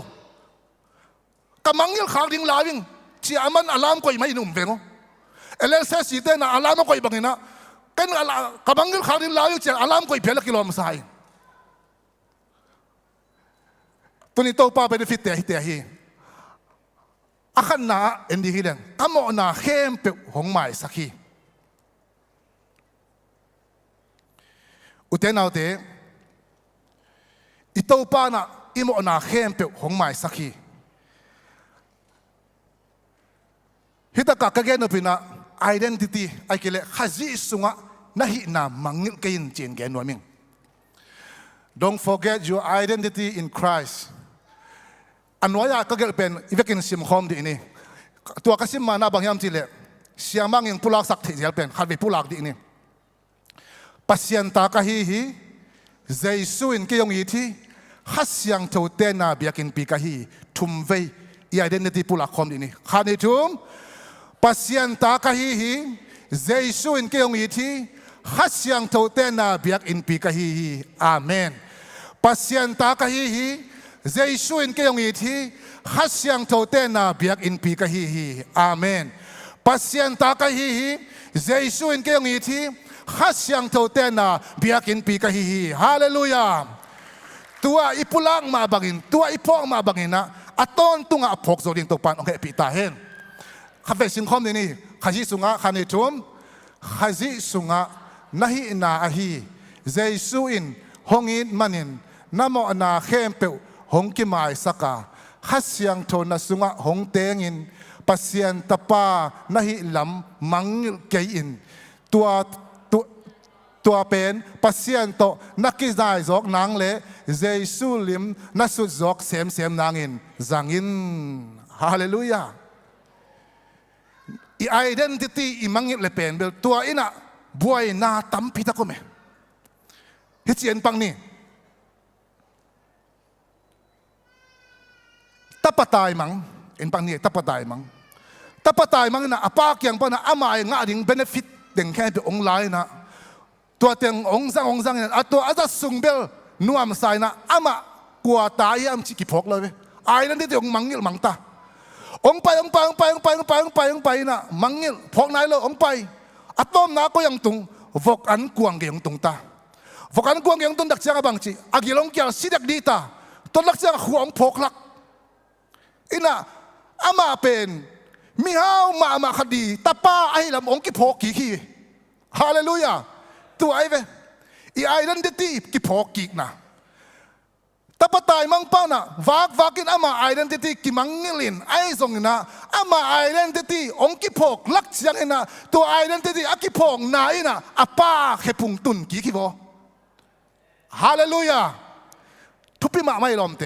กับมังยิลขาวดิ่งลาวิงที่อามันอารามก็ไม่นุ่มเวงเอเลเซสิเตน่ะอารามก็บังนะกันกับมังยิลขาวดิ่งลาวิงที่อารามก็เพียงกิโลเมตรไซตัวนี้โตป้าเป็นฟิตเตะฮิเตะฮีอาขันนาเอ็นดีฮิเลนตามอนาเข้มเปหงไม้สักทีอุเทนเอาเตอิโตป้านะอิโมนาเข้มเปหงไม้สักทีฮิตากะกะเกนอปินะ identity ไอเกเลขจิสุงะนะฮินามังงิลเกินเจนเกนวมิง Don't forget your identity in Christอันว่าก็เกิดเป็นอีเวกินซิมคอมดีนี่ตัวกสิมมานาบางยามจีเล่เสียมังยังผู้ลักสักที่จะเป็นขัดไปผู้ลักดีนี่ปัสยันตากะฮีเจสุอินเกี่ยงยีที่ฮัสยังเท่าเตน่าเบียกินปีกะฮีทุ่มเวอีไอเดนติผู้ลักคอมดีนี่ขัดในทุ่มปัสยันตากะฮีเจสุอินเกี่ยงยีที่ฮัสยังเท่าเตน่าเบียกินปีกะฮีอาเมนปัสยันตากะฮีเจสุอินเกี่ยงยีที่ฮัสยังเท่าเตน่าเบียกินปีกะฮีอาเมนปัสยันตากะฮีเจสุอินเกี่ยงยีที่ฮัสยังเท่าเตน่าเบียกินปีกะฮีฮาเลลูยาตัวอิปุลังมาบังอินตัวอิพองมาบังอินนะอัตอนตุงอาพกโซดิงตกปันโอเคปีตาเห็นข้าพเจ้าสิงคมนี่ขจิสุงะขันทุ่มขจิสุงะนาฮินาอาฮีเจสุอินฮงอินมันินนโมนาเข้มเปวหงกิมายสักาฮัสยังโทนสุงะหงเตงินปัสยันตปานาฮิลำมังเกยินตัวเป็นปัสยันโตนักกิจายจอกนางเล่เจสุลิมนัสุจอกเสมนางอินจังอินฮาเลลูยาอีไอเดนติตี้อีมังอิเลเป็นเบลตัวอินะบวยนาตั้มพิทักษ์ก็ไม่ฮิจิเอ็นปังนี่ตับปะตายมังเอ็นปังนี่ตับปะตายมังนะอาปากยังปะนะอามาเองดิ่งเบเนฟิตเด้งแค่เป็นองค์ไลนะตัวเต็งองค์สังเนี่ยตัวอาจจะสุงเบลนัวมใส่นะอามากลัวตายอามชิกิพกเลยไอ้นั่นที่เดี๋ยวมังงิลมังตาองไปนะมังงิลพกไหนเลยองไปอัตโนนาก็ยังตุงวกอันกวงยังตุงตาวกอันกวงยังตุงดักเจ้าบางจีอากิลงเกี่ยวสิดักดีตาต้นดักเจ้าหัวองพกลักอินะอามาเป็นมีห้าวมาคดีตาป้าไอ้ลำองกิพกกี่ฮาเลลูยาตัวไอ้เวอีไอเดนติตี้กิพอกิกนะแต่ปะตายมังป้านะวากินอามาไอเดนติตี้กิมังงิลินไอส่งนะอามาไอเดนติตี้องกิพอกลักเสียงนะตัวไอเดนติตี้อากิพอกนายนะอาป้าแค่พุงตุนกี่กิโบฮาเลลูยาทุบปีมาไม่ลมเต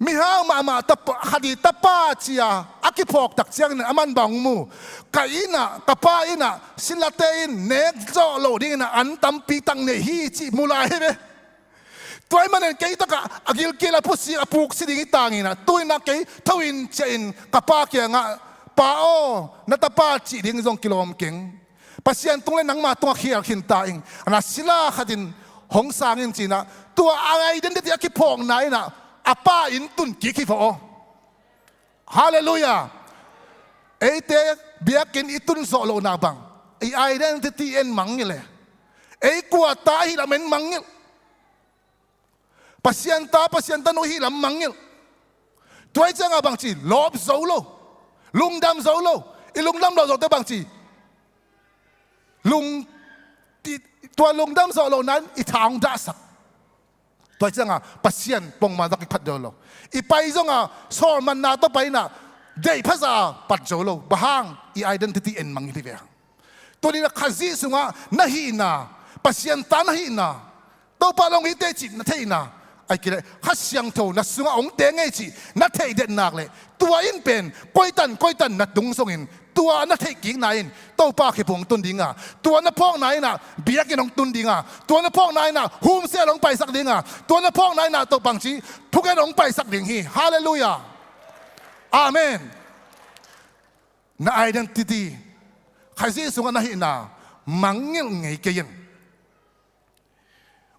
มีห้าวมาตะคดีตะป้าเชียอา aki phok tak chiang na aman bang mu ka ina kapa ina silatein nek zo lo ding na an tampi tang ne hi chi mulai he toy manen ke ta ka agil ke la pusi apuk si ding tangina toy na ke thawin chen kapa ke nga pa o na ta pa chi ding zong kilom keng pasian tung le nang ma tung khial khin ta ing ana sila khatin hong sang in china tua identity aki phok nai na apa in tun ki ki pho hallelujah ate biakin itun so lo na bang identity en mangile kwa ta hi la men mangil pasian ta no hi lam mangil tuai chang abang chi lob zolo lungdam zolo ilungdam lo zo te bang chi lung ti tua lungdam zolo nan I thang da sak tuai chang pasian pong ma dak phat dolo I pai zonga sol man na to pai na dei phasa pat zolo bahang I identity en mangil ve to ni na khazi sunga na hi na pasian ta na hi na to pa long hi te chi na thei na ai kile khasyang tho na sunga ong te ngai chi na thei det nak le tua in pen koitan na dung songin tua na thei king na in to pa khi pong tun dinga tua na phok nai na biak in ong tun dinga tua na phok nai na hum se long pai sak dinga tua na phok nai na to pang chi thuken ong pai sak ding hi hallelujah amen na identity khaisi sunga na hi na mangil ngai ke yin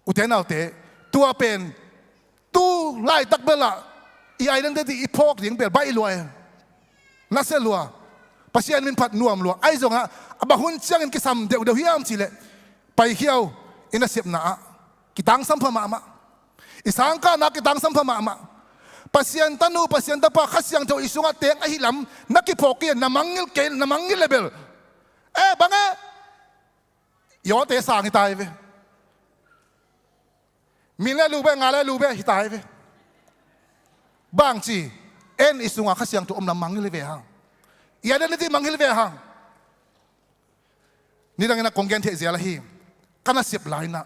uten autte tua pen tu lai tak bela I identity I phok ding bel bai loi na se lua pasian min phat nuam lua ai zonga abahun chiang in kisam deu hiam chile pai hiao ina sep na kitang sam phama ma isang ka na kitang sam phama ma pasian tanu pasian ta pa khasyang tho isunga teng a hilam na ki phok ke na mangil level bange yo te sang tai ve min le lu be nga le lu be hi tai ve bang chi en isunga khasyang to na mangil ve hang ya den ti mangil ve hang ni dang na konggen the zia la hi kana sip lai na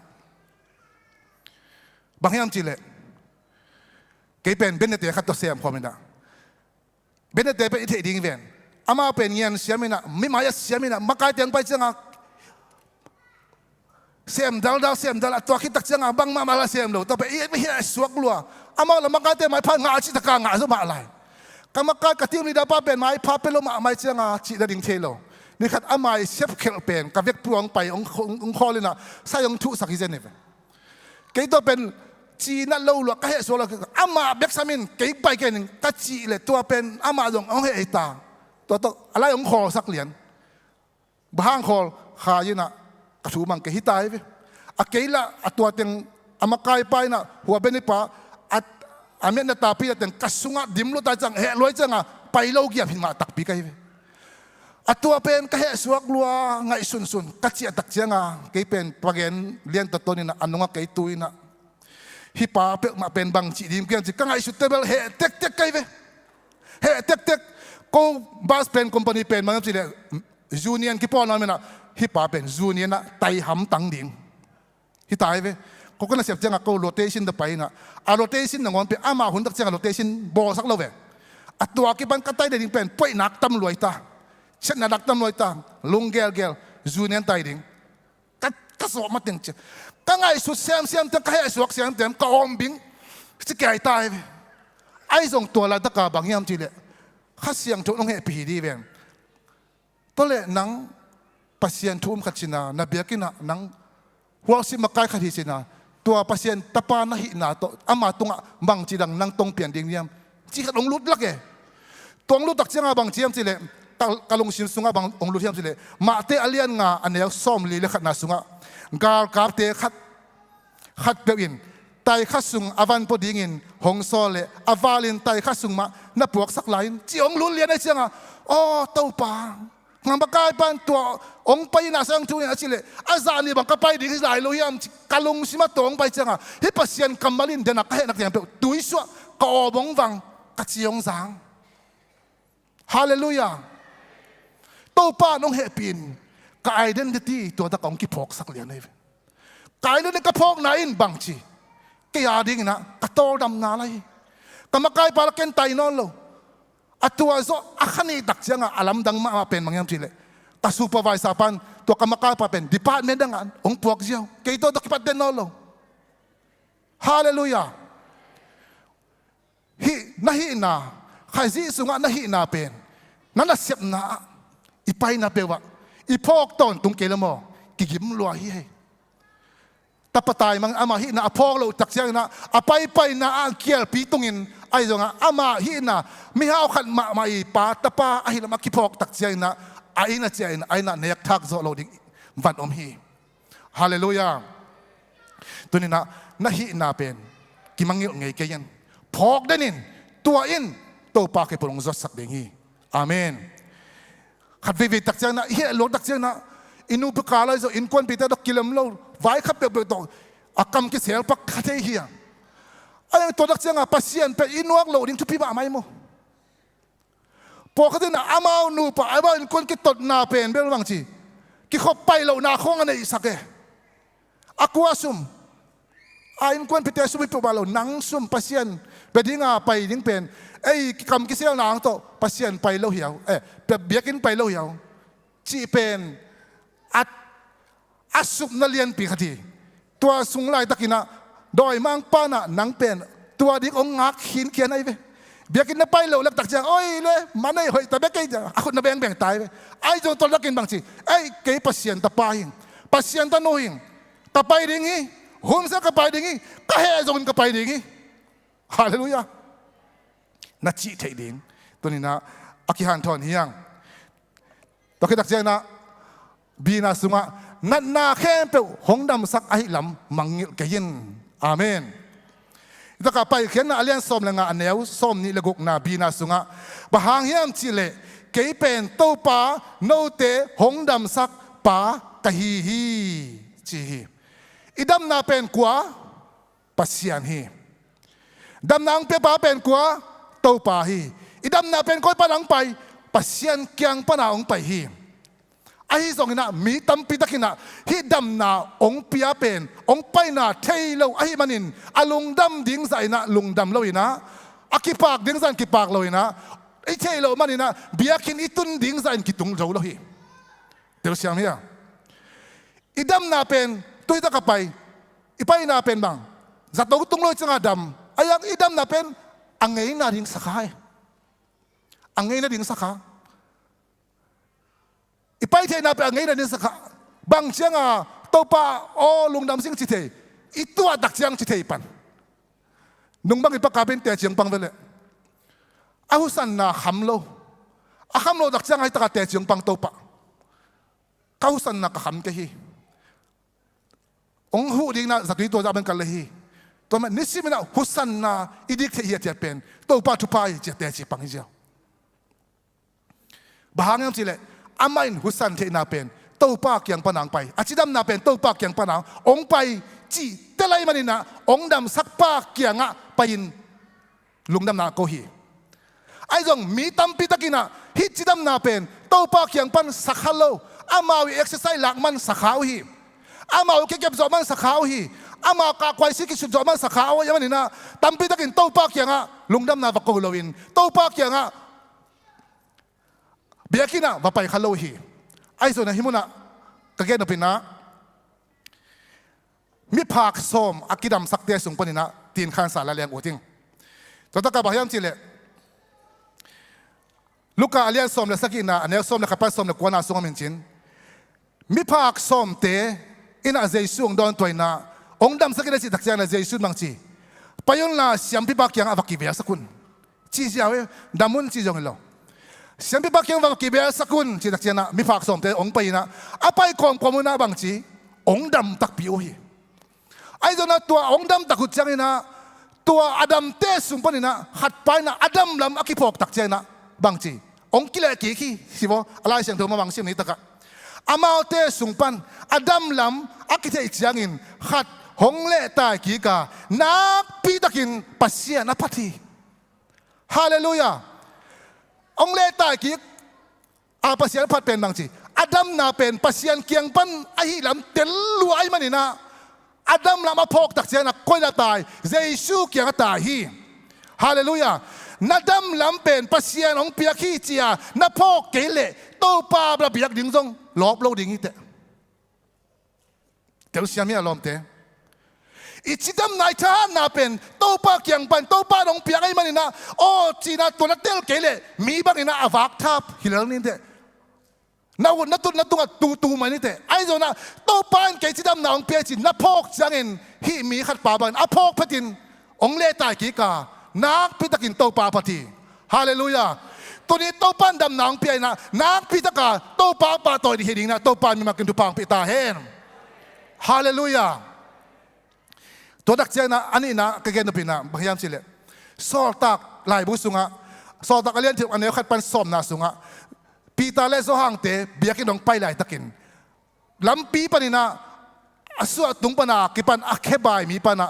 bang yam chi le ke pen ben te khat to sem khomena ben te pe the ding ven ama pen yan siamina mi ma ya siamina makai teng pai changa sem dal atwa ki tak changa bang ma mala sem lo to pe e hi suak lua ama la makai te mai pha nga chi ta ka nga zo ma lai kamaka katiu ni da pa pen mai pha pe lo ma mai changa chi da ding thelo ni khat amai sep khel pen ka vek puang pai ong kholina sa yong thu sak hi zen ne ke to pen chi na lo lo ka he so la ama bek samin ke pai ken ka chi le to pen ama dong ong he ta to alai ong khol sak lian bahang khol kha yina ka thu mang ke hitai ve akela atwa teng amakai pai na huwa beni pa at amen na tapi teng kasunga dimlo ta chang he loi changa pai lo gi phin ma tak pi kai ve atwa pen ka he suak lua ngai sun ka chi tak changa ke pen pagen lian ta tonina anunga ke tuina hi pa pe ma pen bang chi dim kian chi ka ngai su tebel he tek kai ve he tek ko bus pen company pen mang chi le union ki pon na mena hi pa pen union na tai ham tang ding hi tai ve ko kana sep changa ko rotation da pai na a rotation na ngon pe ama hun tak changa rotation bo sak lo ve atwa ki ban ka tai ding pen poi nak tam loi ta chen na dak tam loi ta lung gel union tai ding ka so ma teng che ka ngai su sem te ka he suak sem tem ka om bing chi kai tai ve ai zong to la ta ka bang yam chi le khasiang tho long he pi di ven to le nang pasien thum khachina na biakina nang huasi makai khathi sina tua pasien tapa na hi na to ama tunga bang chidang nang tong pian ding yam chi khalong lut lak e tong lut tak changa bang chiam chile kalong sim sunga bang ong lut hiam chile ma te alian nga anel som li le khat na sunga gal kap te khat pewin tai khasung avan po dingin hong sole avalin tai khasung ma na puak sak lain chi ong lul lian ai changa o to pa ngam bakai pan tua ong pai na sang tu ya chile azani bang kapai ding lai lo hiam kalong sima tong pai changa hi pasien kamalin dena ka he nak yang pe tuiswa ka obong wang ka chiong sang hallelujah to pa nong he pin ka identity to ta kong ki phok sak lian nei ka identity ka phok na in bang chi ke ya ding na ka tol dam na lai kamakai pa ken tai non lo ตัวโซอาคันนี้ตักเจียงอาลัมดังมาเป็นบางอย่างทีเลยตาซูเปอร์ไวส์ปันตัวกรรมการปเป็นดีพาร์ตเมนต์ดังอันองค์พวกเจียวเกี่ยวกับปัดเดนโนโลฮาเลลูยาฮินาฮินาใครซีสุงะนาฮินาเป็นนั่นละเสียบนาอีไปนาเปวะอีพอกตอนตุงเกลมอกิกิมลัวฮิตาปตายมังอามาฮินาพอกเราตักเจียงนะอาไปนาอังเกียร์ปีตุงินไอ้จงอามาฮินาไม่หาขันมาอีปาตาปาไอ้ละมากิพอกตักเจียงนะไอ้น่ะเจียงไอ้น่ะเนียกทักโซโลดิวันอมฮีฮาเลลูยาตัวนี้นะนาฮินาเป็นกิมังเงี้ยไงเกียนพอกได้นินตัวอินตัวปากให้พระองค์จดสักเดงฮีอาเมนขัดวิตักเจียงนะเฮียหลวงตักเจียงนะอินูประกาศอะไรจะอินควนปีเตอร์ดอกกิลมโลไว้ขับเปลตองอากรรมกิเสียปักขัดเฮียไอ้ตัวตักเจียงอ่ะปัสเซียนไปอินวักโลดิ้งทุบพี่บ้าไม่โมพอเขาจะน่ะอามาหนูป่ะไอ้บ้านคนกิตดนาเป็นเป็นบางทีกิเขาไปโลนาคงอันนี้สักเออากูอาซุมไอ้คนพิเตสุบิปบาโลนังซุมปัสเซียนไปดิ้งไปดิ้งเป็นไอ้คำกิเสียนางโตปัสเซียนไปโลเหี่ยวแบบเบียกินไปโลเหี่ยวจีเป็นอัสุบนาเลียนปีขทีตัวสุงไลตะกินะโดยมังป้านะนังเป็นตัวดิ้งองงักหินเขียนไอ้เว้เบียกินน่ะไปโลลักตักจังโอ้ยเลยมันไอ้หอยแต่เบียกินจะอาคุณน่ะแบ่งตายไปไอ้จงตัวลักกินบางทีไอ้เกย์ปัสเซียนตะปาหิงปัสเซียนตะโนหิงตะไปดิ้งฮีหุ่นเสกกะไปดิ้งฮีก็เฮจงกะไปดิ้งฮีฮาเลลูยานัดจีเทดิ้งตัวนี้นะอากิฮันทอนเฮียงตัวคิดตักจังนะบีนาสุงะนัดนาเข้มเปียวหงดำสักไอ้ลำมังเงกยินอาเมนถ้ากับไปเขียนอาเลียนส้มละงาอันเนวส้มนี่ละกุกนาบีนาสุงะบะหางเฮียมจิเลเกยเป็นโตปาโนเตหงดำสักปากะฮีฮีจีฮีอีดำนาเป็นกัวปัสยานฮีดำนางเปียปาเป็นกัวโตปาฮีอีดำนาเป็นก้อยปานังไปปัสยานเกียงปานาองไปฮีไอ้สองน่ะมีตั้มปีตะกินะฮิดำนาองเปียเป็นองไปน่ะเทโลไอ้มันินอลุงดำดิ้งใส่น่ะลุงดำเลยนะอากิปากดิ้งใส่กิปากเลยนะไอ้เทโลมันนี่นะเบียกินอีตุนดิ้งใส่กิตุงโจเลยเดี๋ยวเสียงเนี่ยอีดำนาเป็นตัวตะกับไปอีไปนาเป็นบังจัดตัวตุงเลยจังอาดำไอ้ยังอีดำนาเป็นอังเงยนาดิ้งสักให้อังเงยนาดิ้งสักให้อีไปเทน่าไปอังเงยนาดิ้งสักให้บางเชียงอ่ะตัวป้าโอ้ลุงดำสิงจิเทอีตัวดักเชียงจิเทปันนุ่งบางอีปากกาเป็นเตะเชียงปังไปเลยอาหุสันนาขำโลอาขำโลดักเชียงให้ตะกาเตะเชียงปังตัวป้าเขาสันนักขำกันฮีองหูดิ้งนะสัตว์ตัวจะเป็นกันเลยฮีตัวมันนิสิมินะหุสันนาอีดิกเทียเทียเป็นตัวป้าทุพายเจียเตะจีปังฮีเจ้าบางอย่างสิเลยอามาอินหุสันเทนาเป็นตัวป้าเกียงปนังไปอาจิดำนาเป็นตัวป้าเกียงปนังองไปจีเตลัยมันนี่นะองดำสักป้าเกียงอ่ะไปอินลุงดำนาโกฮีไอ้จงมีตั้มปีตะกินะฮิจิดำนาเป็นตัวป้าเกียงปันสักฮัลโลอามาวิเอ็กซ์ไซส์หลักมันสักขาวฮีอามาวิเก็บจอมันสักขาวฮีอามากาควายสิกิสุดจอมันสักขาวยังมันนี่นะตั้มปีตะกินตัวป้าเกียงอ่ะลุงดำนาวักโกโลวินตัวป้าเกียงอ่ะเบียกินะวัไปฮัลโลฮีไอ้ส่วนนั้นฮิมุนะกะเกนเป็นนะมีภาคส้มอากิดำสักเดียสุงปนินะตีนขันสารละเลียงอุทิงตัวตะกับพยายามจิเลลูกกาเลียนส้มเลสักินะอันนี้ส้มเลขับไปส้มเลกวนอาสุงมินจินมีภาคส้มเตอินะเจสุงดอนตัวนะองดำสักเดียสิตักเจนะเจสุบางจีไปยนละเสียมพิบักยังอวักกิเบียสักุนจีเจ้าเอดามุนจีจงเหรอเสียมพิบักยังอวักกิเบียสักุนจีตักเจนะมีภาคส้มเตองไปนะอาไปกองกมุนาบางจีองดำตักปิโอฮีไอ้ตัวนั้นตัวองดำตักหุดจังนี่นะตัวอดัมเตสุงปนี่นะหัดไปนะอดัมลำอากิพอกตักเจนะบางจีองกิเลกี่ขี้สิบ่อะไรเสียงเธอมาบางสิ่งนี้ตะกะอามาเตสุงปันอดัมลำอากิเทอิจังอินหัดหงเล่ตายกี่กานักปีตะกินปัสเซียนพัทีฮาเลลูยาองเล่ตายกี่อาปัสเซียนพัดเป็นบางจีอดัมนาเป็นปัสเซียนเกียงปันไอ้ลำเตลวไอ้มันนี่นะอดัมลำมาพอกตักเจนะก้อยละตายเจซูเกียงตายฮีฮาเลลูยา นาดำลำเป็นปัสยานองเปียขี้เจียนาพ่อเกลเลโตปาประเบียกดิ่งซงลบโลดิ่งอีเตะเดี๋ยวเสียมีอารมณ์เตะอีจิดำนายท่านนาเป็นโตปาเกียงปันโตปาองเปียกไอ้มันนี่นะโอ้จีน่าตัวนัดเตลเกลเลมีบ้างนี่นะอวักทับฮิลเลนี่เตะนาวันนัดตัวตูมันนี่เตะไอ้โซน่ะโตปานเกจิดำนาองเปียจินาพ่อจังเงินฮิมีขัดป่าบันอาพ่อพัดินองเลตายกีกานักพิตากินโตปาพัทีฮาเลลูยาตัวนี้โตปันดำนางเปียนะนักพิตากาโตปาปาตัวดีเฮดิงนะโตปานมีมากินทุพังปิตาเฮนฮาเลลูยาตัวดักเจนะอันนี้นะกเกนปินะพยายามสิเลสอตักลายบุสุงะสอตักเลียนที่อันนี้ขัดปันสมนาสุงะปีตาเลโซฮังเตเบียกินองไปลายตะกินลำปีปนินะอสุตุงปนากิปันอักเขบายมีปนะ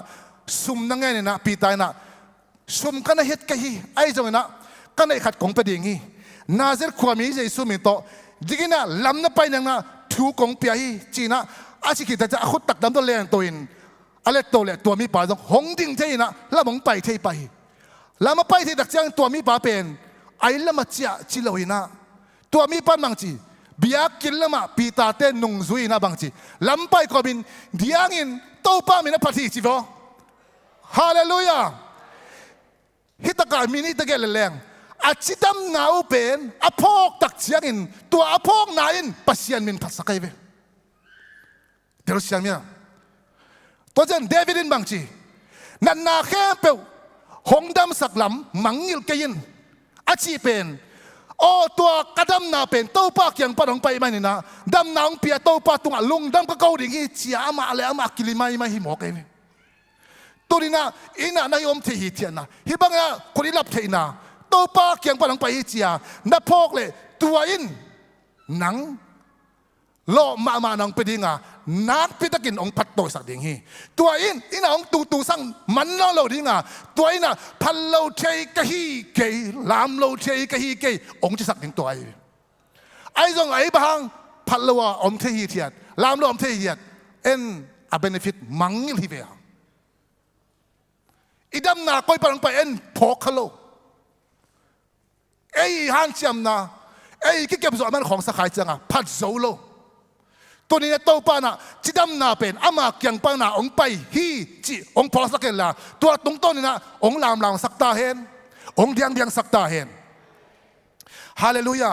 ซุมนังไงเนี่ยนะปีตายนะซุมกันนะเฮ็ดกะฮีไอ้จงนะกันไอ้ขัดของประเดี๋ยวนี้นาเซอร์ความมีใจซุมมิโตดิกินะลำนั้นไปนังนะถูกของเปียฮีจีนะอาชิกิตจะขุดตักดำตัวเลี้ยงตัวอินอะไรตัวเลี้ยตัวมีป่าตรงหงดิ่งเทนะแล้วมองไปเทไปแล้วมาไปที่ดักจังตัวมีป่าเป็นไอ้ละมาเจียจิลวินะตัวมีป่าบางจีเบียกินละมาปีตาเต้นนุ่งซุยนะบางจีลำไปก็บินเดียงินโตป้ามีนะพัทธิจิโวฮาเลลูยาฮิตกามินิตะเกลแรงอาจิตามนาอุเป็นอภอกตักเชียงินตัวอภอกนาอินปัสยันมินพัสกายเวเดี๋ยวเสียงเนี่ยตัวเจนเดวิดินบางจีนันนาแค่เปวหงดำสักลำมังยิลเกยินอาชีเป็นโอ้ตัวกระดำนาเป็นโตปากยังปะดงไปไม่นี่นะดำนาองเปียโตปาตุงลุงดำก็เกาดิ่งอีเจียมาอะไรมากิลิไม่หิมอกเองตัวนี้นะอินะนายอมเทียเทียนนะฮิบังนะคนนี้รับเทียนนะโตปากยังปะดงไปอีเจียนับพกเลยตัวอินหนังโลมานังไปดิ่งอ่ะนักพิตากินองพัดโตสักดิ่งฮีตัวอินองตูสั่งมันน้องโลดิ่งอ่ะตัวอินะพันโลเชยกะฮีเกยลามโลเชยกะฮีเกยองจะสักดิ่งตัวไอ้จงไอ้บางพันโลว่าอมเทียเทียนลามโลอมเทียเทียนเอ็นอับเบนฟิตมังยิลฮีเวียอีดำนาคอยปรังไปเอ็นพกฮัลโหลไอ้ฮันเชียมนาไอ้ที่เก็บส่วนมันของสกายจังอ่ะพัดโซโลตัวนี้โตปานะจิดำนาเป็นอามาเกียงปานะองไปฮีจีองพอสักเกลละตัวตรงต้นนี่นะองลามสักตาเห็นองเดียงสักตาเห็นฮาเลลูยา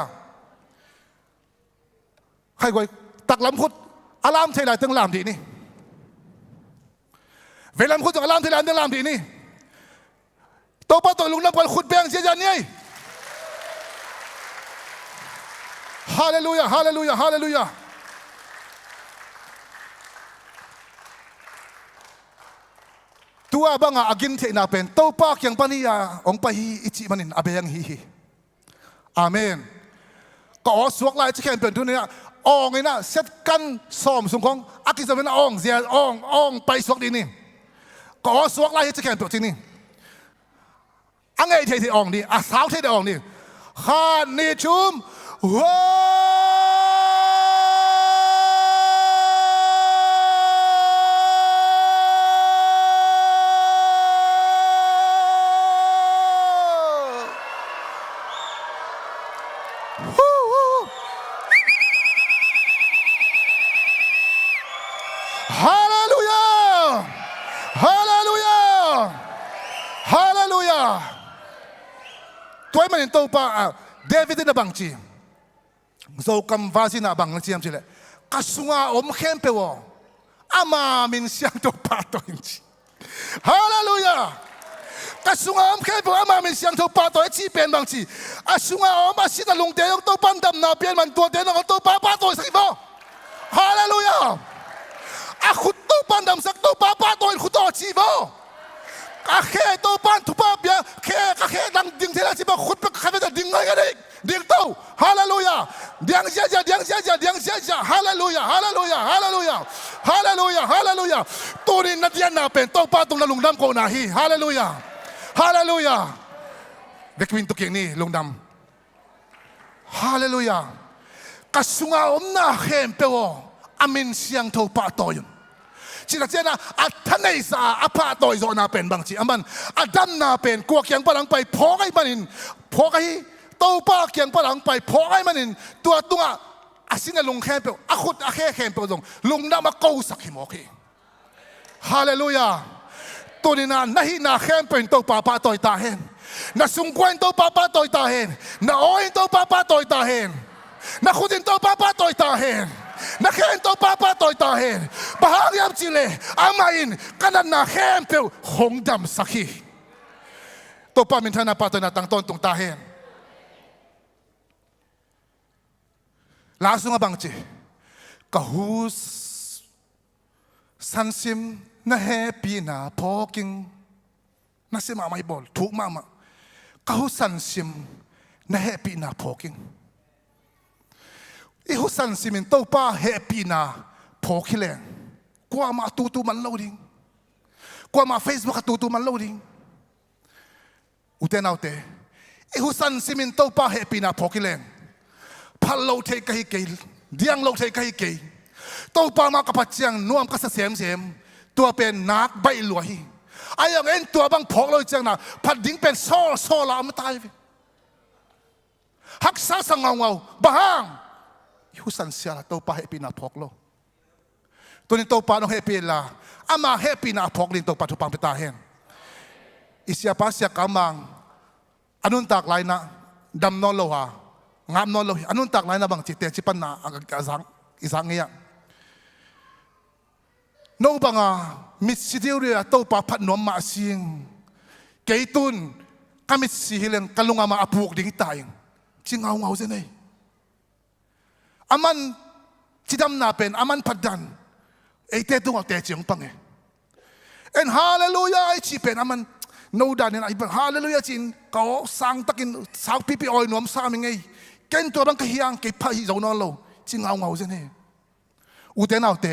ใครกวยตักลำพุดอารามเทลายตั้งลามดีนี่เวลาพุดตั้งอารามเทลายตั้งลามดีนี่โตปาตัวลุงน้ำกันขุดแบงเสียจันนี่ฮาเลลูยาฮาเลลูยาฮาเลลูยาตัวบางอากินเทน่าเป็นโตปากยังปนิยาองไปฮีอิจิมันินอาเบยังฮีอาเมนก็สวกลายจะแข่งเป็นทุนนี้อ่องไงนะเซตกันซ้อมสุงของอากิสเป็นอ่องเสียอ่องไปสวกดีนี่ก็สวกลายจะแข่งเป็นที่นี่อังไงเทอ่องนี่อาสาวเทอ่องนี่ข้านี่ชุมว้าตัวมันโตปาเดวิดนะบางจีโซกัมวาซินะบางจีมจิเลกัสงาอมเข้มเปวอามามินเสียงโตปาตัวอินจีฮาเลลูยากัสงาอมเข้มเปวอามามินเสียงโตปาตัวจีเป็นบางจีกัสงาอมอาศิตาลุงเดียงโตปันดำนาเปียนมันตัวเดียงโตปาปาตัวสักบ่ฮาเลลูยาอาขุดโตปันดำสักโตปาปาตัวขุดโตจีบ่อาแค่ตัวปานทุบเบียแค่ดังดิ่งเทล่าที่มาขุดไปข้าพเจ้าดิ่งไงกันดิดิ่งโตฮาเลลูยาดิ่งเสียจ้าฮาเลลูยาฮาเลลูยาฮาเลลูยาฮาเลลูยาฮาเลลูยาตัวนี้นัดยันนาเป็นตัวปานตรงนั้นลุงดำโกนาฮีฮาเลลูยาฮาเลลูยาเด็กวินตุกอย่างนี้ลุงดำฮาเลลูยากระสุงอาอมนาเข้มเปวอามินเสียงโตปาโตยุน จิตเจนะอัฐเนสาอภาตอยโซนาเป็นบางจีอามันอดัมนาเป็นกลัวเกียงปะหลังไปพอให้มันอินพอให้เต้าป้าเกียงปะหลังไปพอให้มันอินตัวอาศินลงแค่เปล่าอาขุดอาแค่แค่เปล่าลงน้ำมาเกาสักหิมอกฮาเลลูยาตัวนี้น่าหินาแค่เป็นตัวป้าต่อยตาเห็นน่าสุงกวนตัวป้าต่อยตาเห็นน่าอ้อยตัวป้าต่อยตาเห็นน่าขุดินตัวป้าต่อยตาเห็นน่าแค่ตัวป้าต่อยตาเห็นบ้าเรียบจิเลอามาอินกันน่าแค่เปล่าหงดำสักหิตัวป้ามินทนาป้าต่อยน่าตั้งต้นตรงตาเห็นlangsung abang cik kahus sansim na happy na poking nasi mama ibol thuk mama kahus sansim na happy na poking ihu sansim in to pa happy na pokileng kwa ma tutu man loading kwa ma facebook tutu man loading uten autte ihu sansim in to pa happy na pokilengพัลโลเทกะฮิเกลเดียงโลเทกะฮิเกลตัวปามากระพัดเจียงนวมก็เสียมตัวเป็นนักใบลวยไอ้ยังเอ็นตัวบางพอกเลยเจียงนะพัดดิ้งเป็นโซ่ลามตายฮักษาสังเงาบ้างยูสันเสียละตัวปาเฮปีนาพอกโลตัวนี้ตัวปาต้องเฮปีละอามาเฮปีนาพอกลินตัวปาทุปังไปตาเห็นอิสยาปัสยากามังอนุนตักไลนะดำนอโลหะงามนอนเลยอันนู้นตักไหนนะบางจิตเตจิปันนาอีสังเงี้ยโนบังอ่ะมิสซิเดียร์ตัวป้าพัดนวมมาสิงเกยตุนก็มิสซิฮิเลงกันลงมาอภูกดิ่งตายจิงเอาเส้นเลยอามันจิดำนาเป็นอามันพัดดันไอเตตุงเอาเตจิงปังเอ็นฮาเลลูยาไอชีเป็นอามันโนดานี่นะอีบังฮาเลลูยาจินเขาสังตะกินสาวพี่ออยนวมสามิงไงเก่งตัวบังกะเฮียงเก็บผ้าหิ้วนอนโลจิงเอาเส้นเลยอุเทนเอาเต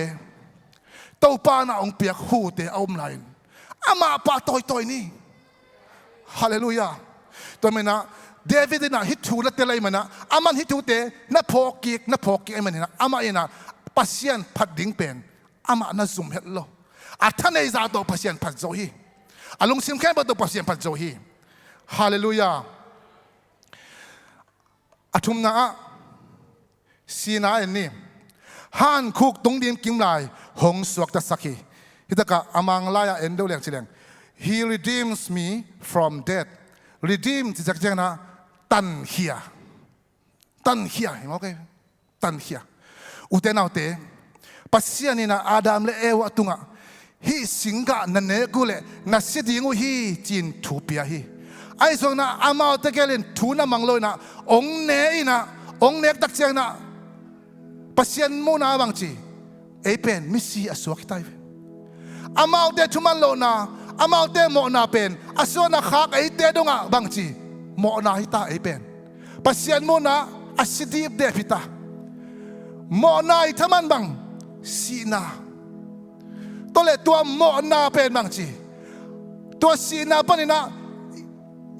ตัวป้าน่ะองเปียกหูเตะเอาไหลอามาป้าต่อยนี่ฮาเลลูยาตัวมันนะเดวิดน่ะฮิตทูและเตลัยมันนะอามันฮิตทูเตน่ะพอกิกไอ้มันนะอามาเองนะปัสยันพัดดิ้งเป็นอามาน่ะซุ่มเห็ดโลอัฐเนซาตัวปัสยันพัดโจฮีอารมณ์ซิมแค่ประตูปัสยันพัดโจฮีฮาเลลูยาอาทุมนะสีนาเอ็นนี่ฮันคุกตรงดินกิมไลหงสวกตะสักฮีฮิตกะอามังลายเอ็นดูเลียงจิเลง He redeems me from death redeem ที่จะเรียกนะตันเฮียเห็นไหมตันเฮียอุเทนเอาเตปัสยานี่นะอาดัมเลเอวะตุงะฮีสิงกะนันเนกุเลนัสดิงูฮีจินทูเปียฮีไอ้ส่วนน่ะอามาตะเกลินทูน่ะมังลอยน่ะองเนยน่ะองเนกตักเจียงน่ะปัสยันมูนาบางจีเอเป็นมิสซีอสวกิตายอามาเตทุมันโลนาอามาเตโมนาเป็นอสวนาคักเอเตดงะบางจีโมนาฮิตาเอเป็นปัสยันมูนาอสิดีบเดพิตาโมนาอิทมันบังสีนาตัวเล็ตัวโมนาเป็นบางจีตัวสีนาปนินะ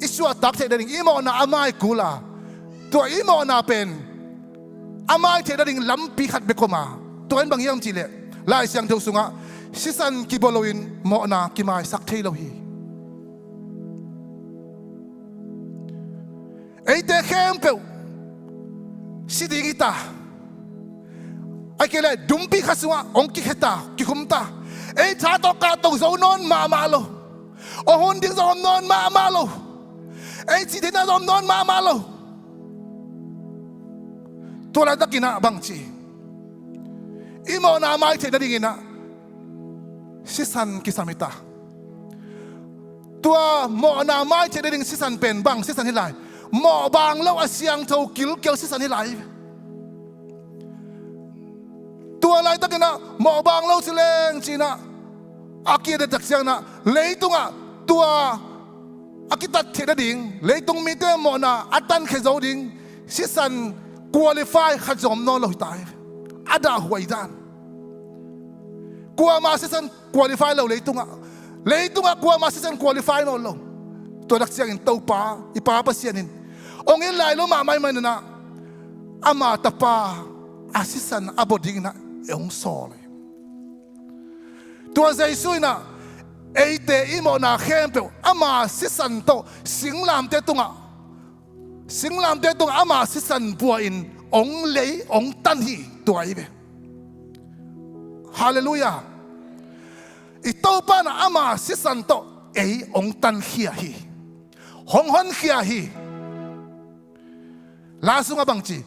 อิสวาตักเทดดิ่งอีโมนาอามาไอกูลาตัวอีโมนาเป็นอามาไอเทดดิ่งล้ำปีขัดเบกมาตัวนั้นบางอย่างจีเล่ลายเสียงเทวสุงะสิสันกิบโลวินโมนากิมาสักเทโลฮีไอเตะเข้มเปวสิดิ่งอิตาไอเกล่ดุมปีขัดสุงะองกิเขตากิคุมตาไอชาตอกาตงโซนอนมาโลโอฮุนดิ่งโซนอนมาโลไอ้ที่ที่น่าจมนอนมาโลตัวเราตะกินนะบางทีอีโมนาไม่เท่าดิ่งนะสิสันกิสามิตาตัวโมนาไม่เท่าดิ่งสิสันเป็นบางสิสันที่ไรโมบางแล้วอาเซียงเท่ากิลเกี่ยวสิสันที่ไรตัวอะไรตะกินนะโมบางแล้วสิเลงจีนะอากีเดตักเซียงนะเลยตรงอ่ะตัวอากิตัดเทดดิ่งเลยตรงมีเตมอนาอัตันเขจดิ่งสิสันคุลิฟายขัดจอมนอนลอยตายอาดาหวยจานกัวมาสิสันคุลิฟายเราเลยตรงอ่ะกัวมาสิสันคุลิฟายนอนลงตัวนักเสียงเต้าป้าอีป้าปัสเซียนินองค์อินไลloมาไม่มันนะอามาตาป้าอาสิสันอาบดิ่งนะองสอเลย ตัวใจสุยนะเอเตอิโมนาเข้มเปล่าอามาสิสันโตสิงลามเตตุงอามาสิสันบัวอินองเลยองตันฮีตัวอีเบฮาเลลูยาอีโตปานะอามาสิสันโตเอองตันฮีฮีฮงฮอนฮีฮีลาสุงบังจี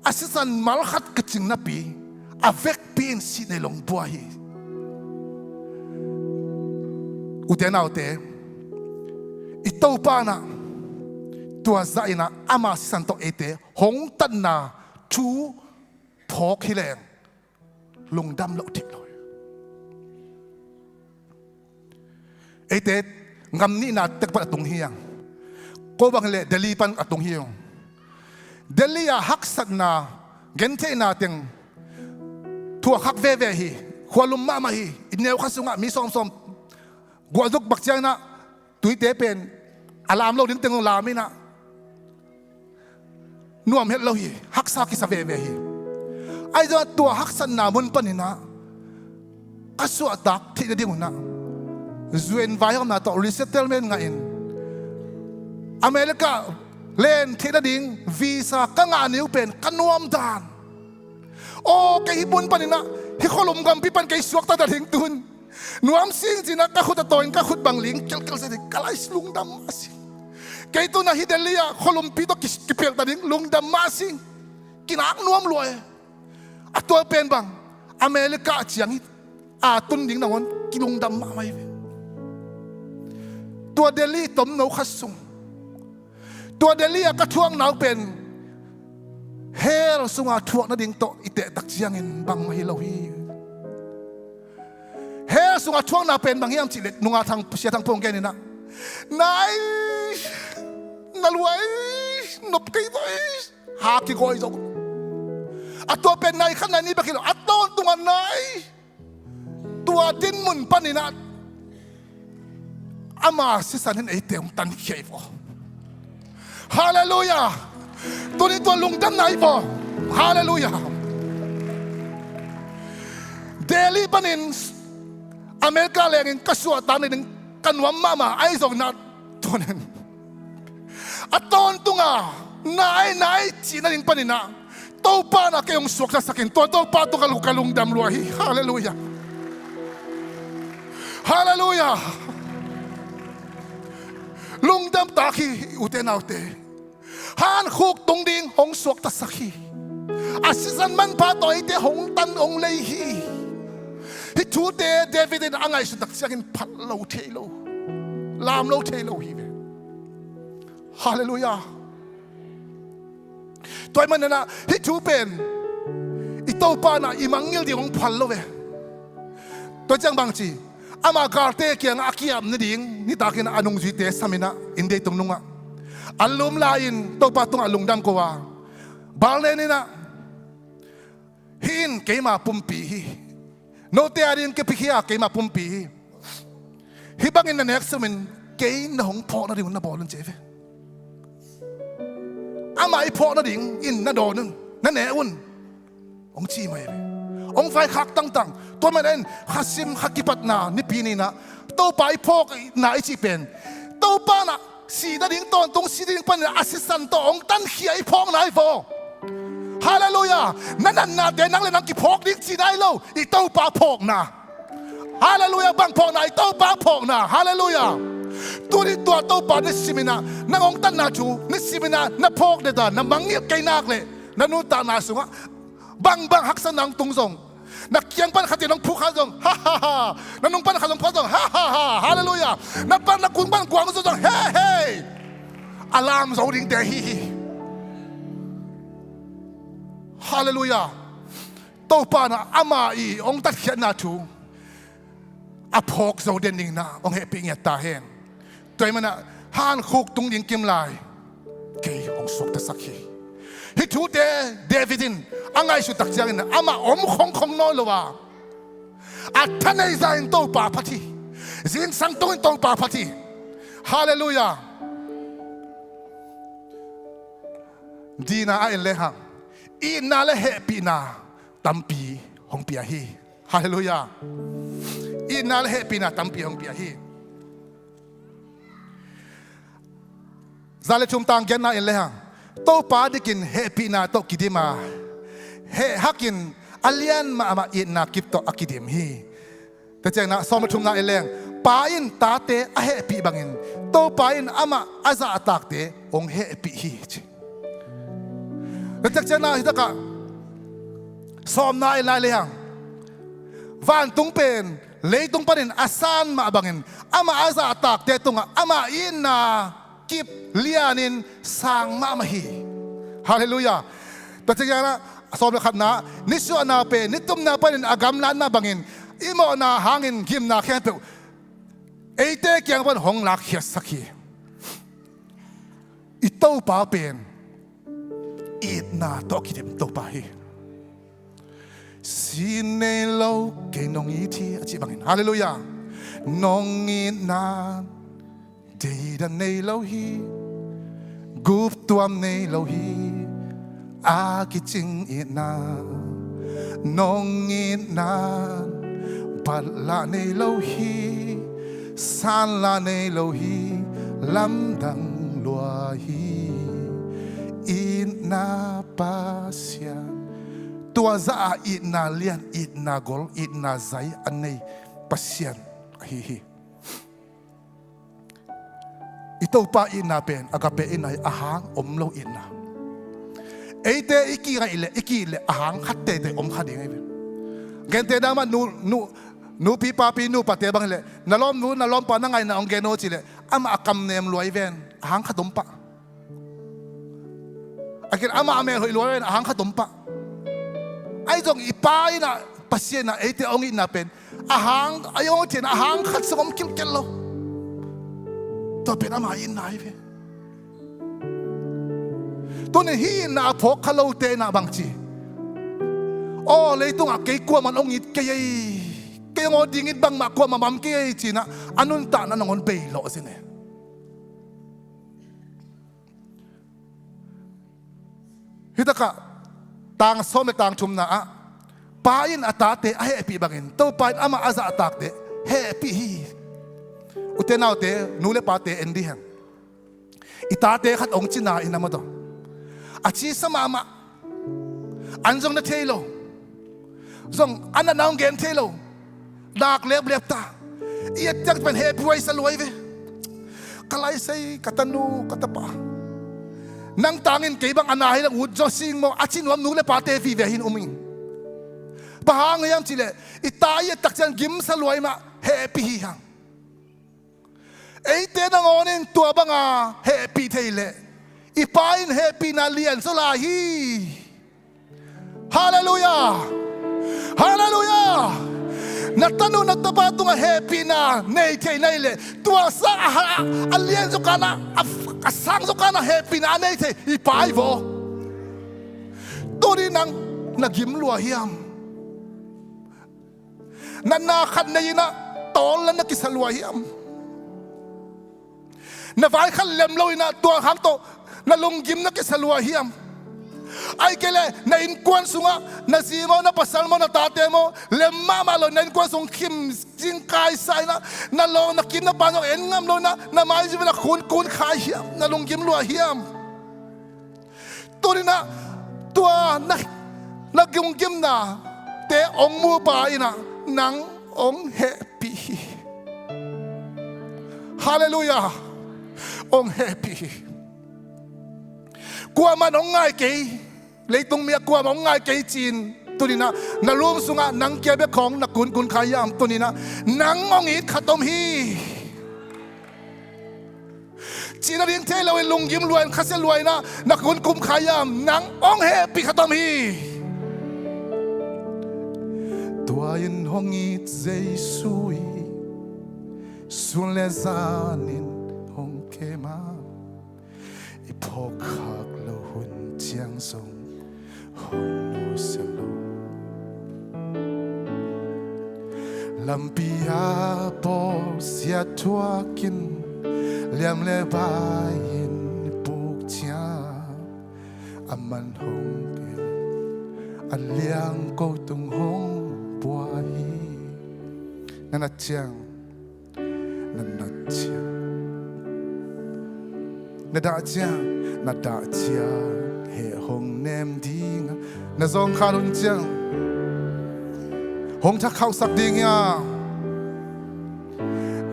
อาสิสันมัลขัดกจิงนับปีอาเวกปีนสิในหลงบัวฮีอุเทนเอาเตอิโตปานะตัวใจนะอามาสิสันโตเอเตหงตันนาชูพอกฮิแรงลงดำโลทิลอยเอเตงำนี่นาเตกปัดตรงเฮียงก็บังเลเดลีปันอัดตรงเฮียงเดลียฮักสันนาเกนเทนาเต็งทัวฮักเวเวฮีขวาลุมมามาฮีอินเนวขัสุงะมีซอมบัวดุกบักเจ้านะตุยเตเป็นอารามโลดินเต็งลามินะนัวมเฮลโลฮีฮักซากิสเวเวฮีไอ้เจ้าตัวฮักสันนามุนปนินะกษัตริย์ดักที่จะดิ้งนะจวนไว้ของนาต่อ resettlement ไงอินอเมริกาเล่นที่จะดิ้งวีซ่าก็งานนิ้วเป็นกันนวมดานโอ้แกฮิบุนปนินะฮิโคลุมกัมพิปันแกสวกตาดิ้งตุนนวมซิงจีนะก็ขุดตัวเองก็ขุดบังลิงเกลเสด็จกลายลุงดำมาสิแกตัวน่ะฮิเดลียโคลุมพิโตกิเปียกตาดิ้งลุงดำมาสิกินอักนวมรวยตัวเป็นบังอเมริกาเจียงตุนดิ้งนวันกิลุงดำมาไม่ตัวเดลี่ต้มนกขัดสุงตัวเดลี่ก็ท่วงหนาวเป็นเฮลสุงอาท่วงนั่นดิ่งโตอิเตตักเจียงอินบังมาฮิโลฮีเฮลสุงอาท่วงหนาวเป็นบางอย่างจิเล็กนุงอาทางเสียทางพงแกนี่นะนายนรวยนบกี่ตัวหากี่ก้อยจงตัวเป็นนายขั้นนี้ไปกี่ตัวต้นตัวนายตัวดินมุนปันนี่นะอามาสิสันเห็นไอเตียงตันเขียวฮาเลลูยาตัวนี้ตัวลุงดำไหนฟอฮาเลลูยาเดลี่ปันินอเมริกาแรงก็สวดตาในหนึ่งกันวัมมาไอส่งนัดตัวนั้นตอนตุงนายจีนั่นปันินะตัวป้าน่ะแกยงสวกสักกินตัวป้าตัวกลุงดำรวยฮาเลลูยาฮาเลลูยาลุงดำตาขี้อุเทนเอาเตฮานคุกตรงดิ่งหงสวกตะสักขี้อาศิสันมันพาต่อยเตหงตันองเลยฮีฮิทูเตเดวิดอังไงสุดตักสักินพัดโลเทโลลามโลเทโลฮีเวฮาเลลูยาตัวมันนะฮิทูเป็นอิโตปานะอิมังเงลดีของพัดโลเวตัวจังบางจีอามาการเตะเกียงอากิยามนี่ดิ่งนี่ตากินอนุงจีเตสามินะอินเดตรงนุ่งอ่ะอัลลุมลาอินตัวปาตุงอัลลุงดำกว่าบาลเลนี่นะหินเกมาปุ่มปีโนเตอารินเกพิขี้อาเกมาปุ่มปีฮิบังอินนันเอกสมินเกนหงพอนาดิ่งนับบอลเจฟอามาไอพอนาดิ่งอินนัดโดนนั่นแหละอุ่นองชีไม่องไฟขักตั้งตัวมันเองขัดซิมขัดกิปัดนานี่ปีนี้นะตัวไปพอกนาไอจีเป็นตัวป้านะสีนั่นดิ่งตอนตรงสีดิ่งเป็นอาศิสันตัวองตันเขียไอพอกนายฟอฮาเลลูยานั่นนาเดนังเลยนังกิพอกดิ่งสีได้โลอีตัวป้าพอกนะฮาเลลูยาบังพอกนะอีตัวป้าพอกนะฮาเลลูยาตัวนี้ตัวป้านี่สิมินะนังองตันนาจูนี่สิมินะนับพอกเด็ดนับมังเงียบไกนักเลยนันนู่นตานาสุงะบังหักสนังตุงส่งนักเกียงปันขัดจีนงผู้ข้าส่งฮ่าฮ่าฮ่านันนุ่งปันขัดส่งพ่อส่งฮ่าฮ่าฮ่าฮาเลลูยานับปันนักกุงปันกวางส่งเฮ้เฮ้อารามส่งดิ่งเตฮีฮาเลลูยาโตปานะอามาอีองตัดเขียนนาทูอพอกส่งเด่นดิ่งนาองเฮปิงเงตาเฮงตัวมันนะฮานคุกตุงดิ่งกิมลายเกยองสุกตะสักฮีฮิทูเดวิดินอังไงสุดตักเจียงนะอามาอมของน้อยละวะอัฐานในใจโตป่าพัทีจินสังตงโตป่าพัทีฮาเลลูยาดีน่าไอเลหังอีน่าเลเฮปีน่าตัมปีหงปียฮีฮาเลลูยา อีน่าเฮปีน่าตั้มปีฮงปีฮีซาเลชุมตังกันน่าเอเลยฮะโตป้าดิกินเฮปีน่าโตกิดิมาเฮฮักินอเลียนมาอีน่ากิบโตอากิดิมฮีแต่เจ้าน่ะสอมชุมน่าเอเลยป้าอินตาเตอเฮปีบังอินโตป้าอินอามาอาซาตักเตองเฮปีฮีแต่เจ้าน่ะฮิตกะสอมน่าเอเลยฮะวันตุงเป็นเลยตุงปนินอาซานมาบังอินอามาอาซาตักเตตุงอามาอินนากิบเลียนินสังมามาฮีฮาเลลูยาแต่เจ้าน่ะสอมเลยขัดนะนิสวนาเป็นนิตุมนาปนินอากำลันนาบังอินอิโมนาหางอินกิมนาแค่เปเอเตเกียงวันหงลักเฮียสักทีอิโตป้าเป็นอีดนาโตกิดิมโตป้าฮีสินเนโลเกนองอีทีอจิบังอินฮาเลลูยานองอีนาเดีดันเนโลฮีกุบตัวมเนโลฮีอากิจิงอีนานองอีนาปัลลาเนโลฮีสันลาเนโลฮีลำดังลัวฮีอินนาปาเซียตัวจะอินนาเลียนอินนากอลอินนาใจอันนี้ปาเซียนฮีอิตัวป้าอินนาเป็นอากาเปอินนาอาหางอมโลอินนาเอเตอิกีไรเลอิกีเลอาหางขัดเตเตอมขัดยังไงเป็นเกนเตดามานูปีป้าปีนูปะเตบังเลยนาล้อมนาล้อมปานั่งไงนาองเกโนจิเลยอามาคำเนมรวยเวนหางขัดตุมปะอากินอามาเมรวยเวนหางขัดตุมปะไอ้จงอีป้ายน่ะปัสเซียน่ะเอเตองอินน่ะเป็นอาหางไอ้องเทียนอาหางขัดสมกิมเกลโลตัวเป็นอามาอินน่ะเวนตัวนี้ฮีน่ะพกขลุ่ยเตน่ะบางทีโอ้เลยตัวอ่ะเกี่ยกว่ามันองอิดเกี่ยเกี่ยงอดิ่งอิดบังมากกว่ามันเกี่ยจีน่ะอันนู้นตานั่นองอนเบยโลสิเนี่ยฮิตกะต่างสมัยต่างชุมนะป้าอินอัตตาเตะเฮปีบังอินตัวป้าอินอามาอาซาอัตตาเตะเฮปีฮีอุเทนเอาเตะนูเลป้าเตะเอ็นดีฮันอิตาเตะขัดองจินาอินามาดออาชีสมามาอันจงนัทเทโลจงอันนั้นน้องเกนเทโลดากเล็บตาเอียดจังเป็นเฮปีไว้สลวยเวกลายใส่กัตนูกัตปานังตางอินเก็บบังอนาฮิลังอุดจอสิงโมอาชินวมนูเลปาเตฟีเวหินอุมิงปะหางยามจิเลอิตาเยตักจันกิมสลวยมาเฮปีฮิฮังเอเตนังอนินตัวบังอาเฮปีเทเลอีปาอินเฮปีนาเลียนสลาฮีฮาเลลูยาฮาเลลูยานัตนูนัตบาตุงเฮปีนาเนยเทเนยเลตัวสาฮาอัลเลียนสุกานะสังสุกานะเฮปีนาเนยเทอีปายโวตัวนี้นังนักยิมลัวเฮียมนันนาขันเนยนะตอลและนักกิสลัวเฮียมนับไอ้ขันเล็มลอยนะตัวหางโตนัลงยิมนักกิสลัวเฮียมไอ้เกลในอินควนสุงะนาซีโมนาปัสสาวะนาตาเตโมเลมมามาโลในอินควนสุงคิมจิงกายไซนะนาโลนักกินนาปานเอ็นงามโลนะนาไม่จิเวนักคุณขายเฮียมนาลงยิมลัวเฮียมตัวนี้นะตัวนักยงยิมนะเตองมูปายนะนังองเฮปีฮาเลลูยาองเฮปีกลัวมันองง่ายกี่เลยตรงเมียกลัวมันองง่ายกี่จีนตัวนี้นะนาลุงสุงะนังเกี่ยวกับของนักคุณขายามตัวนี้นะนังองอิดขัดตมฮีจีนเรียนเทเลวิลุงยิ้มรวยขัดเสรวยนะนักคุณขายามนังองเฮปีขัดตมฮีตัวยินหงอิดเจสุยสุนเลซานินหงเคมาอีพอคักโลหุนเจียงทรงหงนูสโลลำปีอาปอเสียทัวกินเลี้ยมเลบายินปุกเจียอามันหงเกลอันเลี้ยงก็ตุงหงบัวฮี นั่นเจียงนั่นเจียงนั่นเจียงนั่นเจียงเหหงเนมดีงนั่นซองคารุนเจียงหงทักเข้าสักดีงา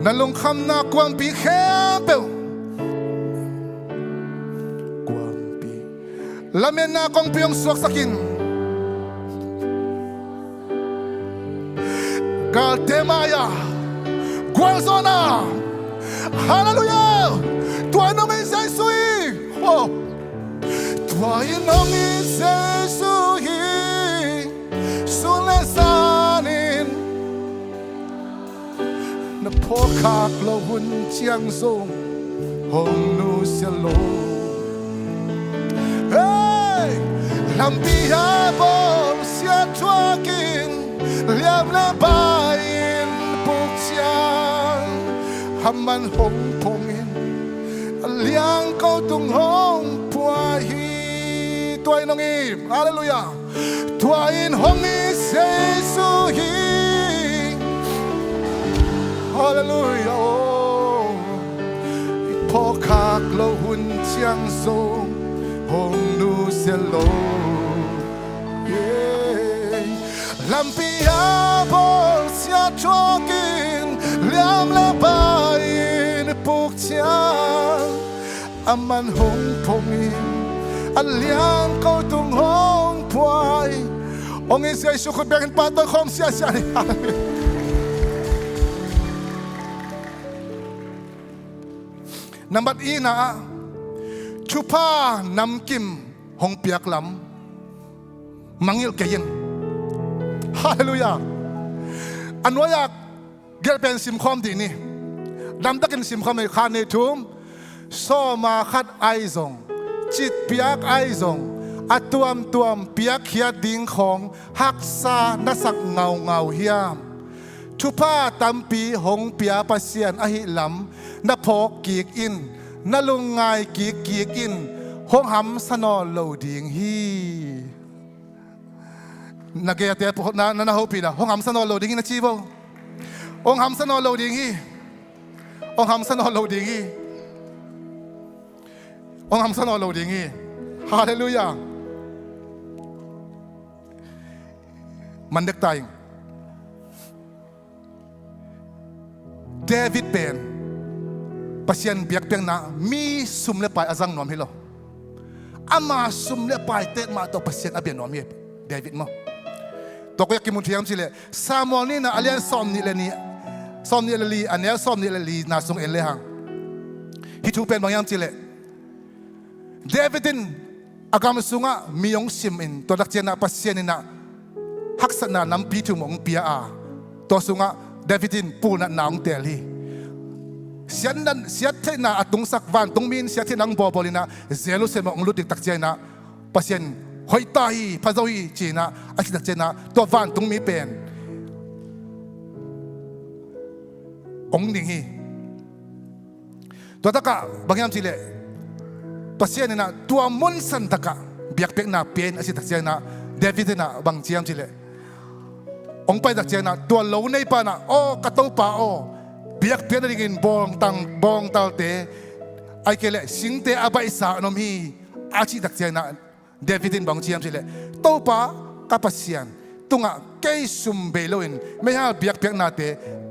นั่นลงคำหน้ากวางปีแค่เปลกวางปีละเมนากองเปียงสวกสักินกาเตมายากวางโซนาฮาเลลูยาตัวน้องไม่ใช่สุยโอ้ตัวน้องไม่ใช่สุยสุเลสานินนับพอขากลหุ่นเชียงทรงหงนูเสียโลเฮ้ยลำปีฮาบอลเสียชัวกินเลี้ยมและบายินปุกเชียงหำมันหงพงอินเลี้ยงเขาตุงหงปัวฮีตัวน้องอีฮาเลลูยาตัวอินหงอีเซซูฮีฮาเลลูยาโอ้พอขากเราหุ่นเชียงทรงหงนูเซโลลำปีฮาบอลเสียชัวกินเลี้ยมและบายินปุกเชียงอามันหงพงอินอันเลี้ยงเขาตุงหงพวยองค์อิสราเอลสุขแบ่งปัตตคอมเสียเสียนี่นำบัดอีนะชุพานำกิมหงเปียกลำมังยิลเกยินฮาเลลูยาอันว่าอยากเกิดเป็นสิมคอมดีนี่ดำตะกินสิมคอมในคานในทุ่มโซมาขัดไอซงจิตเปียกไอซงอัตวมเปียกเขียดิ่งของฮักษานัสักเงาเฮียมชุพาตำปีหงเปียปัสเซียนอหิลำนพกกีกอินนลุงไงกีกอินหงหำสนอโลดิ่งฮีนักเกียรตินาฮูปีนะหงหำสนอโลดิ่งฮีนะชีโบหงหำสนอโลดิ่งฮีหงหำสนอโลดิ่งฮีองค์ทำสนอโลดิ่งฮีฮาเลลูยามันเด็กตายเดวิดเป็นปัศยันเบียกเปียงนะมีสุมเลปายอาจังนอมฮิโลอามาสุมเลปายเตะมาตัวปัศยันอาเบียนนอมฮีเดวิดมั้งตัวก็อยากกินมุนเทียมสิเลยซามูเอลนี่นะอาเลียนซอมนี่เลยนี่ซอมนี่เลยลีอันนี้ซอมนี่เลยลีน่าสงเอลเลยฮังฮิทูเป็นบางอย่างสิเลยเดวิดินอากาศสุงะมีองซิมอินตัวดักเจนะปัสเซียนินะฮักษณะนำปีถุมองเปียอาตัวสุงะเดวิดินปูนันนางเตลีเสียนั้นเสียเทนะตุงสักวันตุงมินเสียเทนังบอบอลินะเซลุเซมองลุดิตักเจนะปัสเซียนหอยตายพะเจ้าฮีจีนะอาทิตักเจนะตัววันตุงมีเป็นองดิ่งฮีตัวตะกะบางอย่างสิเลปัสเซียนนะตัวมุนสันตะกะเบียกเป็กนาเป็นอาศัยตักเจนะเดวิดนะบางเจียมสิเลองไปตักเจนะตัวเหลวในปานะโอ้กระตูปาโอเบียกเป็กนั่นเองบองตัลเตไอเกเลสิงเตอาบอิสานอมฮีอาชีตักเจนะเดวิดบางเจียมสิเลตูปากับปัสเซียนตุงะเกยซุมเบโลอินไม่ฮะเบียกเป็กนาเต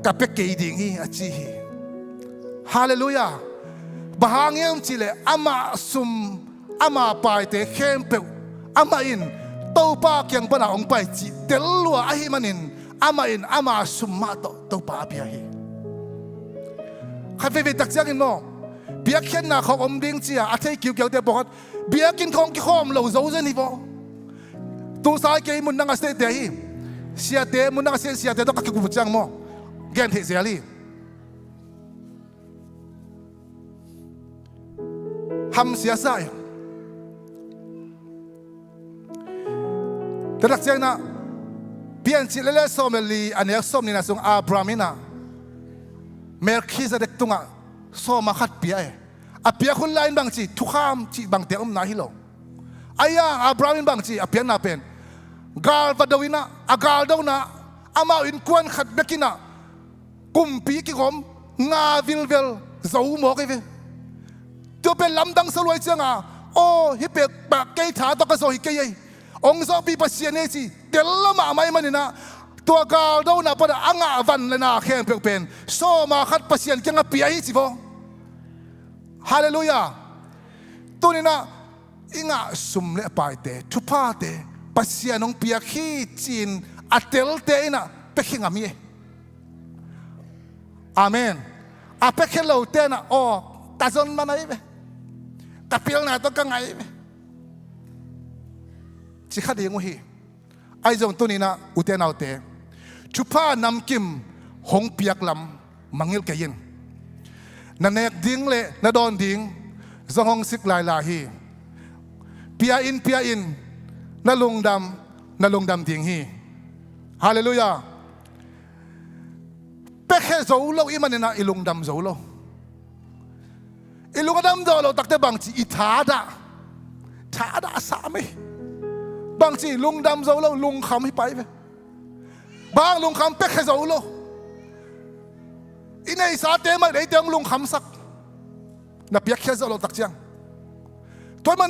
กับเป็กเกยดิ่งฮีอาชีฮีฮาเลลูยาbahangem chile ama sum ama pai te khem pe ama in to pa kyang bana ong pai chi telwa ahi manin ama sum ma to pa bia hi khafe ve tak chang in mo bia khen na khom om ding chi a thei kiu te bokhat bia kin khom ki khom lo zo ze ni bo tu sai ke mun nang ase te hi sia te mun nang ase sia te to ka ki ku chang mo gen the zeli ham sia saiแต่หลักใจนะเปลี่ยนจิตเล่ๆสมลีอันนี้สมนี่นะส่งอับรามินะเมลคิซาเด็กตุงะสมมาขัดเปียอาเปียคนไล่บางจีทุกข้ามจีบางเตะนาฮิโลอายาอับรามินบางจีอาเปียนาเป็นกาลวัดวินะอากาลดาวนะอามาอินควนขัดเบกินะ กุมปีกิกมงาวิลเวลเจ้าหมอกไอ้เวตัวเป็นลำดังสลวยเจ้าโอ้ฮิเปกปากเกยถาตกกระโซฮิเกยองค์สอบปีปัสเซียนเนสิเดลละมาไม่มันนี่นะตัวกาวดาวน่ะปะอ่างวันเลยนะแข่งเปเป็นโซมาขัดปัสเซียนจังเปียฮิสิโฟฮาเลลูยาตัวนี้นะอิงะสุมเลปายเตทุพาเตปัสเซียนองเปียขี้จีนอัตเตลเตนะเป็กขิงอามีอาเมนอาเป็กขิงเราเตนะโอ้ตาจนมาไหนเว้ตาเปียงน่ะต้องกังไงเว้จิขัดยังงี้ไอ้จงตัวนี้นะอุเตนเอาเตชุพานำกิมหงเปียกลำมังเงลเกยินนั่นเอกดิ้งเละนั่นโดนดิ้งจงหงสิกลายลาฮีเปียอินนั่นลงดำดิ้งฮีฮาเลลูยาเป็กแค่โจโลอีมันเนี่ยนะอีลงดำโจโลอีลงดำโจโลตักแต่บางทีอีท้าดาสามีบางทีลุงดำโจโลลุงคำให้ไปไหมบางลุงคำเป็กแค่โจโลอีในสาเตมาได้เตียงลุงคำสักนับเปียกแค่โจโลตักเจียงตัวมัน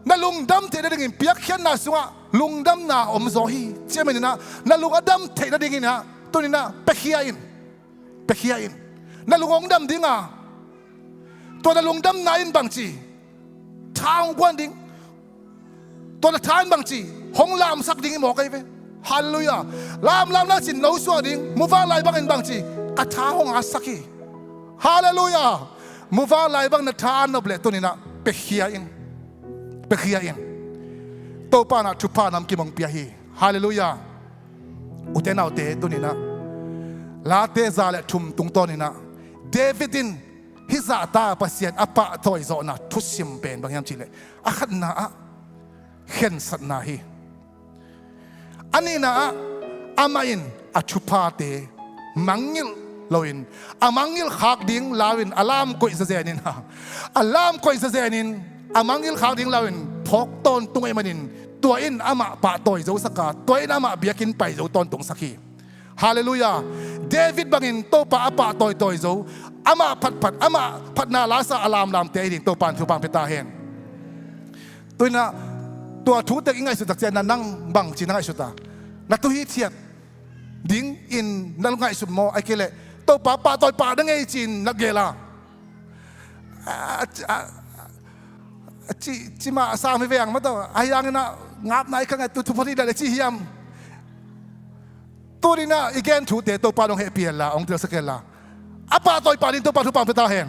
นะลุงดำเทได้ยินเปียกแค่น่าสัวลุงดำน่าอมโซฮีเจ้ามันนะลุงดำเทได้ยินนะตัวนี้นะเป็กเฮียอินนั่นลุงดำดิ้งตัวนั่นลุงดำนายอินบางทีทางกวนดิ้งตัวนั่นทานบางทีห้องลามสักดิ้งหมอกไอ้เว้ฮาเลลูยาลามน่าจินเราสัวดิ้งมูฟ้าลายบางอินบางทีกระทาห้องอาสักฮาเลลูยามูฟ้าลายบางนัทานนบเลตัวนี้นะเป็กเฮียอินตัวป้านะชุบป้านำกิมงเปียฮีฮาเลลูยาอุเทนเอาเตตัวนี้นะลาเตซาเลชุมตุงตอนี่นะเดวิดินฮิซาตาปัสเซียนอปะถอยโซนะทุสิมเป็นบางอย่างจิเลอาขันนะเข็นสัตนาฮีอันนี้นะอามาอินอชุพาเตมังงิลลวินอามังงิลขากดิ้งลาวินอลามกุยเซนินอลามกุยเซนินอามังงิลขากดิ้งลาวินพกตอนตุงเอมันินตัวอินอามาปะถอยโซสกาตัวอินอามาเบียกินไปโซตอนตุงสักฮีฮาเลลูยาเดวิดบังอินโตปะอปะตอยโซอามาพัดนาลาซาอลามลามเตอินโตปันทุปังเปตาเฮนตัวน่ะตัวทูเตกิงไงสุดตักเจนนั่งบังจีนังไงสุดตานักตุฮีเทียดดิ้งอินนั่งไงสุดโมไอเกเลโตปะตอยปะนั่งไงจีนนักเกล่าจีมาสามไม่เวียงมาต่อไอ้ยังนะงับไหนข้างไงตัวทุพนีได้เลยจีเฮียมตัวนี้นะอีกแกนถูเตะตัวปลาลงเฮเปียนละองเดียวสเกลละอาปาต่อยปลาดินตัวปลาทุปังเปตาเฮน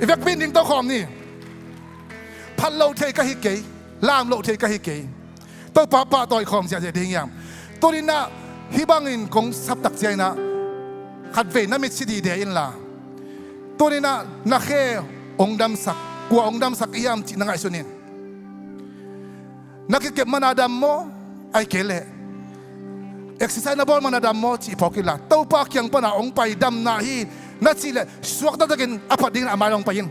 อีเวกบินดิงตัวคอมนี่พันโลเทกะฮิเกยลามโลเทกะฮิเกยตัวปลาต่อยคอมเสียเดียงยามตัวนี้นะฮิบังอินคงสับตักใจนะขัดเวน่ามิดสิดีเดียอินละตัวนี้นะนักเฮองดำสักกลัวองดำสักยามจีนังไอสุนินนักเก็บมานาดำโมไอเกลเอ็กซ์ไซส์นับบอลมันดำมอจีพอกิละเต้าปากยังปนาองไปดำนาฮีนัดสิเลสวกตะตะกินอภัดดิ้งอามาลองไปยิน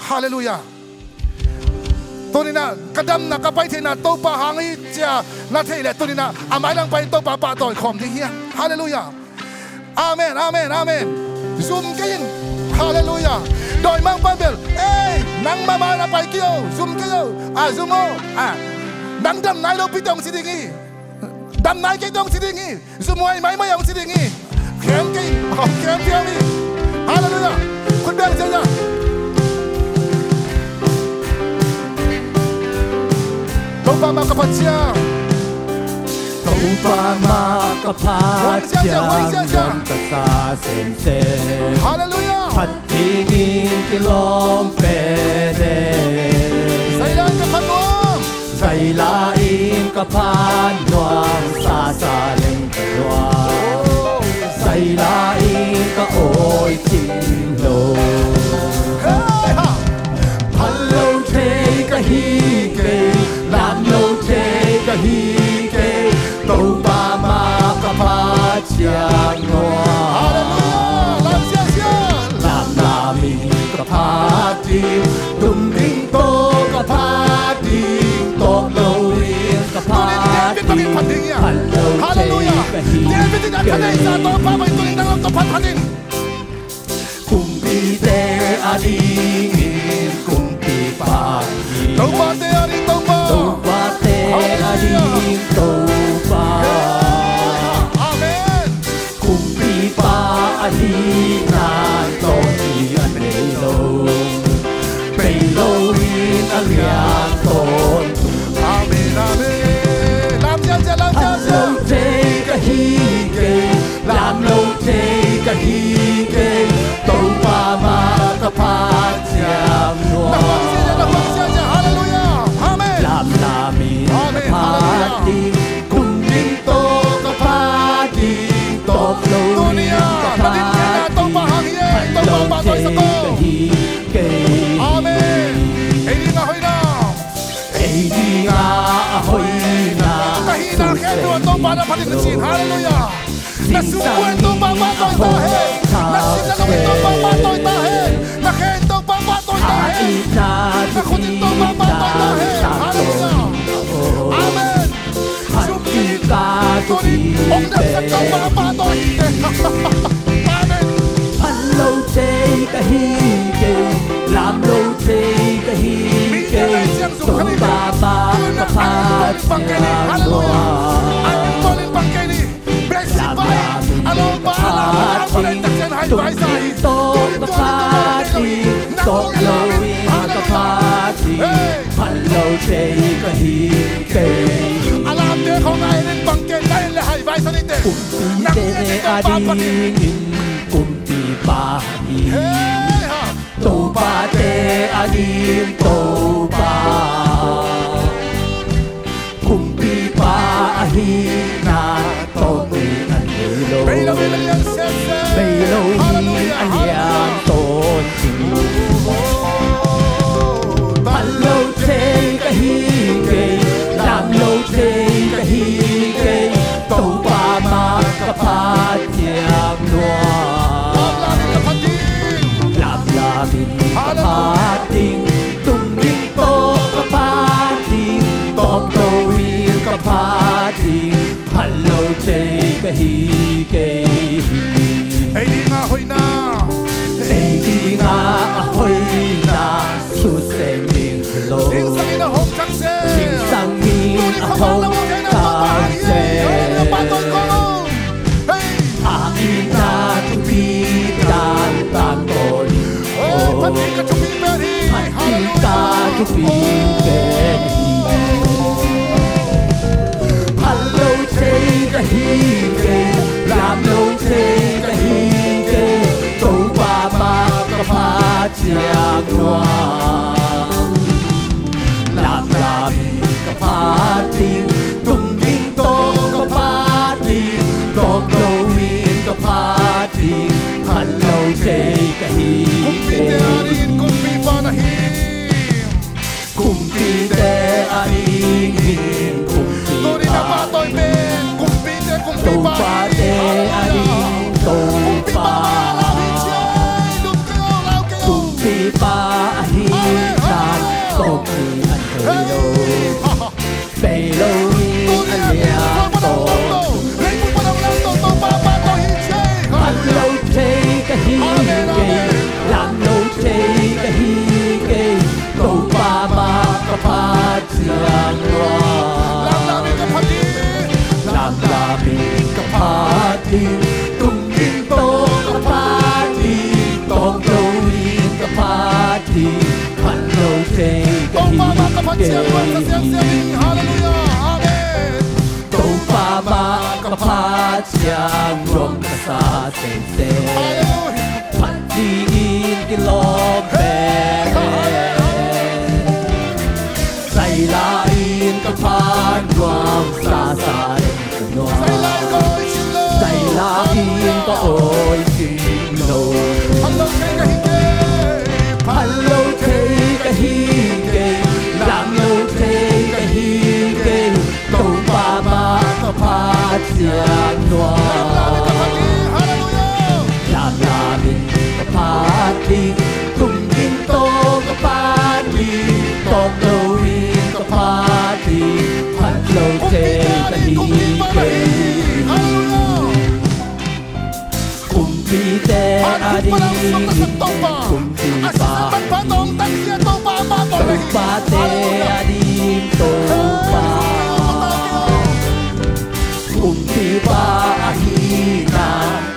ฮาเลลูยาตัวนี้นะกระดำนะกระไปเทนะเต้าปาหางฮีเจ้านัดเทเลตัวนี้นะอามาลองไปเต้าปาปาต่อยคอมที่เฮียฮาเลลูยาอาเมนซุ่มกินฮาเลลูยาโดยมังปาเบลเอ้ยนังมานะไปเกี่ยวซุ่มเกี่ยวซุ่มโมนังดำนายเราพิจารณาสิดิ้งฮีดำนายแกต้องสิดิ้งสมัยไม่ยองสิดิ้งเข้มกี่เข้มเที่ยวนี่ฮาเลลูยาคุณเบลเจ้าตัวปามากระพัดเชียตัวปามากระพัดเชียวันตะซาเซนเซฮาเลลูยาพัดที่กินที่ลมเปเดใส่ลังกระพัดน้องใส่ลาอินกระพัดนวลซาเล่งกระวาใส่ลาอินกระโอยจินโลพันโลเทกะฮีเกลามโลเทกะฮีเกตูปามากระพัดเชียงนวลลามนามีกระพัดดีดุมดิ้งโตกระพัดดีโตโลเรียนกระพัดดีพันโลเทกะฮีเก Hatin Kumpi te adingin kumpi pagi Tauba te ari tauba Tauba te ading tauba Amen Kumpi pa adinan toki anelo Peiloin alian ton Amen Amen Lam jan jan lam jan Lo jan te kahige Lam lo te kahige Tauba ma kapat siang Nahuang siya nahuang siya Hallelujah Amen Lam namin Amen, kapati Kung dito kapati Toklo Dunia Tatin ka na tauba hangye Tauba patoy sa ko Amen Hindi nga hoy na Hindi nga ahoy na Kahina kendo ang tauba na patinsin Hallelujah Nasungkuan tauba patoy tahe Nasinalawin tauba patoy tahe Nakendo pa patoy tahe Nakutin tauba patoy tahe Hallelujah Amen Sumit Tunin Om na sa tauba patoy Amen Hello te kahige Lam lo te kahige Tauba ma kapat siang Ang tunin pangkeni Besipay Along ba alam Konektasyon hay sahi Tok kapati Tok lowin kapati Hello te kahige Alam de kung ngayon pangken Dahil lahay bay sa nite Kumpi te adingin Kumpi pahi Hey ha Tauba te ading tauba Kumpi pahi na toki anelo Bela bela yan sese Bailoin alian ton Hello te kahige Lam lo te kahige Tauba ma kapat siang Ang langit na patin Lam-lamin kapating Tungling to kapating Tokloin kapating Hello te kahige Ay di nga hoy na Hindi nga ahoy na Susenging lo Sinsang inahong kakse Singsangin Tunin ko ahong lang mo kaya na kakse Ay na patoy ko Hey Akin na tupitan Tangkoli Oh patin ka chupiperi Kita tupitan Hello te kahige Lam lo te kahige Tauba ma kapat siang nuang Lam-lamin kapating Tungling to kapating Toklowin kapating Hello te kahige Kumpite arin kumpi panahim Kumpi te aringin Kumpi Tunin na patoy ben Kumpite kumpi Tauba te panahim aring Kumpi tauba panahim siya Lukaw law kayo Kumpi pahitan Toki anhelo Bailoin alian ton Hello te kahige Lam lo te kahige Tauba ma kapat siang nuang Lam-lamin kapating Tungling to kapating Toklowin kapating Hello te kahige Tauba ma kapat siang nuang sa sense Pantiin kilobe Saylain kapan nuang sa saling kunuang Saylain ka oy sino Hello te kahige Lam lo te kahige Tauba ma kapat siang nuang Lam-lamin kapating Tungling to kapating Toklowin kapating Hello te kahige Kumpi adim kumpi pa Tupate adim topa kumpi pa ahina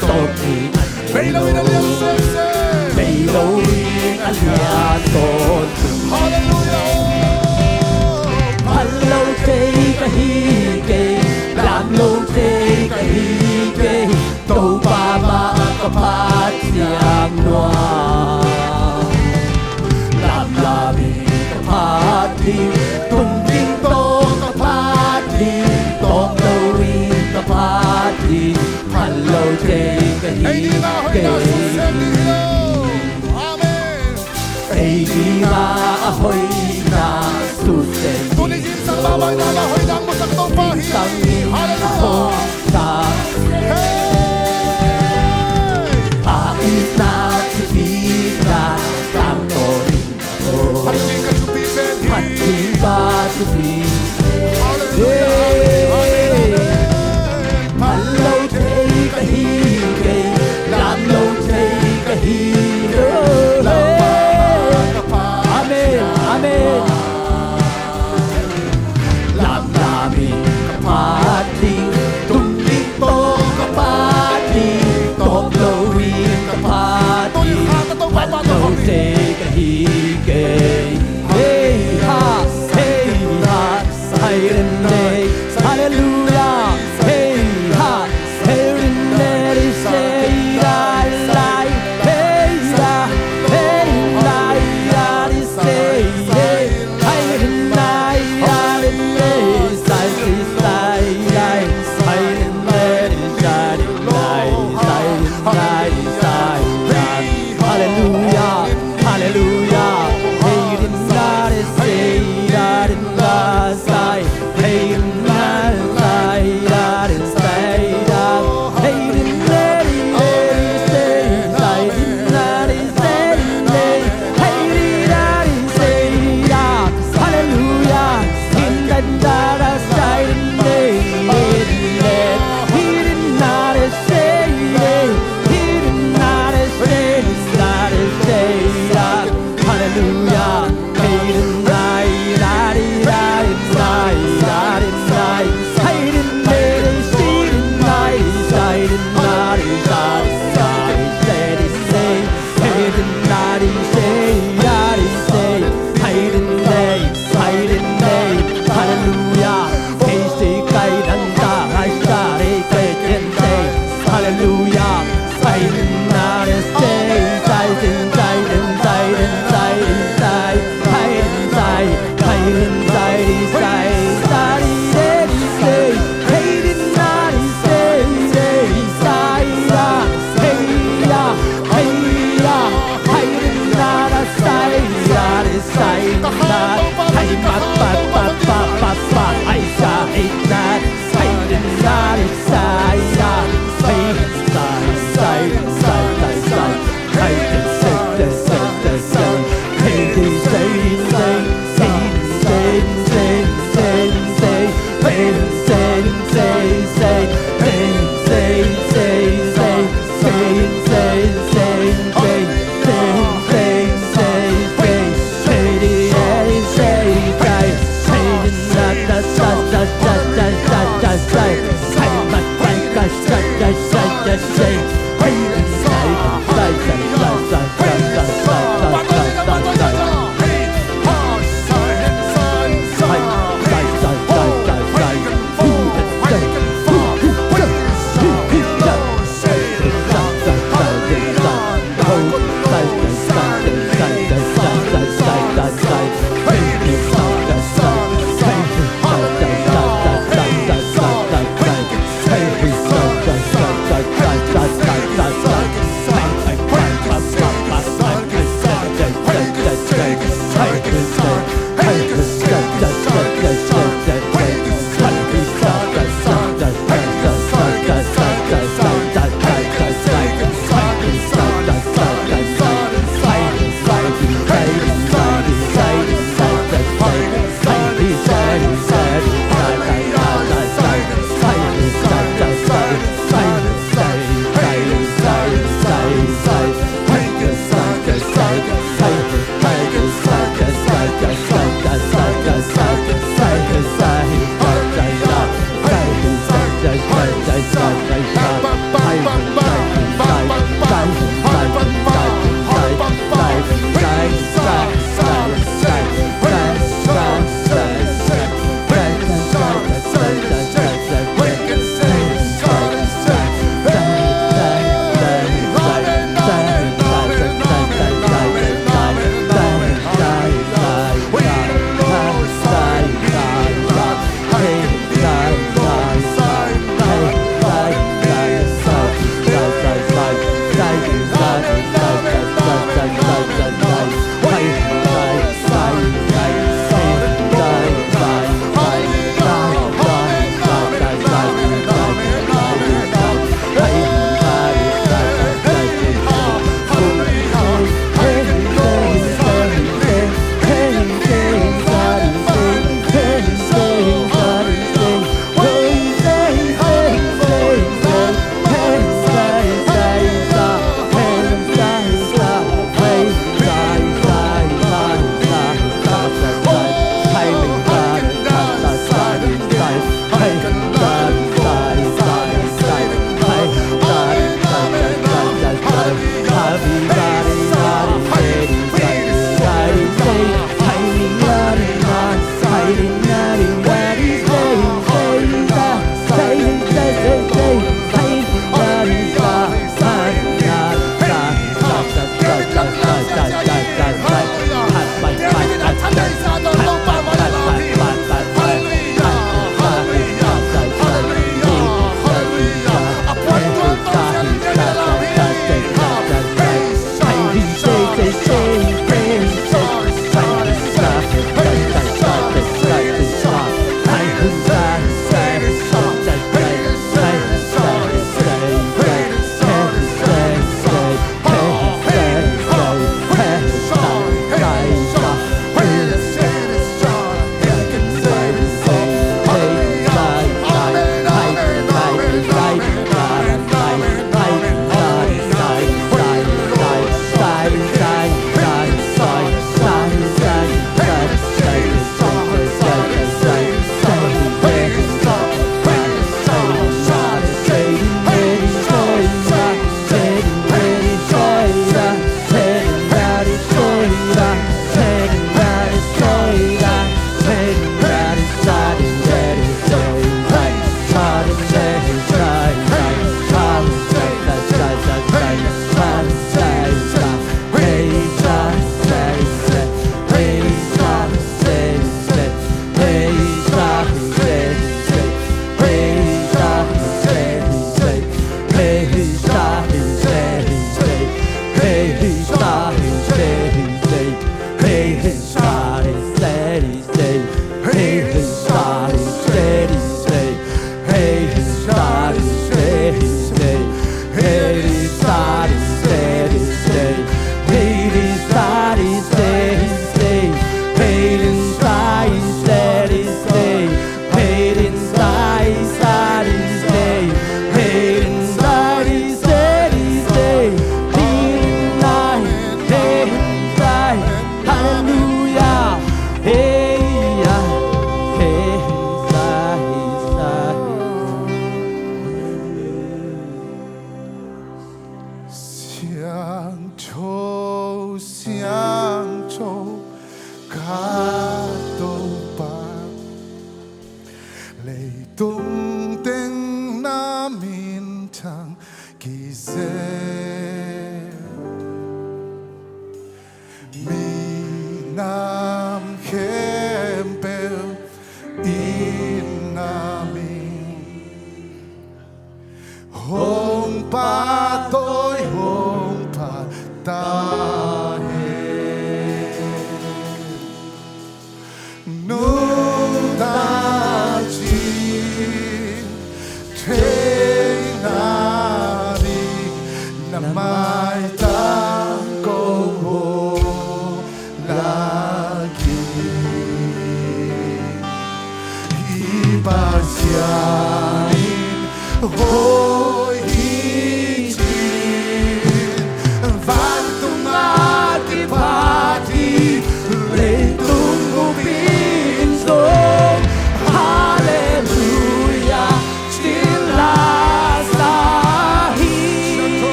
toki Bailoin alian ton Hello tay kahige lam lo tay kahige to pa ma kapat siam noa lam labi kapat di tung ding to kapat di tong lo rin kapat di hello tay kahige Baby nga ahoy na susen Tuligin sa babay na lahoy ng musak tong pahit Hallelujah Ais na sipita Tanto rin ako Pating ka supisen Pating ka supisen Malaw tay kahige Lamlaw tay kahige Amen Lam namin kapating Tumling to kapating Toglowin kapating Malaw tay kahige Hey ha, siren day Hallelujah Hey ha, siren day Say la la Hey la, hey la la Say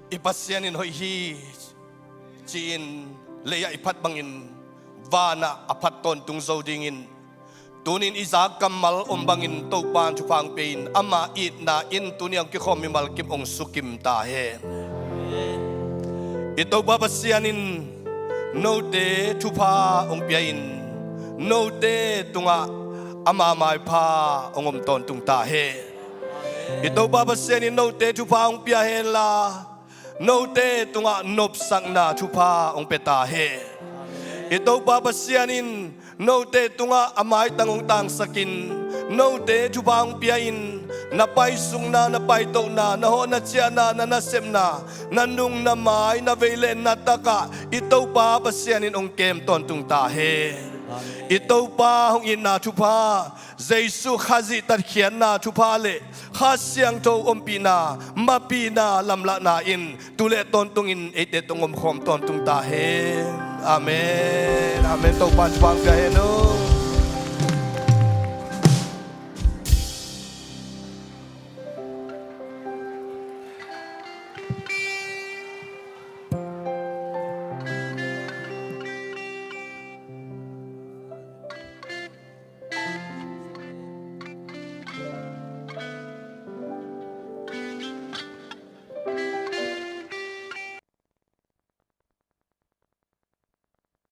Ipasyanin hoy hi chin leya ipat bangin vana apaton tung zodingin tunin izak kamal ombangin topan chupang pein ama it na in tuniang kikhom mimal kim ong sukim tahe ito babasyanin no te tupa ong piain no te tunga ama mai pa ongom ton tung tahe ito babasyanin no te tupa ong piahen la no te tunga nop sang na chupa ong petahe ito babasyanin no te tunga amay tangong tang sakin no te chupa ong piain napay sung na napay to na naho na siya na nanasem na nanung na may na velen na taka ito babasyanin ong kem ton tung tahe Ito pa hong ina tupa Jesu khazi tat khian na tupa le khasyang to ompina mapina lamla na in tule ton tung in ete tong om khom ton tung ta he amen amen to pan pang ka he no